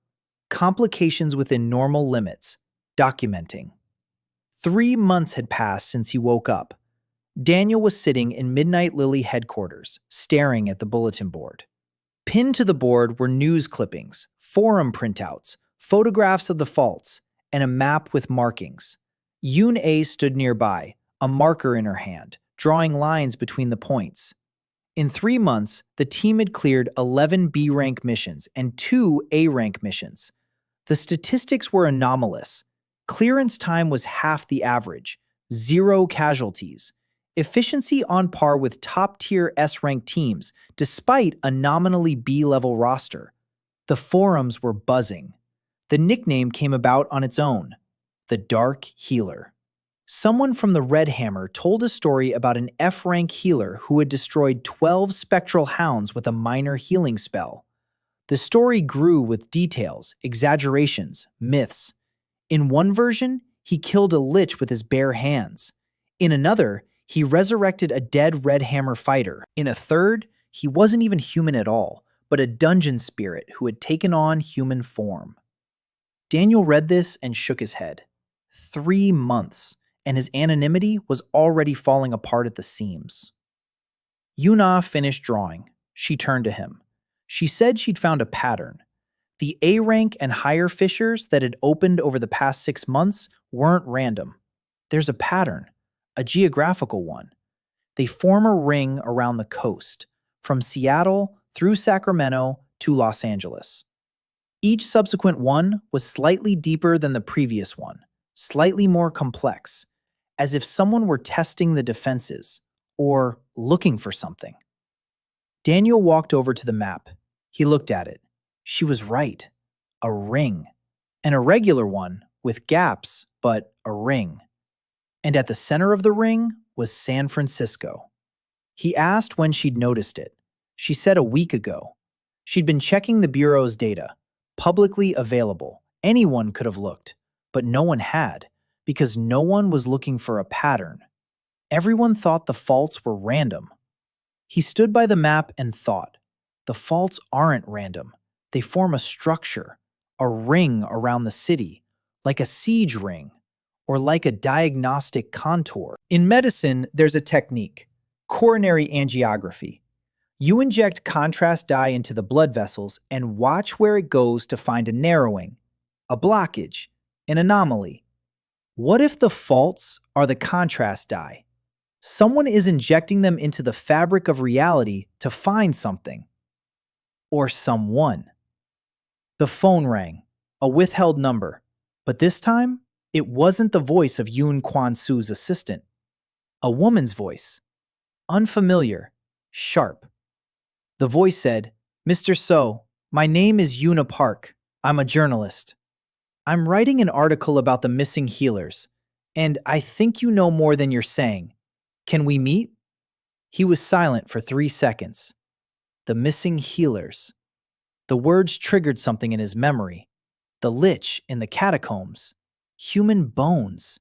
Complications within normal limits. Documenting. 3 months had passed since he woke up. Daniel was sitting in Midnight Lily headquarters, staring at the bulletin board. Pinned to the board were news clippings, forum printouts, photographs of the faults, and a map with markings. Yoon A stood nearby, a marker in her hand, drawing lines between the points. In 3 months, the team had cleared 11 B-rank missions and 2 A-rank missions. The statistics were anomalous. Clearance time was half the average, 0 casualties. Efficiency on par with top-tier S-rank teams, despite a nominally B-level roster. The forums were buzzing. The nickname came about on its own. The Dark Healer. Someone from the Red Hammer told a story about an F-rank healer who had destroyed 12 spectral hounds with a minor healing spell. The story grew with details, exaggerations, myths. In one version, he killed a lich with his bare hands. In another, he resurrected a dead Red Hammer fighter. In a third, he wasn't even human at all, but a dungeon spirit who had taken on human form. Daniel read this and shook his head. 3 months, and his anonymity was already falling apart at the seams. Yuna finished drawing. She turned to him. She said she'd found a pattern. The A-rank and higher fissures that had opened over the past 6 months weren't random. There's a pattern, a geographical one. They form a ring around the coast, from Seattle through Sacramento to Los Angeles. Each subsequent one was slightly deeper than the previous one, slightly more complex, as if someone were testing the defenses or looking for something. Daniel walked over to the map. He looked at it. She was right. A ring. An irregular one with gaps, but a ring. And at the center of the ring was San Francisco. He asked when she'd noticed it. She said a week ago. She'd been checking the Bureau's data, publicly available. Anyone could have looked, but no one had, because no one was looking for a pattern. Everyone thought the faults were random. He stood by the map and thought, the faults aren't random. They form a structure, a ring around the city, like a siege ring, or like a diagnostic contour. In medicine, there's a technique, coronary angiography. You inject contrast dye into the blood vessels and watch where it goes to find a narrowing, a blockage, an anomaly. What if the faults are the contrast dye? Someone is injecting them into the fabric of reality to find something. Or someone. The phone rang, a withheld number, but this time, it wasn't the voice of Yoon Gwang-Su's assistant. A woman's voice. Unfamiliar, sharp. The voice said, "Mr. So, my name is Yuna Park. I'm a journalist. I'm writing an article about the missing healers, and I think you know more than you're saying. Can we meet?" He was silent for 3 seconds. The missing healers. The words triggered something in his memory. The lich in the catacombs. Human bones.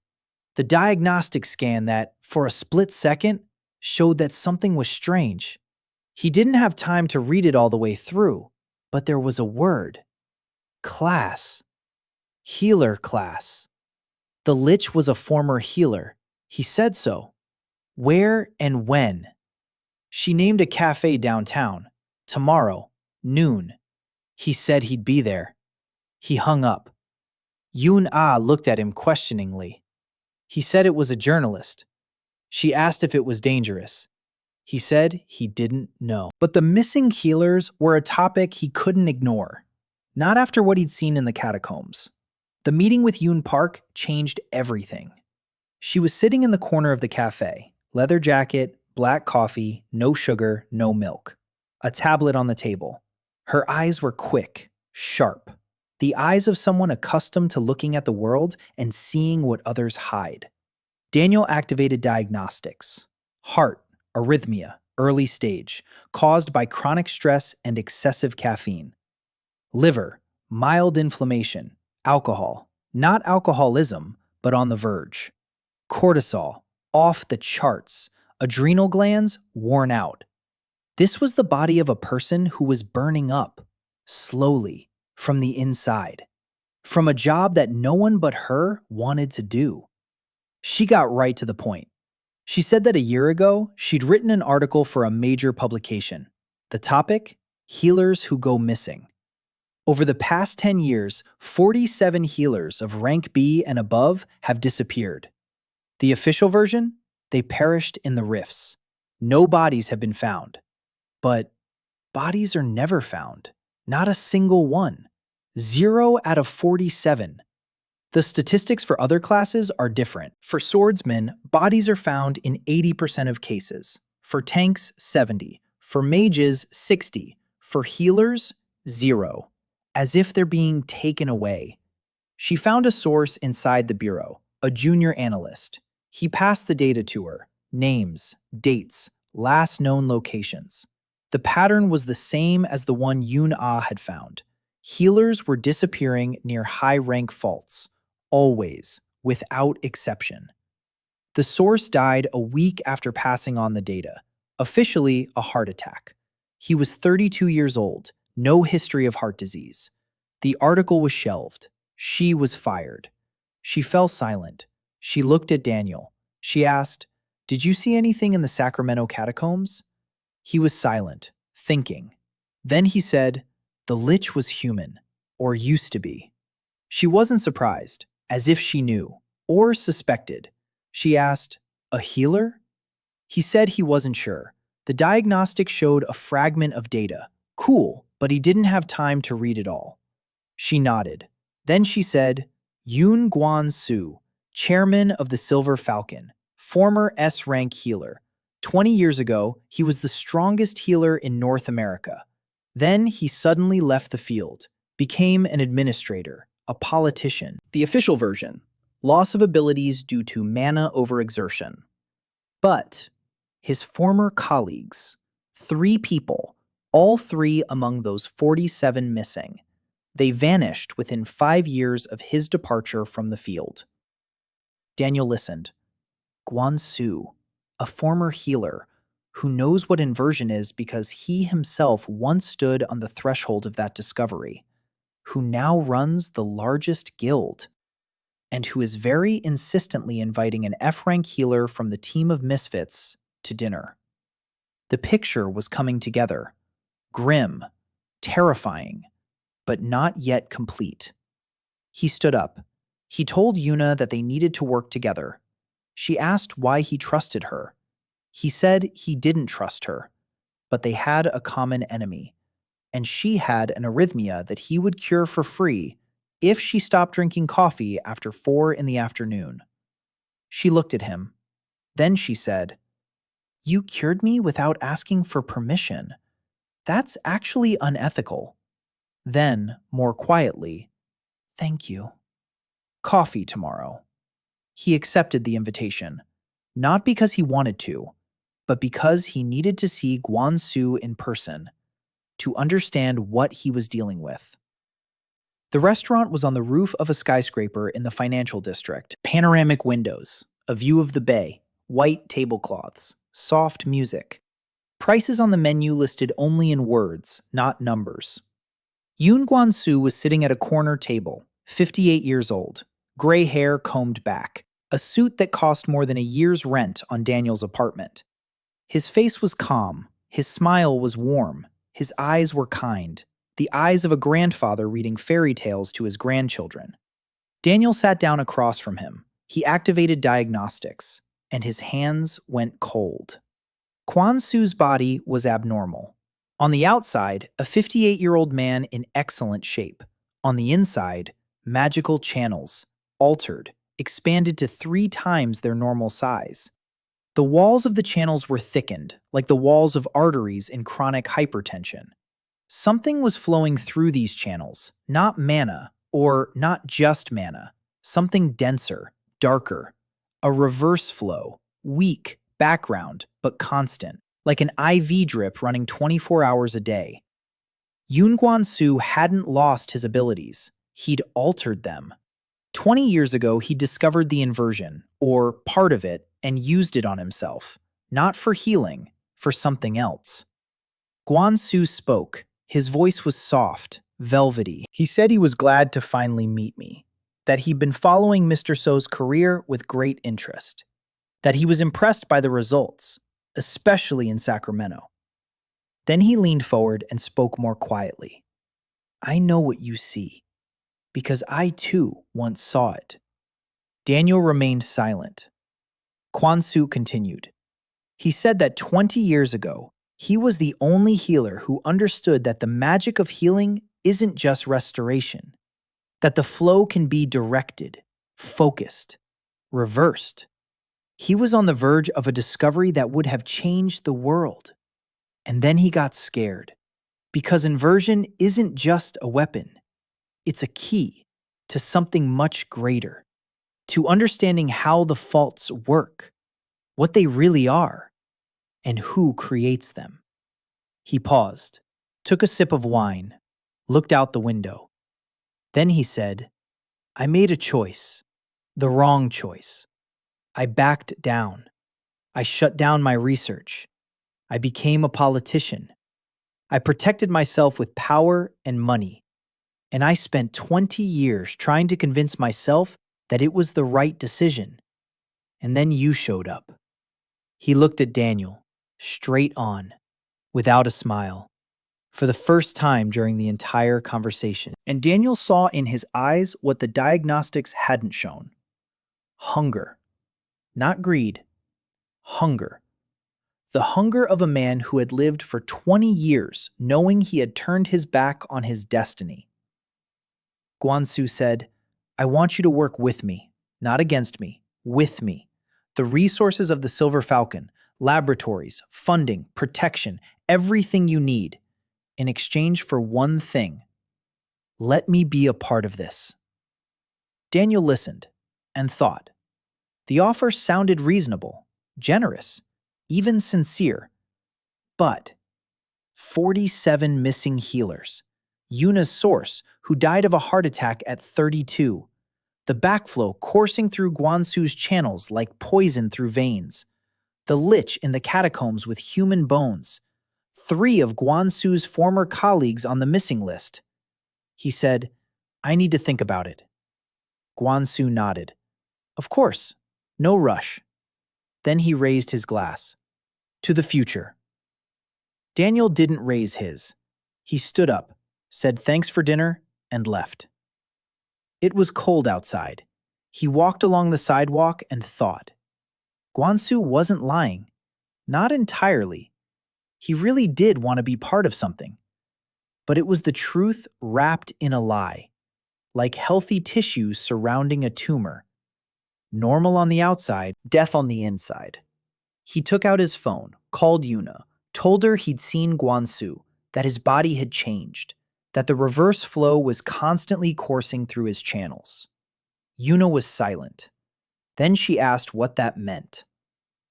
The diagnostic scan that, for a split second, showed that something was strange. He didn't have time to read it all the way through, but there was a word. Class. Healer class. The lich was a former healer. He said so. Where and when? She named a cafe downtown. Tomorrow, noon. He said he'd be there. He hung up. Yoon Ah looked at him questioningly. He said it was a journalist. She asked if it was dangerous. He said he didn't know. But the missing healers were a topic he couldn't ignore. Not after what he'd seen in the catacombs. The meeting with Yoon Park changed everything. She was sitting in the corner of the cafe. Leather jacket, black coffee, no sugar, no milk. A tablet on the table. Her eyes were quick, sharp. The eyes of someone accustomed to looking at the world and seeing what others hide. Daniel activated diagnostics. Heart, arrhythmia, early stage, caused by chronic stress and excessive caffeine. Liver, mild inflammation, alcohol, not alcoholism, but on the verge. Cortisol, off the charts, adrenal glands worn out. This was the body of a person who was burning up, slowly, from the inside, from a job that no one but her wanted to do. She got right to the point. She said that a year ago, she'd written an article for a major publication. The topic? Healers who go missing. Over the past 10 years, 47 healers of rank B and above have disappeared. The official version? They perished in the rifts. No bodies have been found. But bodies are never found. Not a single one. 0 out of 47. The statistics for other classes are different. For swordsmen, bodies are found in 80% of cases. For tanks, 70. For mages, 60. For healers, 0. As if they're being taken away. She found a source inside the bureau, a junior analyst. He passed the data to her. Names, dates, last known locations. The pattern was the same as the one Yoon Ah had found. Healers were disappearing near high-rank faults. Always, without exception. The source died a week after passing on the data, officially a heart attack. He was 32 years old, no history of heart disease. The article was shelved. She was fired. She fell silent. She looked at Daniel. She asked, "Did you see anything in the Sacramento catacombs?" He was silent, thinking. Then he said, "The lich was human, or used to be." She wasn't surprised, as if she knew, or suspected. She asked, "A healer?" He said he wasn't sure. The diagnostic showed a fragment of data. Cool, but he didn't have time to read it all. She nodded. Then she said, "Yoon Gwang-Su, chairman of the Silver Falcon, former S-rank healer. 20 years ago, he was the strongest healer in North America. Then he suddenly left the field, became an administrator, a politician." The official version: loss of abilities due to mana overexertion. But his former colleagues, 3 people, all 3 among those 47 missing. They vanished within 5 years of his departure from the field. Daniel listened. Gwang-Su, a former healer, who knows what inversion is because he himself once stood on the threshold of that discovery, who now runs the largest guild, and who is very insistently inviting an F-rank healer from the team of misfits to dinner. The picture was coming together, grim, terrifying, but not yet complete. He stood up. He told Yuna that they needed to work together. She asked why he trusted her. He said he didn't trust her, but they had a common enemy, and she had an arrhythmia that he would cure for free if she stopped drinking coffee after 4 in the afternoon. She looked at him. Then she said, "You cured me without asking for permission. That's actually unethical." Then, more quietly, "Thank you. Coffee tomorrow." He accepted the invitation, not because he wanted to, but because he needed to see Gwang-Su in person, to understand what he was dealing with. The restaurant was on the roof of a skyscraper in the financial district. Panoramic windows, a view of the bay, white tablecloths, soft music. Prices on the menu listed only in words, not numbers. Yoon Gwang-Su was sitting at a corner table, 58 years old, gray hair combed back, a suit that cost more than a year's rent on Daniel's apartment. His face was calm, his smile was warm, his eyes were kind, the eyes of a grandfather reading fairy tales to his grandchildren. Daniel sat down across from him. He activated diagnostics, and his hands went cold. Gwang-Su's body was abnormal. On the outside, a 58-year-old man in excellent shape. On the inside, magical channels, altered, expanded to 3 times their normal size. The walls of the channels were thickened, like the walls of arteries in chronic hypertension. Something was flowing through these channels, not mana, or not just mana, something denser, darker, a reverse flow, weak, background, but constant, like an IV drip running 24 hours a day. Yoon Gwang-Su hadn't lost his abilities, he'd altered them. 20 years ago, he discovered the inversion, or part of it, and used it on himself, not for healing, for something else. Gwang-Su spoke. His voice was soft, velvety. He said he was glad to finally meet me, that he'd been following Mr. So's career with great interest, that he was impressed by the results, especially in Sacramento. Then he leaned forward and spoke more quietly. "I know what you see, because I too once saw it." Daniel remained silent. Gwang-Su continued. He said that 20 years ago, he was the only healer who understood that the magic of healing isn't just restoration, that the flow can be directed, focused, reversed. He was on the verge of a discovery that would have changed the world. And then he got scared, because inversion isn't just a weapon. It's a key to something much greater, to understanding how the faults work, what they really are, and who creates them. He paused, took a sip of wine, looked out the window. Then he said, "I made a choice, the wrong choice. I backed down. I shut down my research. I became a politician. I protected myself with power and money. And I spent 20 years trying to convince myself that it was the right decision. And then you showed up." He looked at Daniel, straight on, without a smile, for the first time during the entire conversation. And Daniel saw in his eyes what the diagnostics hadn't shown. Hunger. Not greed. Hunger. The hunger of a man who had lived for 20 years knowing he had turned his back on his destiny. Gwang-Su said, "I want you to work with me, not against me, with me. The resources of the Silver Falcon, laboratories, funding, protection, everything you need, in exchange for one thing. Let me be a part of this." Daniel listened and thought. The offer sounded reasonable, generous, even sincere. But 47 missing healers. Yuna's source, who died of a heart attack at 32. The backflow coursing through Gwang-Su's channels like poison through veins. The lich in the catacombs with human bones. 3 of Gwang-Su's former colleagues on the missing list. He said, "I need to think about it." Gwang-Su nodded. "Of course, no rush." Then he raised his glass. "To the future." Daniel didn't raise his. He stood up, said thanks for dinner, and left. It was cold outside. He walked along the sidewalk and thought. Gwang-Su wasn't lying. Not entirely. He really did want to be part of something. But it was the truth wrapped in a lie, like healthy tissue surrounding a tumor. Normal on the outside, death on the inside. He took out his phone, called Yuna, told her he'd seen Gwang-Su, that his body had changed, that the reverse flow was constantly coursing through his channels. Yuna was silent. Then she asked what that meant.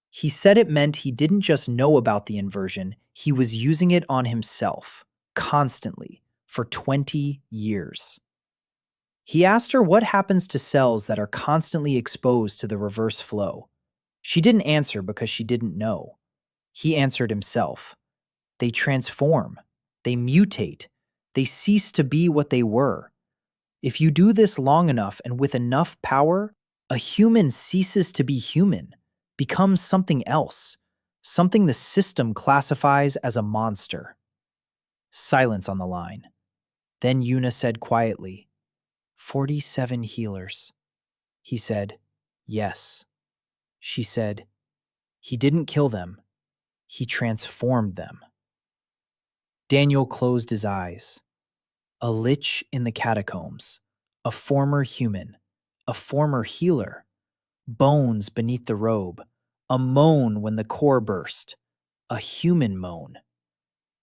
He said it meant he didn't just know about the inversion, he was using it on himself, constantly, for 20 years. He asked her what happens to cells that are constantly exposed to the reverse flow. She didn't answer because she didn't know. He answered himself. They transform. They mutate. They cease to be what they were. If you do this long enough and with enough power, a human ceases to be human, becomes something else, something the system classifies as a monster. Silence on the line. Then Yuna said quietly, 47 healers. He said, yes. She said, he didn't kill them. He transformed them. Daniel closed his eyes. A lich in the catacombs, a former human, a former healer, bones beneath the robe, a moan when the core burst, a human moan.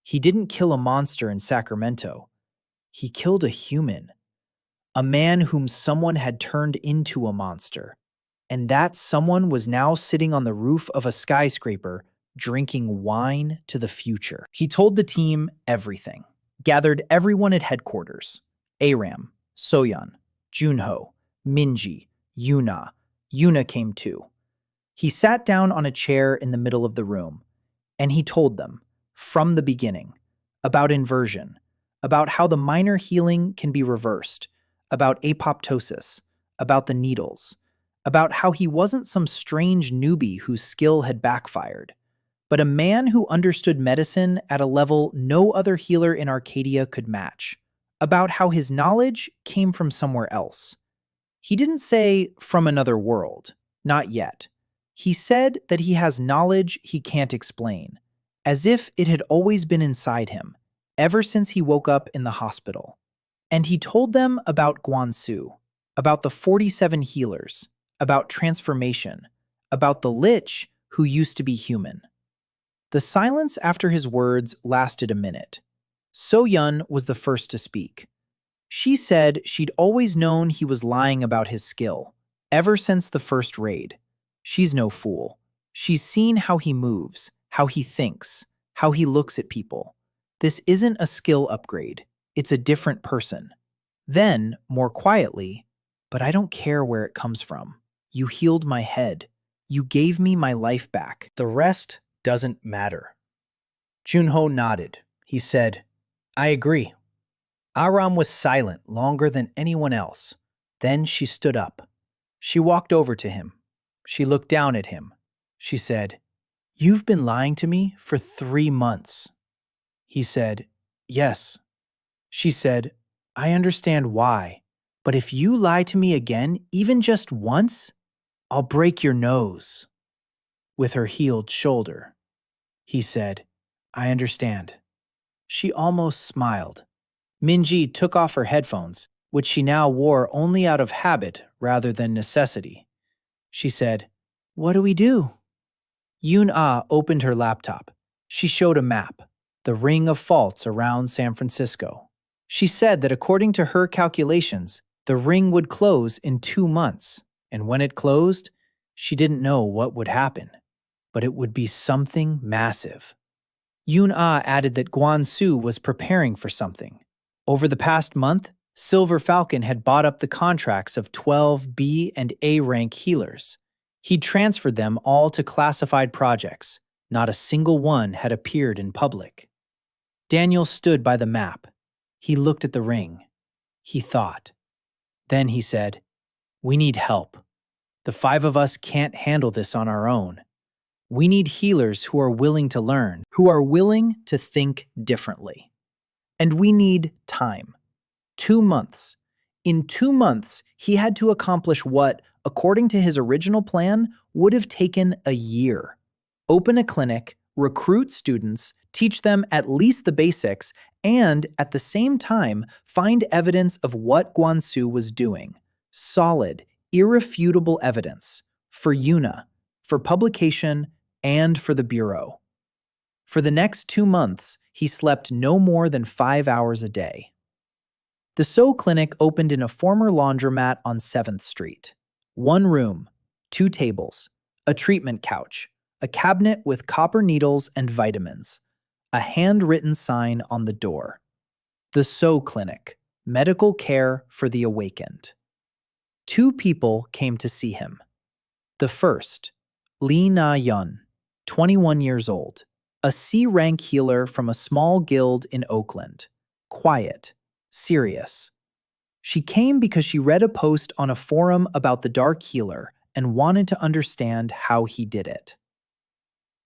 He didn't kill a monster in Sacramento. He killed a human, a man whom someone had turned into a monster, and that someone was now sitting on the roof of a skyscraper drinking wine to the future. He told the team everything, gathered everyone at headquarters, Aram, So-Yeon, Junho, Minji, Yuna came too. He sat down on a chair in the middle of the room, and he told them, from the beginning, about inversion, about how the minor healing can be reversed, about apoptosis, about the needles, about how he wasn't some strange newbie whose skill had backfired, but a man who understood medicine at a level no other healer in Arcadia could match, about how his knowledge came from somewhere else. He didn't say from another world, not yet. He said that he has knowledge he can't explain, as if it had always been inside him, ever since he woke up in the hospital. And he told them about Gwang-Su, about the 47 healers, about transformation, about the lich who used to be human. The silence after his words lasted a minute. So-Yeon was the first to speak. She said she'd always known he was lying about his skill, ever since the first raid. She's no fool. She's seen how he moves, how he thinks, how he looks at people. This isn't a skill upgrade. It's a different person. Then, more quietly, but I don't care where it comes from. You healed my head. You gave me my life back. The rest doesn't matter. Junho nodded. He said, I agree. Aram was silent longer than anyone else. Then she stood up. She walked over to him. She looked down at him. She said, You've been lying to me for 3 months. He said, Yes. She said, I understand why, but if you lie to me again, even just once, I'll break your nose. With her healed shoulder. He said, I understand. She almost smiled. Minji took off her headphones, which she now wore only out of habit rather than necessity. She said, What do we do? Yoon opened her laptop. She showed a map, the ring of faults around San Francisco. She said that according to her calculations, the ring would close in 2 months, and when it closed, she didn't know what would happen, but it would be something massive. Yoon added that Gwang-Su was preparing for something. Over the past month, Silver Falcon had bought up the contracts of 12 B and A rank healers. He'd transferred them all to classified projects. Not a single one had appeared in public. Daniel stood by the map. He looked at the ring. He thought. Then he said, "We need help. The 5 of us can't handle this on our own. We need healers who are willing to learn, who are willing to think differently. And we need time. 2 months. In 2 months, he had to accomplish what, according to his original plan, would have taken a year. Open a clinic, recruit students, teach them at least the basics, and at the same time, find evidence of what Gwang-Su was doing. Solid, irrefutable evidence. For Yuna, for publication, and for the Bureau. For the next 2 months, he slept no more than 5 hours a day. The So Clinic opened in a former laundromat on 7th Street. 1 room, 2 tables, a treatment couch, a cabinet with copper needles and vitamins, a handwritten sign on the door. The So Clinic, medical care for the awakened. 2 people came to see him. The first, Lia Holloway, 21 years old, a C-rank healer from a small guild in Oakland. Quiet, serious. She came because she read a post on a forum about the Dark Healer and wanted to understand how he did it.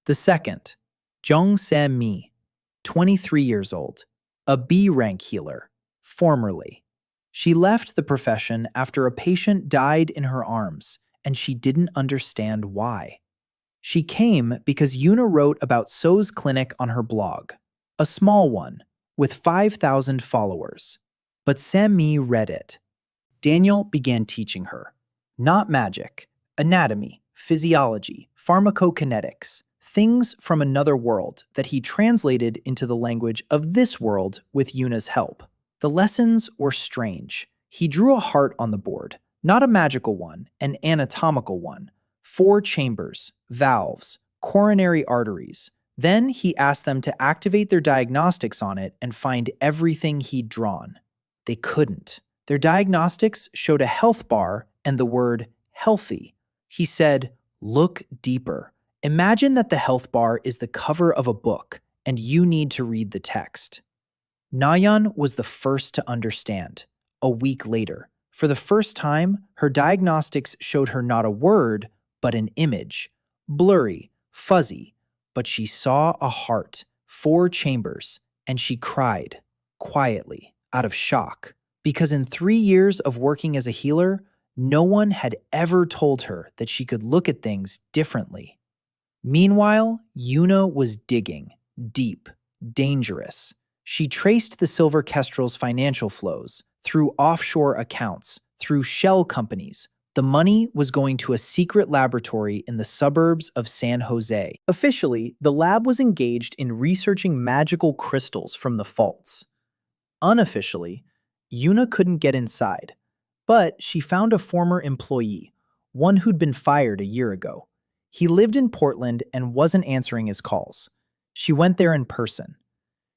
The second, Jung Se-mi, 23 years old, a B-rank healer, formerly. She left the profession after a patient died in her arms, and she didn't understand why. She came because Yuna wrote about So's clinic on her blog, a small one, with 5,000 followers. But Se-mi read it. Daniel began teaching her. Not magic, anatomy, physiology, pharmacokinetics, things from another world that he translated into the language of this world with Yuna's help. The lessons were strange. He drew a heart on the board, not a magical one, an anatomical one. 4 chambers, valves, coronary arteries. Then he asked them to activate their diagnostics on it and find everything he'd drawn. They couldn't. Their diagnostics showed a health bar and the word healthy. He said, "Look deeper. Imagine that the health bar is the cover of a book and you need to read the text." Nayeon was the first to understand. A week later, for the first time, her diagnostics showed her not a word, but an image. Blurry, fuzzy, but she saw a heart, 4 chambers, and she cried, quietly, out of shock, because in 3 years of working as a healer, no one had ever told her that she could look at things differently. Meanwhile, Yuna was digging, deep, dangerous. She traced the Silver Kestrel's financial flows, through offshore accounts, through shell companies. The money was going to a secret laboratory in the suburbs of San Jose. Officially, the lab was engaged in researching magical crystals from the faults. Unofficially, Yuna couldn't get inside, but she found a former employee, one who'd been fired a year ago. He lived in Portland and wasn't answering his calls. She went there in person.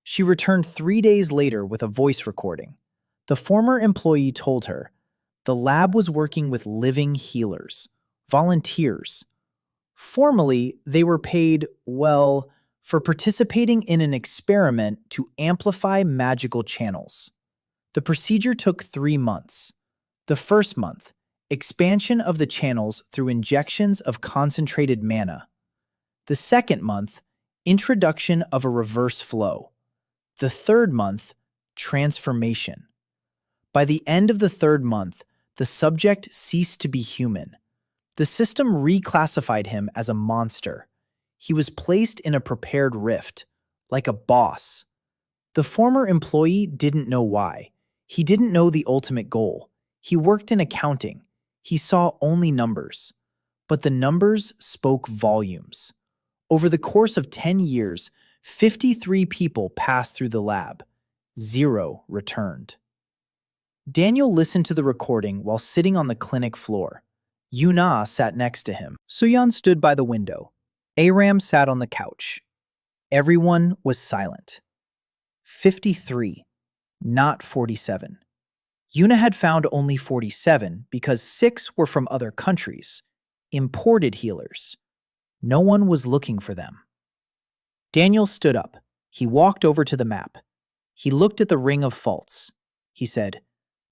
She returned 3 days later with a voice recording. The former employee told her the lab was working with living healers, volunteers. Formally, they were paid, well, for participating in an experiment to amplify magical channels. The procedure took 3 months. The first month, expansion of the channels through injections of concentrated mana. The second month, introduction of a reverse flow. The third month, transformation. By the end of the 3rd month, the subject ceased to be human. The system reclassified him as a monster. He was placed in a prepared rift, like a boss. The former employee didn't know why. He didn't know the ultimate goal. He worked in accounting. He saw only numbers. But the numbers spoke volumes. Over the course of 10 years, 53 people passed through the lab. 0 returned. Daniel listened to the recording while sitting on the clinic floor. Yuna sat next to him. So-Yeon stood by the window. Aram sat on the couch. Everyone was silent. 53, not 47. Yuna had found only 47 because 6 were from other countries, imported healers. No one was looking for them. Daniel stood up. He walked over to the map. He looked at the ring of faults. He said,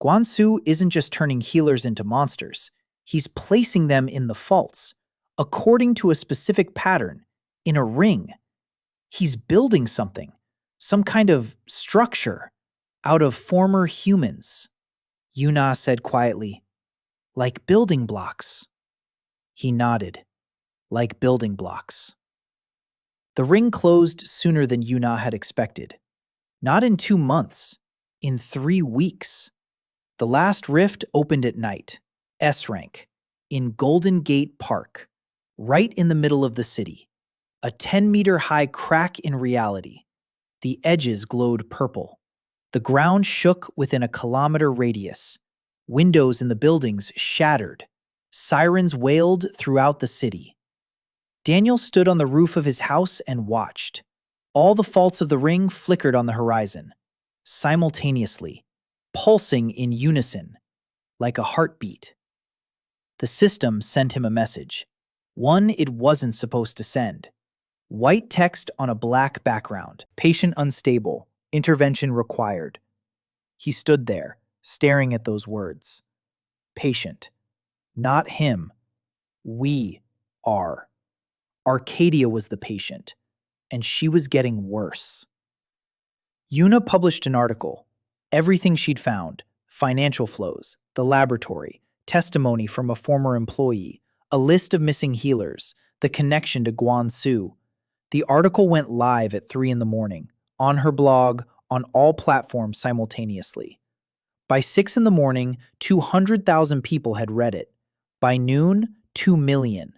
Gwang-Su isn't just turning healers into monsters. He's placing them in the faults, according to a specific pattern, in a ring. He's building something, some kind of structure, out of former humans. Yuna said quietly, like building blocks. He nodded, like building blocks. The ring closed sooner than Yuna had expected. Not in 2 months, in 3 weeks. The last rift opened at night, S rank, in Golden Gate Park, right in the middle of the city. A 10-meter-high crack in reality. The edges glowed purple. The ground shook within a kilometer radius. Windows in the buildings shattered. Sirens wailed throughout the city. Daniel stood on the roof of his house and watched. All the faults of the ring flickered on the horizon, simultaneously, pulsing in unison, like a heartbeat. The system sent him a message, one it wasn't supposed to send. White text on a black background. Patient unstable. Intervention required. He stood there, staring at those words. Patient. Not him. We are. Arcadia was the patient, and she was getting worse. Yuna published an article. Everything she'd found. Financial flows, the laboratory, testimony from a former employee, a list of missing healers, the connection to Gwang-Su. The article went live at 3 in the morning, on her blog, on all platforms simultaneously. By 6 in the morning, 200,000 people had read it. By noon, 2 million.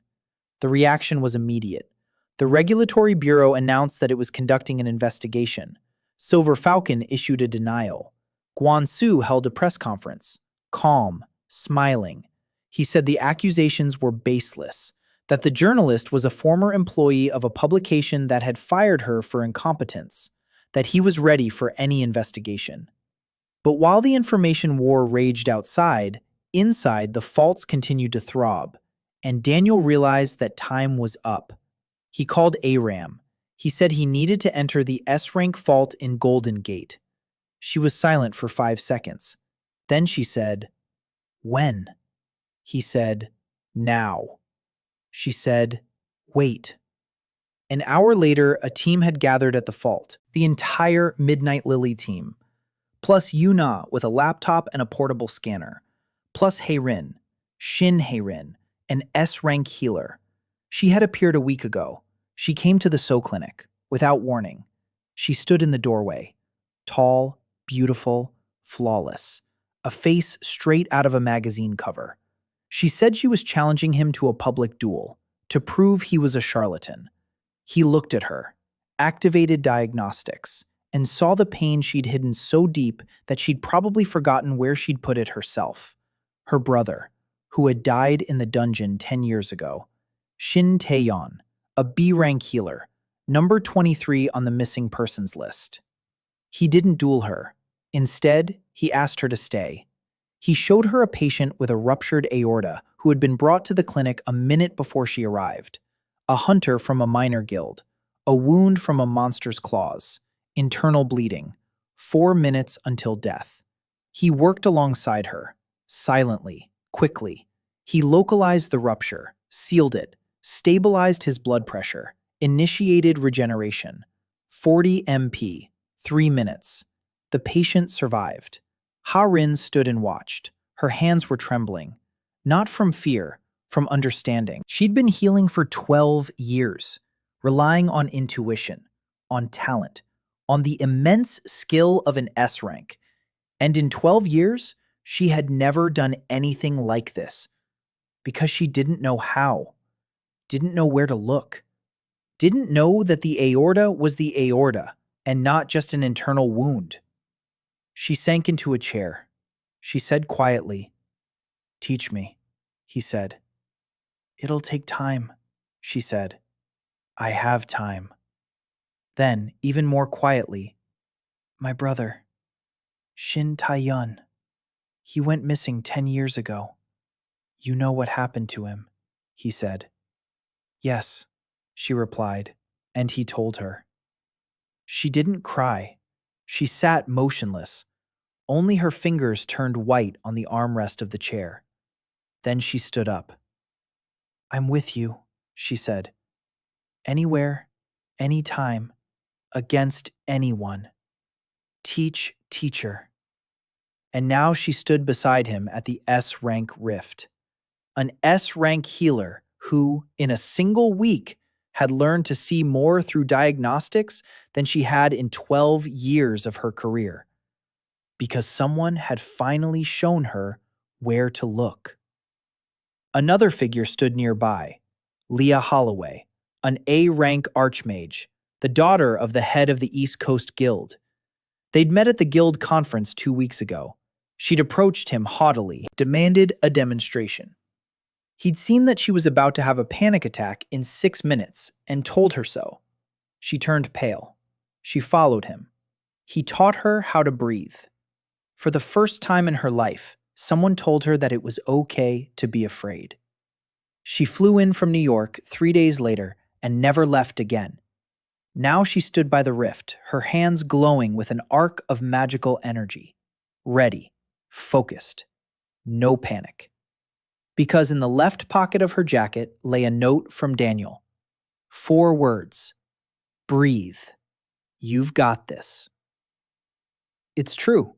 The reaction was immediate. The Regulatory Bureau announced that it was conducting an investigation. Falcon issued a denial. Gwang-Su held a press conference, calm, smiling. He said the accusations were baseless, that the journalist was a former employee of a publication that had fired her for incompetence, that he was ready for any investigation. But while the information war raged outside, inside the faults continued to throb, and Daniel realized that time was up. He called Aram. He said he needed to enter the S-rank fault in Golden Gate. She was silent for 5 seconds. Then she said, "When?" He said, "Now." She said, "Wait." An hour later, a team had gathered at the fault, the entire Midnight Lily team, plus Yuna with a laptop and a portable scanner, plus Hye-Rin, Shin Hye-Rin, an S-rank healer. She had appeared a week ago. She came to the So clinic, without warning. She stood in the doorway, tall, beautiful, flawless, a face straight out of a magazine cover. She said she was challenging him to a public duel, to prove he was a charlatan. He looked at her, activated diagnostics, and saw the pain she'd hidden so deep that she'd probably forgotten where she'd put it herself. Her brother, who had died in the dungeon 10 years ago. Shin Tae-yeon, a B-rank healer, number 23 on the missing persons list. He didn't duel her. Instead, he asked her to stay. He showed her a patient with a ruptured aorta who had been brought to the clinic a minute before she arrived. A hunter from a minor guild. A wound from a monster's claws. Internal bleeding. 4 minutes until death. He worked alongside her, silently, quickly. He localized the rupture, sealed it, stabilized his blood pressure, initiated regeneration. 40 MP, 3 minutes. The patient survived. Hye-Rin stood and watched. Her hands were trembling. Not from fear, from understanding. She'd been healing for 12 years, relying on intuition, on talent, on the immense skill of an S rank. And in 12 years, she had never done anything like this, because she didn't know how, didn't know where to look, didn't know that the aorta was the aorta and not just an internal wound. She sank into a chair. She said quietly, "Teach me," he said. "It'll take time," she said. "I have time." Then, even more quietly, "My brother, Shin Tae-yeon. He went missing 10 years ago. You know what happened to him," he said. "Yes," she replied, and he told her. She didn't cry. She sat motionless. Only her fingers turned white on the armrest of the chair. Then she stood up. "I'm with you," she said. "Anywhere, anytime, against anyone. Teach, teacher." And now she stood beside him at the S-rank rift. An S-rank healer who, in a single week, had learned to see more through diagnostics than she had in 12 years of her career. Because someone had finally shown her where to look. Another figure stood nearby, Lia Holloway, an A-rank archmage, the daughter of the head of the East Coast Guild. They'd met at the guild conference 2 weeks ago. She'd approached him haughtily, demanded a demonstration. He'd seen that she was about to have a panic attack in 6 minutes and told her so. She turned pale. She followed him. He taught her how to breathe. For the first time in her life, someone told her that it was okay to be afraid. She flew in from New York 3 days later and never left again. Now she stood by the rift, her hands glowing with an arc of magical energy. Ready, focused, no panic. Because in the left pocket of her jacket lay a note from Daniel. 4 words. Breathe. You've got this. It's true.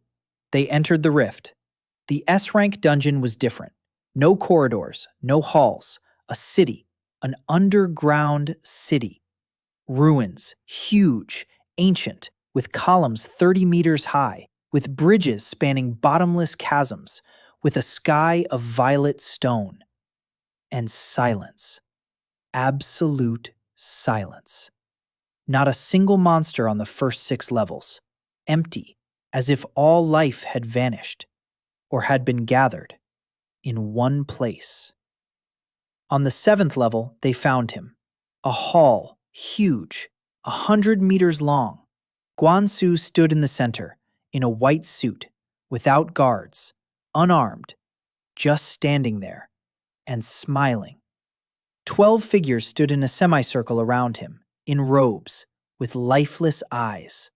They entered the rift. The S-rank dungeon was different. No corridors, no halls. A city. An underground city. Ruins, huge, ancient, with columns 30 meters high, with bridges spanning bottomless chasms, with a sky of violet stone. And silence. Absolute silence. Not a single monster on the first 6 levels. Empty, as if all life had vanished, or had been gathered, in one place. On the 7th level, they found him. A hall, huge, 100 meters long. Gwang-Su stood in the center, in a white suit, without guards, unarmed, just standing there, and smiling. 12 figures stood in a semicircle around him, in robes, with lifeless eyes.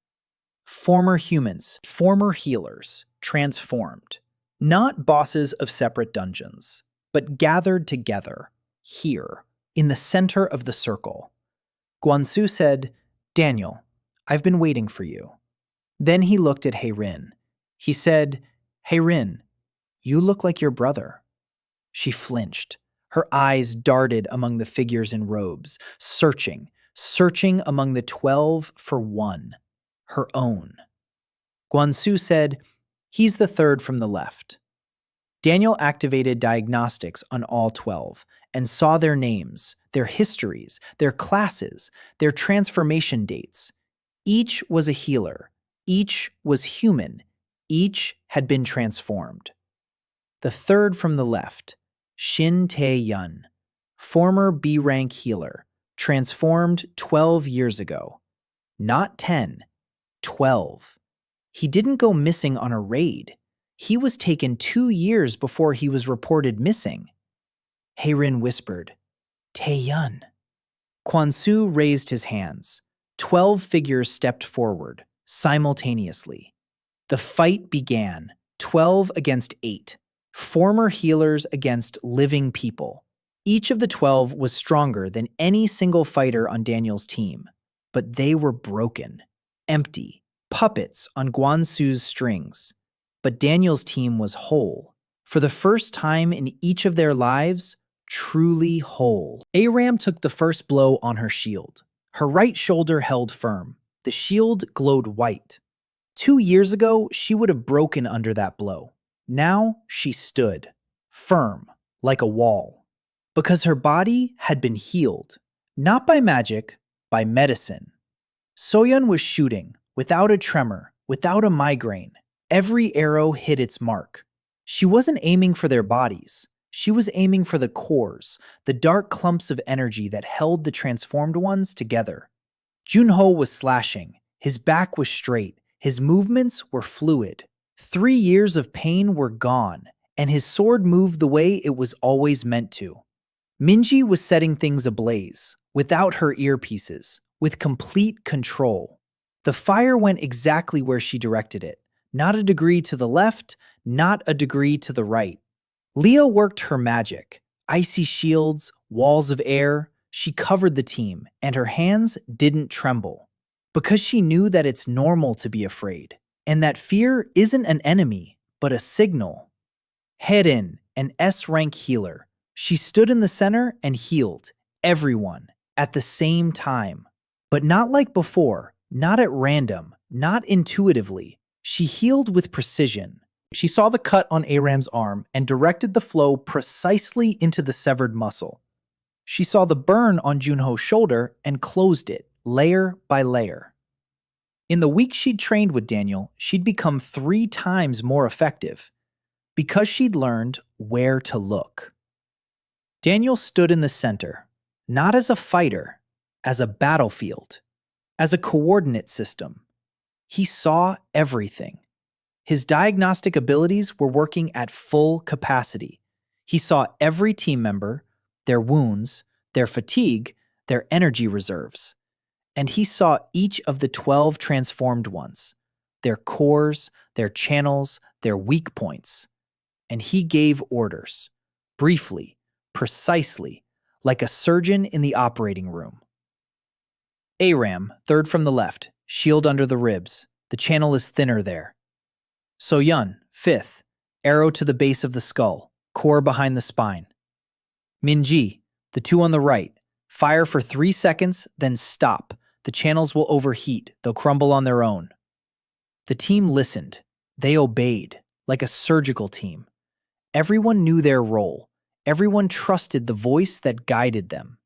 Former humans, former healers, transformed. Not bosses of separate dungeons, but gathered together, here, in the center of the circle. Gwang-Su said, "Daniel, I've been waiting for you." Then he looked at Hye-Rin. He said, "Hye-Rin, you look like your brother." She flinched. Her eyes darted among the figures in robes, searching among the 12 for one, her own. Gwang-Su said, "He's the third from the left." Daniel activated diagnostics on all 12 and saw their names, their histories, their classes, their transformation dates. Each was a healer. Each was human. Each had been transformed. The third from the left, Shin Tae-yeon, former B-rank healer, transformed 12 years ago. Not 10, 12. He didn't go missing on a raid. He was taken 2 years before he was reported missing. Hye-Rin whispered, "Tae-yeon." Gwang-Su raised his hands. 12 figures stepped forward, simultaneously. The fight began, 12 against 8. Former healers against living people. Each of the 12 was stronger than any single fighter on Daniel's team, but they were broken, empty, puppets on Gwang-Su's strings. But Daniel's team was whole. For the first time in each of their lives, truly whole. Aram took the first blow on her shield. Her right shoulder held firm. The shield glowed white. 2 years ago, she would have broken under that blow. Now she stood, firm, like a wall. Because her body had been healed. Not by magic, by medicine. So-Yeon was shooting, without a tremor, without a migraine. Every arrow hit its mark. She wasn't aiming for their bodies. She was aiming for the cores, the dark clumps of energy that held the transformed ones together. Junho was slashing. His back was straight. His movements were fluid. 3 years of pain were gone, and his sword moved the way it was always meant to. Minji was setting things ablaze, without her earpieces, with complete control. The fire went exactly where she directed it, not a degree to the left, not a degree to the right. Lia worked her magic, icy shields, walls of air. She covered the team, and her hands didn't tremble. Because she knew that it's normal to be afraid, and that fear isn't an enemy, but a signal. Hye-Rin, an S-rank healer. She stood in the center and healed everyone at the same time. But not like before, not at random, not intuitively. She healed with precision. She saw the cut on Aram's arm and directed the flow precisely into the severed muscle. She saw the burn on Junho's shoulder and closed it, layer by layer. In the week she'd trained with Daniel, she'd become 3 times more effective because she'd learned where to look. Daniel stood in the center, not as a fighter, as a battlefield, as a coordinate system. He saw everything. His diagnostic abilities were working at full capacity. He saw every team member, their wounds, their fatigue, their energy reserves. And he saw each of the 12 transformed ones, their cores, their channels, their weak points. And he gave orders, briefly, precisely, like a surgeon in the operating room. Aram, third from the left, shield under the ribs. The channel is thinner there. So-Yeon, fifth, arrow to the base of the skull, core behind the spine. Minji, the 2 on the right, fire for 3 seconds, then stop. The channels will overheat. They'll crumble on their own. The team listened. They obeyed, like a surgical team. Everyone knew their role. Everyone trusted the voice that guided them.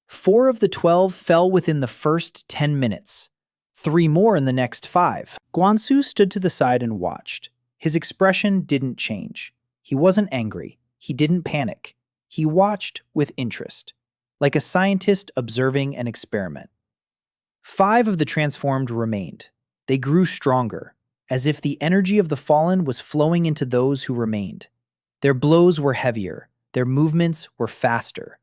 4 of the 12 fell within the first 10 minutes. 3 more in the next 5. Gwang-Su stood to the side and watched. His expression didn't change. He wasn't angry. He didn't panic. He watched with interest, like a scientist observing an experiment. 5 of the transformed remained. They grew stronger, as if the energy of the fallen was flowing into those who remained. Their blows were heavier. Their movements were faster.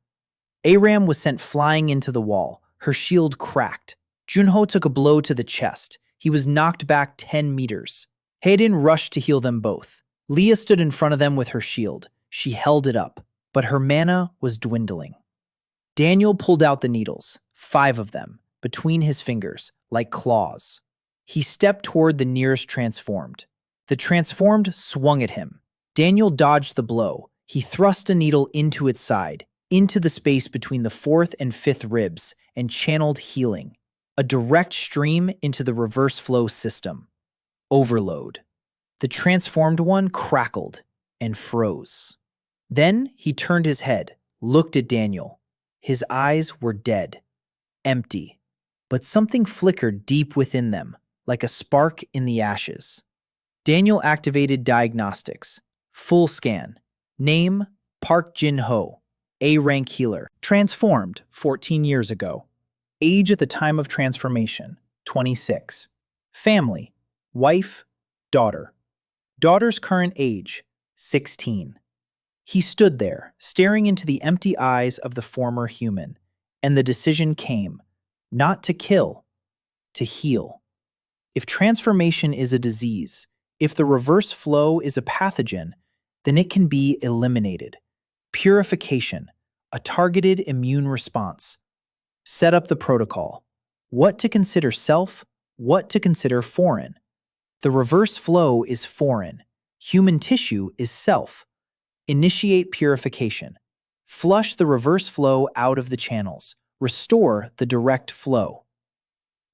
Aram was sent flying into the wall. Her shield cracked. Junho took a blow to the chest. He was knocked back 10 meters. Hye-Rin rushed to heal them both. Lia stood in front of them with her shield. She held it up, but her mana was dwindling. Daniel pulled out the needles, 5 of them, between his fingers, like claws. He stepped toward the nearest transformed. The transformed swung at him. Daniel dodged the blow. He thrust a needle into its side, into the space between the 4th and 5th ribs, and channeled healing. A direct stream into the reverse flow system. Overload. The transformed one crackled and froze. Then he turned his head, looked at Daniel. His eyes were dead, empty, but something flickered deep within them, like a spark in the ashes. Daniel activated diagnostics. Full scan. Name, Park Junho, A-rank healer. Transformed 14 years ago. Age at the time of transformation, 26. Family, wife, daughter. Daughter's current age, 16. He stood there, staring into the empty eyes of the former human, and the decision came, not to kill, to heal. If transformation is a disease, if the reverse flow is a pathogen, then it can be eliminated. Purification, a targeted immune response. Set up the protocol. What to consider self, what to consider foreign. The reverse flow is foreign. Human tissue is self. Initiate purification. Flush the reverse flow out of the channels. Restore the direct flow.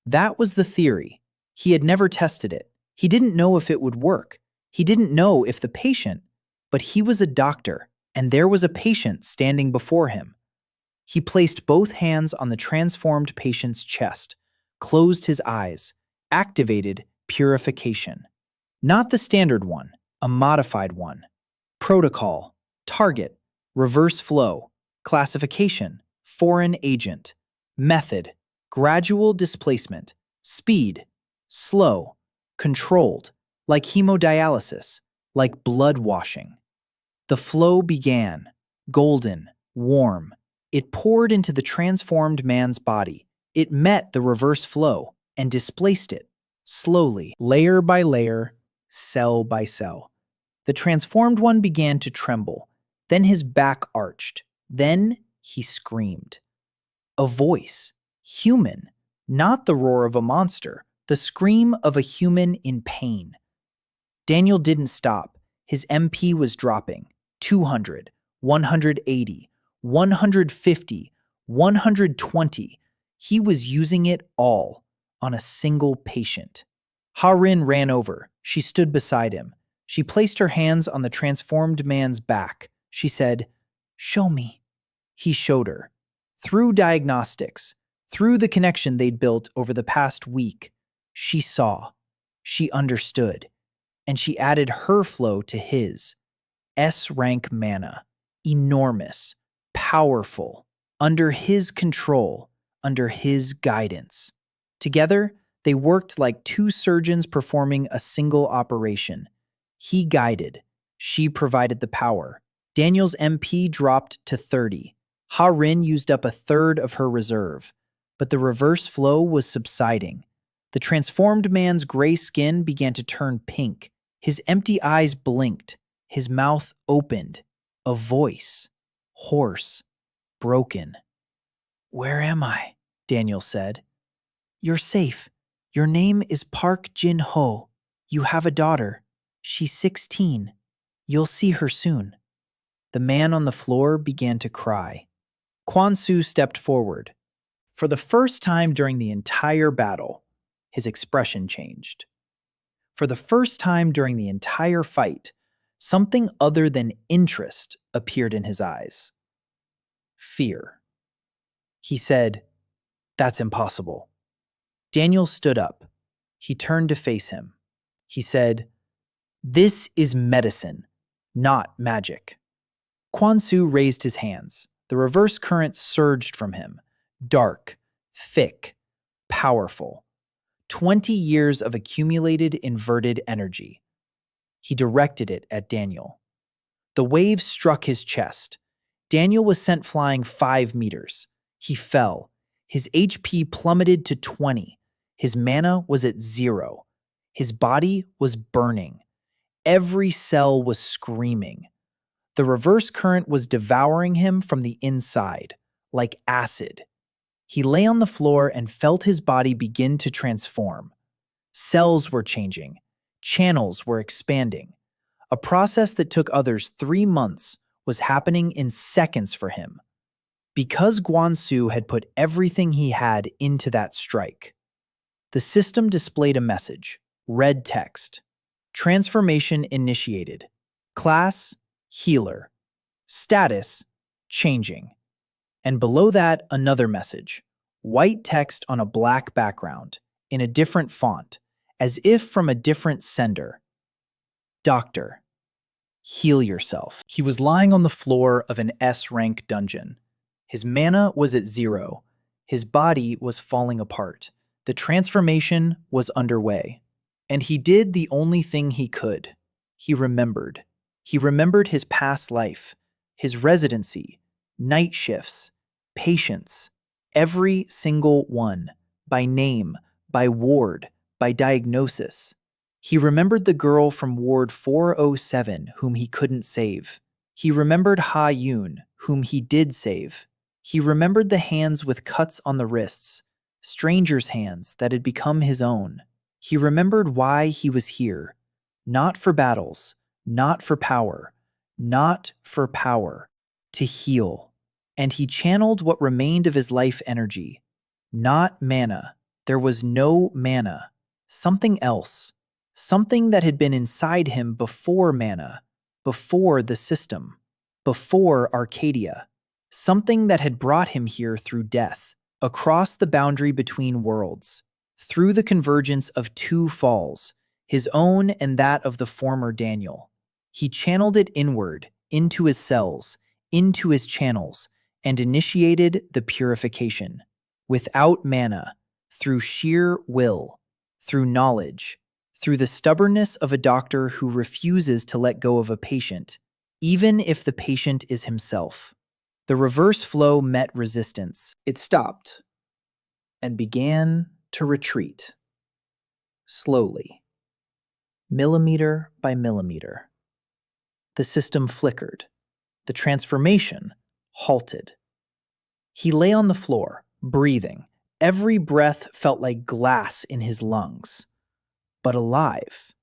That was the theory. He had never tested it. He didn't know if it would work. He didn't know if the patient, but he was a doctor, and there was a patient standing before him. He placed both hands on the transformed patient's chest, closed his eyes, activated purification. Not the standard one, a modified one. Protocol, target, reverse flow, classification, foreign agent, method, Gradual displacement, speed, slow, controlled, like hemodialysis, like blood washing. The flow began, golden, warm. It poured into the transformed man's body. It met the reverse flow and displaced it, slowly, layer by layer, cell by cell. The transformed one began to tremble. Then his back arched. Then he screamed. A voice, human, not the roar of a monster, the scream of a human in pain. Daniel didn't stop. His MP was dropping. 200, 180, 150, 120. He was using it all on a single patient. Hye-Rin ran over. She stood beside him. She placed her hands on the transformed man's back. She said, "Show me." He showed her. Through diagnostics, through the connection they'd built over the past week, she saw, she understood, and she added her flow to his. S-rank mana, enormous, powerful, under his control, under his guidance. Together, they worked like two surgeons performing a single operation. He guided, she provided the power. Daniel's MP dropped to 30. Hye-Rin used up a third of her reserve, but the reverse flow was subsiding. The transformed man's gray skin began to turn pink. His empty eyes blinked. His mouth opened. A voice, hoarse, broken. "Where am I?" Daniel said. "You're safe. Your name is Park Junho. You have a daughter. She's 16. You'll see her soon." The man on the floor began to cry. Gwang-Su stepped forward. For the first time during the entire battle, his expression changed. For the first time during the entire fight, something other than interest appeared in his eyes. Fear. He said, "That's impossible." Daniel stood up. He turned to face him. He said, "This is medicine, not magic." Gwang-Su raised his hands. The reverse current surged from him, dark, thick, powerful. 20 years of accumulated inverted energy. He directed it at Daniel. The wave struck his chest. Daniel was sent flying 5 meters. He fell. His HP plummeted to 20. His mana was at 0. His body was burning. Every cell was screaming. The reverse current was devouring him from the inside, like acid. He lay on the floor and felt his body begin to transform. Cells were changing. Channels were expanding. A process that took others 3 months was happening in seconds for him. Because Gwang-Su had put everything he had into that strike. The system displayed a message, red text. Transformation initiated. Class, healer. Status, changing. And below that, another message. White text on a black background, in a different font, as if from a different sender. Doctor, heal yourself. He was lying on the floor of an S-rank dungeon. His mana was at 0. His body was falling apart. The transformation was underway. And he did the only thing he could. He remembered. He remembered his past life, his residency, night shifts, patients, every single one, by name, by ward, by diagnosis. He remembered the girl from Ward 407 whom he couldn't save. He remembered Ha-Yoon, whom he did save. He remembered the hands with cuts on the wrists, strangers' hands that had become his own. He remembered why he was here, not for battles, not for power, not for power, to heal. And he channeled what remained of his life energy. Not mana. There was no mana. Something else. Something that had been inside him before mana, before the system, before Arcadia. Something that had brought him here through death, across the boundary between worlds, through the convergence of 2 falls, his own and that of the former Daniel. He channeled it inward, into his cells, into his channels, and initiated the purification. without mana, through sheer will, through knowledge, through the stubbornness of a doctor who refuses to let go of a patient, even if the patient is himself. The reverse flow met resistance. It stopped and began to retreat, slowly, millimeter by millimeter. The system flickered. The transformation halted. He lay on the floor, breathing. Every breath felt like glass in his lungs. But alive.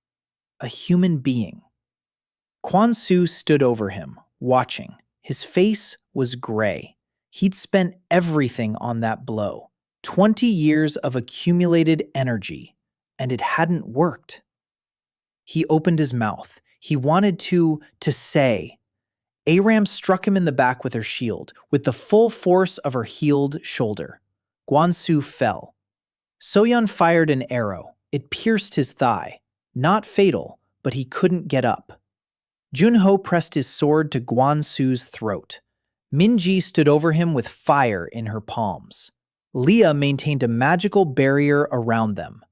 A human being. Gwang-Su stood over him, watching. His face was gray. He'd spent everything on that blow. 20 years of accumulated energy, and it hadn't worked. He opened his mouth. He wanted to say. Aram struck him in the back with her shield, with the full force of her healed shoulder. Gwang-Su fell. So-Yeon fired an arrow. It pierced his thigh. Not fatal, but he couldn't get up. Junho pressed his sword to Gwang-Su's throat. Minji stood over him with fire in her palms. Lia maintained a magical barrier around them.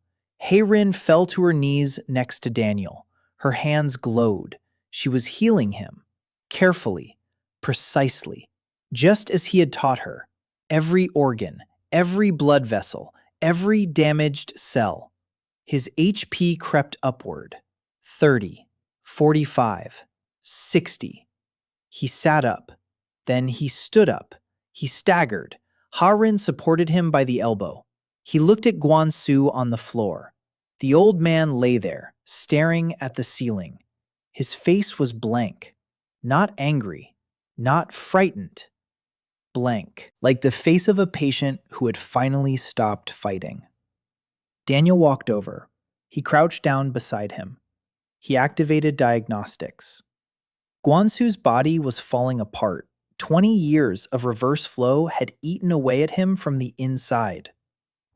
Hye-Rin fell to her knees next to Daniel. Her hands glowed. She was healing him. Carefully, precisely, just as he had taught her. Every organ, every blood vessel, every damaged cell. His HP crept upward. 30, 45, 60. He sat up. Then he stood up. He staggered. Hye-Rin supported him by the elbow. He looked at Gwang-Su on the floor. The old man lay there, staring at the ceiling. His face was blank. Not angry. Not frightened. Blank. Like the face of a patient who had finally stopped fighting. Daniel walked over. He crouched down beside him. He activated diagnostics. Gwang-Su's body was falling apart. 20 years of reverse flow had eaten away at him from the inside.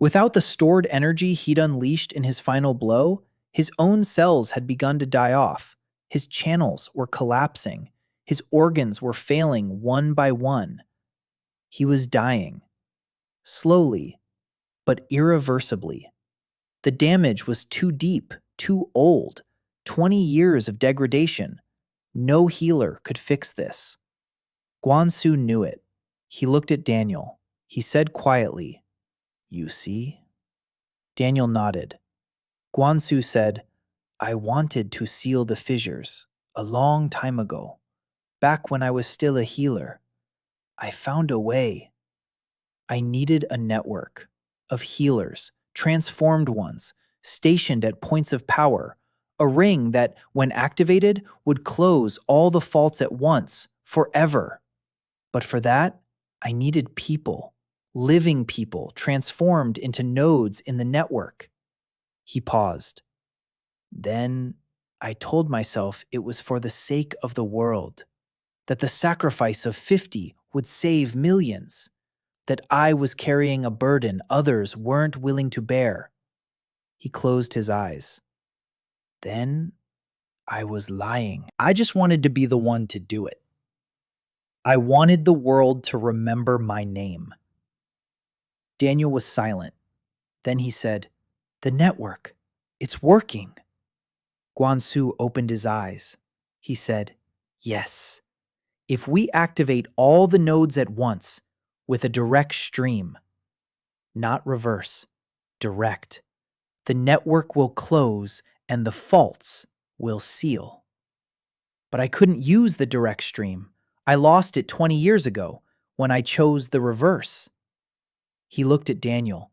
Without the stored energy he'd unleashed in his final blow, his own cells had begun to die off. His channels were collapsing. His organs were failing one by one. He was dying. Slowly, but irreversibly. The damage was too deep, too old. 20 years of degradation. No healer could fix this. Gwang-Su knew it. He looked at Daniel. He said quietly, "You see?" Daniel nodded. Gwang-Su said, "I wanted to seal the fissures a long time ago, back when I was still a healer. I found a way. I needed a network of healers, transformed ones, stationed at points of power, a ring that, when activated, would close all the faults at once, forever. But for that, I needed people, living people transformed into nodes in the network." He paused. "Then I told myself it was for the sake of the world, that the sacrifice of 50 would save millions, that I was carrying a burden others weren't willing to bear." He closed his eyes. "Then I was lying. I just wanted to be the one to do it. I wanted the world to remember my name." Daniel was silent. Then he said, "The network, it's working." Gwang-Su opened his eyes. He said, "Yes. If we activate all the nodes at once, with a direct stream, not reverse, direct, the network will close and the faults will seal." "But I couldn't use the direct stream. I lost it 20 years ago when I chose the reverse." He looked at Daniel,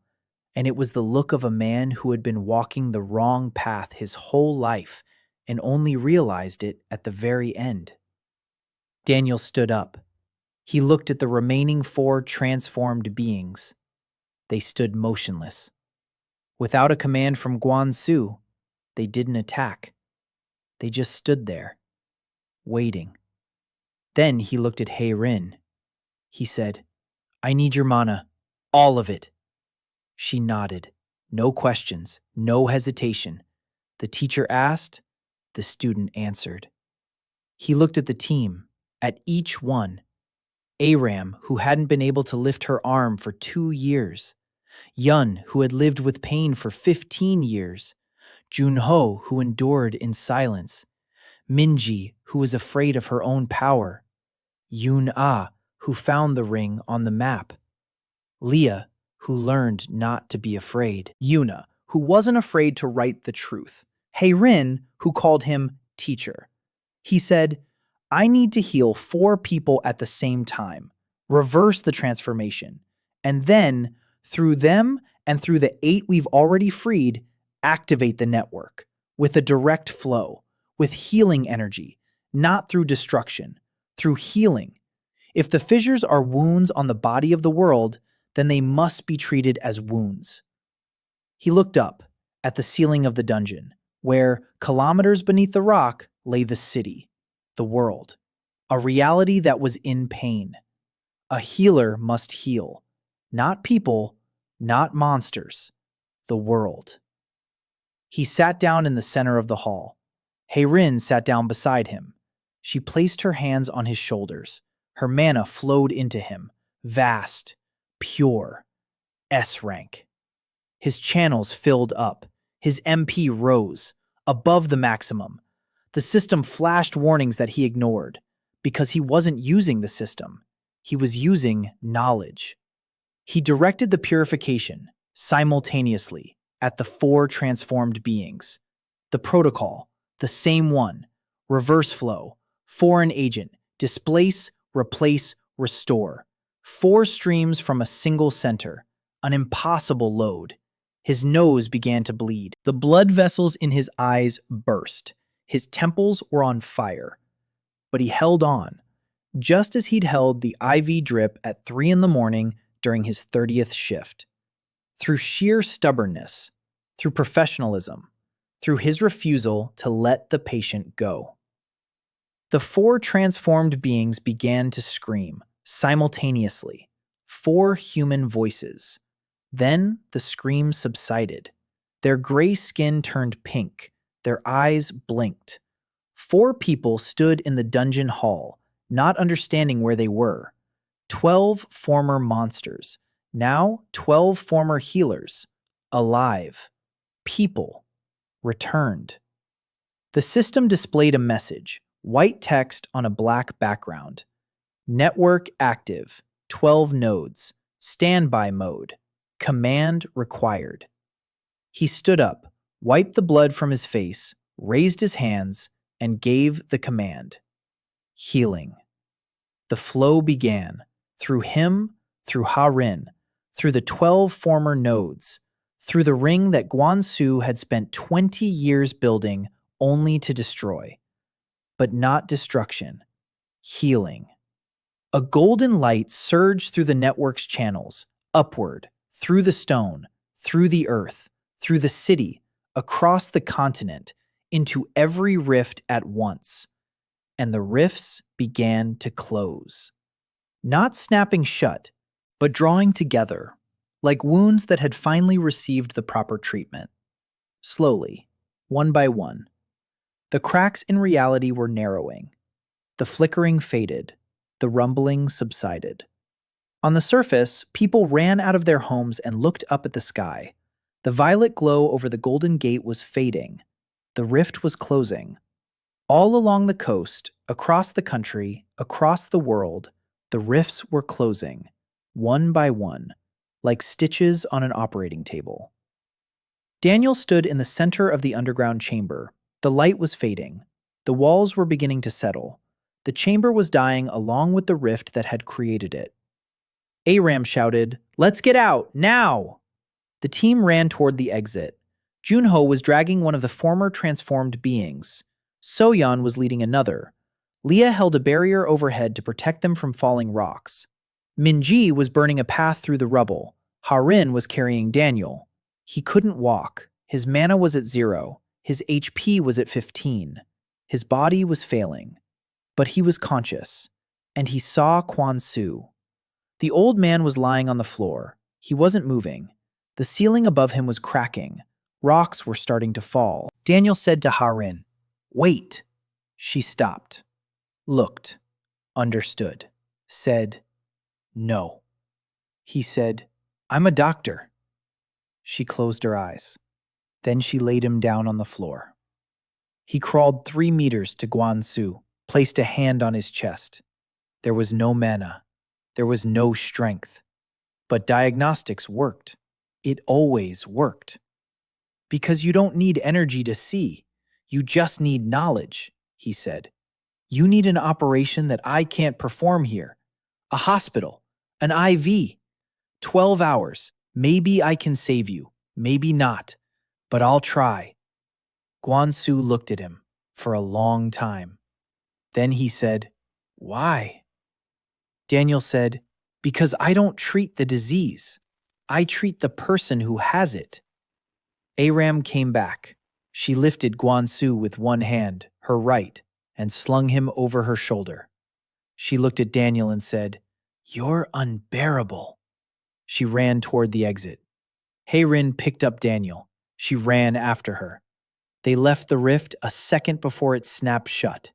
and it was the look of a man who had been walking the wrong path his whole life and only realized it at the very end. Daniel stood up. He looked at the remaining 4 transformed beings. They stood motionless. Without a command from Gwang-Su, they didn't attack. They just stood there, waiting. Then he looked at Hye-Rin. He said, "I need your mana, all of it." She nodded. No questions, no hesitation. The teacher asked, the student answered. He looked at the team, at each one. Aram, who hadn't been able to lift her arm for 2 years. Yun, who had lived with pain for 15 years. Junho, who endured in silence. Minji, who was afraid of her own power. Yoon, who found the ring on the map. Lia, who learned not to be afraid. Yuna, who wasn't afraid to write the truth. Hye-Rin, who called him teacher. He said, I need to heal 4 people at the same time, reverse the transformation, and then, through them and through the 8 we've already freed, activate the network with a direct flow, with healing energy, not through destruction, through healing. If the fissures are wounds on the body of the world, then they must be treated as wounds. He looked up at the ceiling of the dungeon, where, kilometers beneath the rock, lay the city, the world, a reality that was in pain. A healer must heal, not people, not monsters, the world. He sat down in the center of the hall. Hye-Rin sat down beside him. She placed her hands on his shoulders. Her mana flowed into him, vast, pure, S-rank. His channels filled up. His MP rose, above the maximum. The system flashed warnings that he ignored, because he wasn't using the system. He was using knowledge. He directed the purification, simultaneously, at the 4 transformed beings. The protocol, the same one. Reverse flow, foreign agent, displace, replace, restore. 4 streams from a single center. An impossible load. His nose began to bleed. The blood vessels in his eyes burst. His temples were on fire. But he held on, just as he'd held the IV drip at 3 in the morning during his 30th shift. Through sheer stubbornness, through professionalism, through his refusal to let the patient go. The 4 transformed beings began to scream, simultaneously. 4 human voices. Then the scream subsided. Their gray skin turned pink. Their eyes blinked. 4 people stood in the dungeon hall, not understanding where they were. 12 former monsters. Now 12 former healers. Alive. People. Returned. The system displayed a message, white text on a black background. Network active. 12 nodes. Standby mode. Command required. He stood up, wiped the blood from his face, raised his hands, and gave the command. Healing. The flow began, through him, through Ha-Rin, through the 12 former nodes, through the ring that Gwang-Su had spent 20 years building only to destroy. But not destruction. Healing. A golden light surged through the network's channels, upward, through the stone, through the earth, through the city, across the continent, into every rift at once. And the rifts began to close. Not snapping shut, but drawing together, like wounds that had finally received the proper treatment. Slowly, one by one. The cracks in reality were narrowing. The flickering faded. The rumbling subsided. On the surface, people ran out of their homes and looked up at the sky. The violet glow over the golden gate was fading. The rift was closing. All along the coast, across the country, across the world, the rifts were closing, one by one, like stitches on an operating table. Daniel stood in the center of the underground chamber. The light was fading. The walls were beginning to settle. The chamber was dying along with the rift that had created it. Aram shouted, "Let's get out, now!" The team ran toward the exit. Junho was dragging one of the former transformed beings. So-Yeon was leading another. Lia held a barrier overhead to protect them from falling rocks. Minji was burning a path through the rubble. Ha-Rin was carrying Daniel. He couldn't walk. His mana was at 0. His HP was at 15. His body was failing. But he was conscious, and he saw Gwang-Su. The old man was lying on the floor. He wasn't moving. The ceiling above him was cracking. Rocks were starting to fall. Daniel said to Ha-Rin, "Wait." She stopped, looked, understood, said, No. He said, I'm a doctor. She closed her eyes. Then she laid him down on the floor. He crawled 3 meters to Gwang-Su, placed a hand on his chest. There was no mana. There was no strength. But diagnostics worked. It always worked. Because you don't need energy to see. You just need knowledge, he said. You need an operation that I can't perform here. A hospital. An IV. 12 hours. Maybe I can save you. Maybe not. But I'll try. Gwang-Su looked at him for a long time. Then he said, Why? Daniel said, Because I don't treat the disease. I treat the person who has it. Aram came back. She lifted Gwang-Su with one hand, her right, and slung him over her shoulder. She looked at Daniel and said, You're unbearable. She ran toward the exit. Hye-Rin picked up Daniel. She ran after her. They left the rift a second before it snapped shut.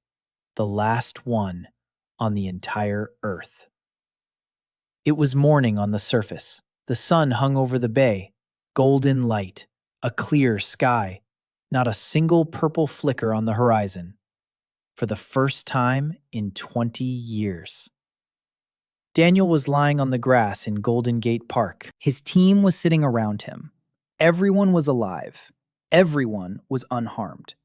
The last one on the entire Earth. It was morning on the surface. The sun hung over the bay. Golden light. A clear sky. Not a single purple flicker on the horizon. For the first time in 20 years. Daniel was lying on the grass in Golden Gate Park. His team was sitting around him. Everyone was alive. Everyone was unharmed.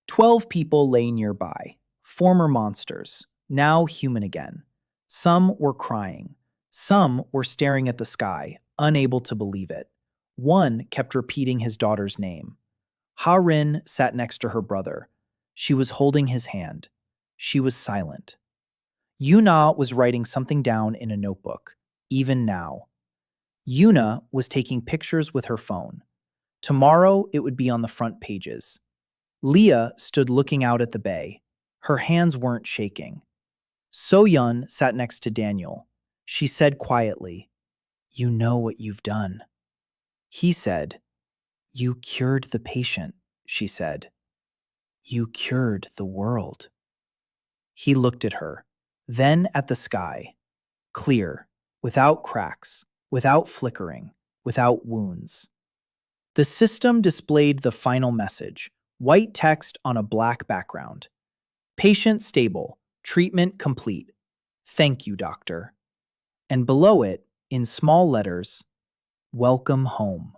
12 people lay nearby, former monsters, now human again. Some were crying. Some were staring at the sky, unable to believe it. One kept repeating his daughter's name. Hye-Rin sat next to her brother. She was holding his hand. She was silent. Yuna was writing something down in a notebook, even now. Yuna was taking pictures with her phone. Tomorrow it would be on the front pages. Lia stood looking out at the bay. Her hands weren't shaking. So-Yeon sat next to Daniel. She said quietly, You know what you've done. He said, You cured the patient, she said. You cured the world. He looked at her, then at the sky. Clear, without cracks, without flickering, without wounds. The system displayed the final message, white text on a black background. Patient stable, treatment complete. Thank you, doctor. And below it, in small letters, Welcome home.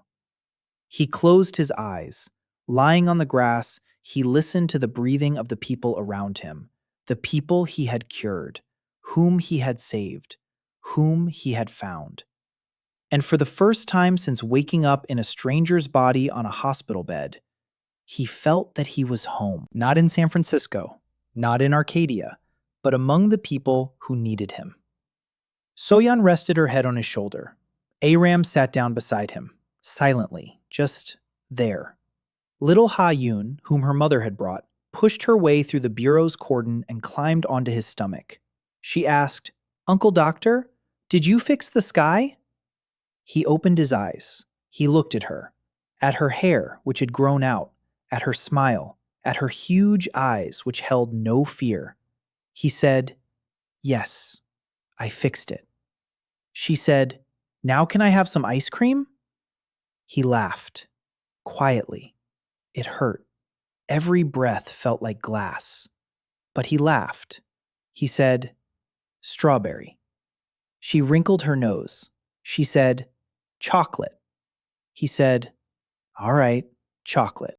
He closed his eyes. Lying on the grass, he listened to the breathing of the people around him, the people he had cured, whom he had saved, whom he had found. And for the first time since waking up in a stranger's body on a hospital bed, he felt that he was home. Not in San Francisco, not in Arcadia, but among the people who needed him. So-Yeon rested her head on his shoulder. Aram sat down beside him, silently, just there. Little Ha-Yoon, whom her mother had brought, pushed her way through the bureau's cordon and climbed onto his stomach. She asked, Uncle Doctor, did you fix the sky? He opened his eyes. He looked at her hair, which had grown out, at her smile, at her huge eyes, which held no fear. He said, Yes, I fixed it. She said, Now can I have some ice cream? He laughed, quietly. It hurt. Every breath felt like glass. But he laughed. He said, Strawberry. She wrinkled her nose. She said, Chocolate. He said, All right, chocolate.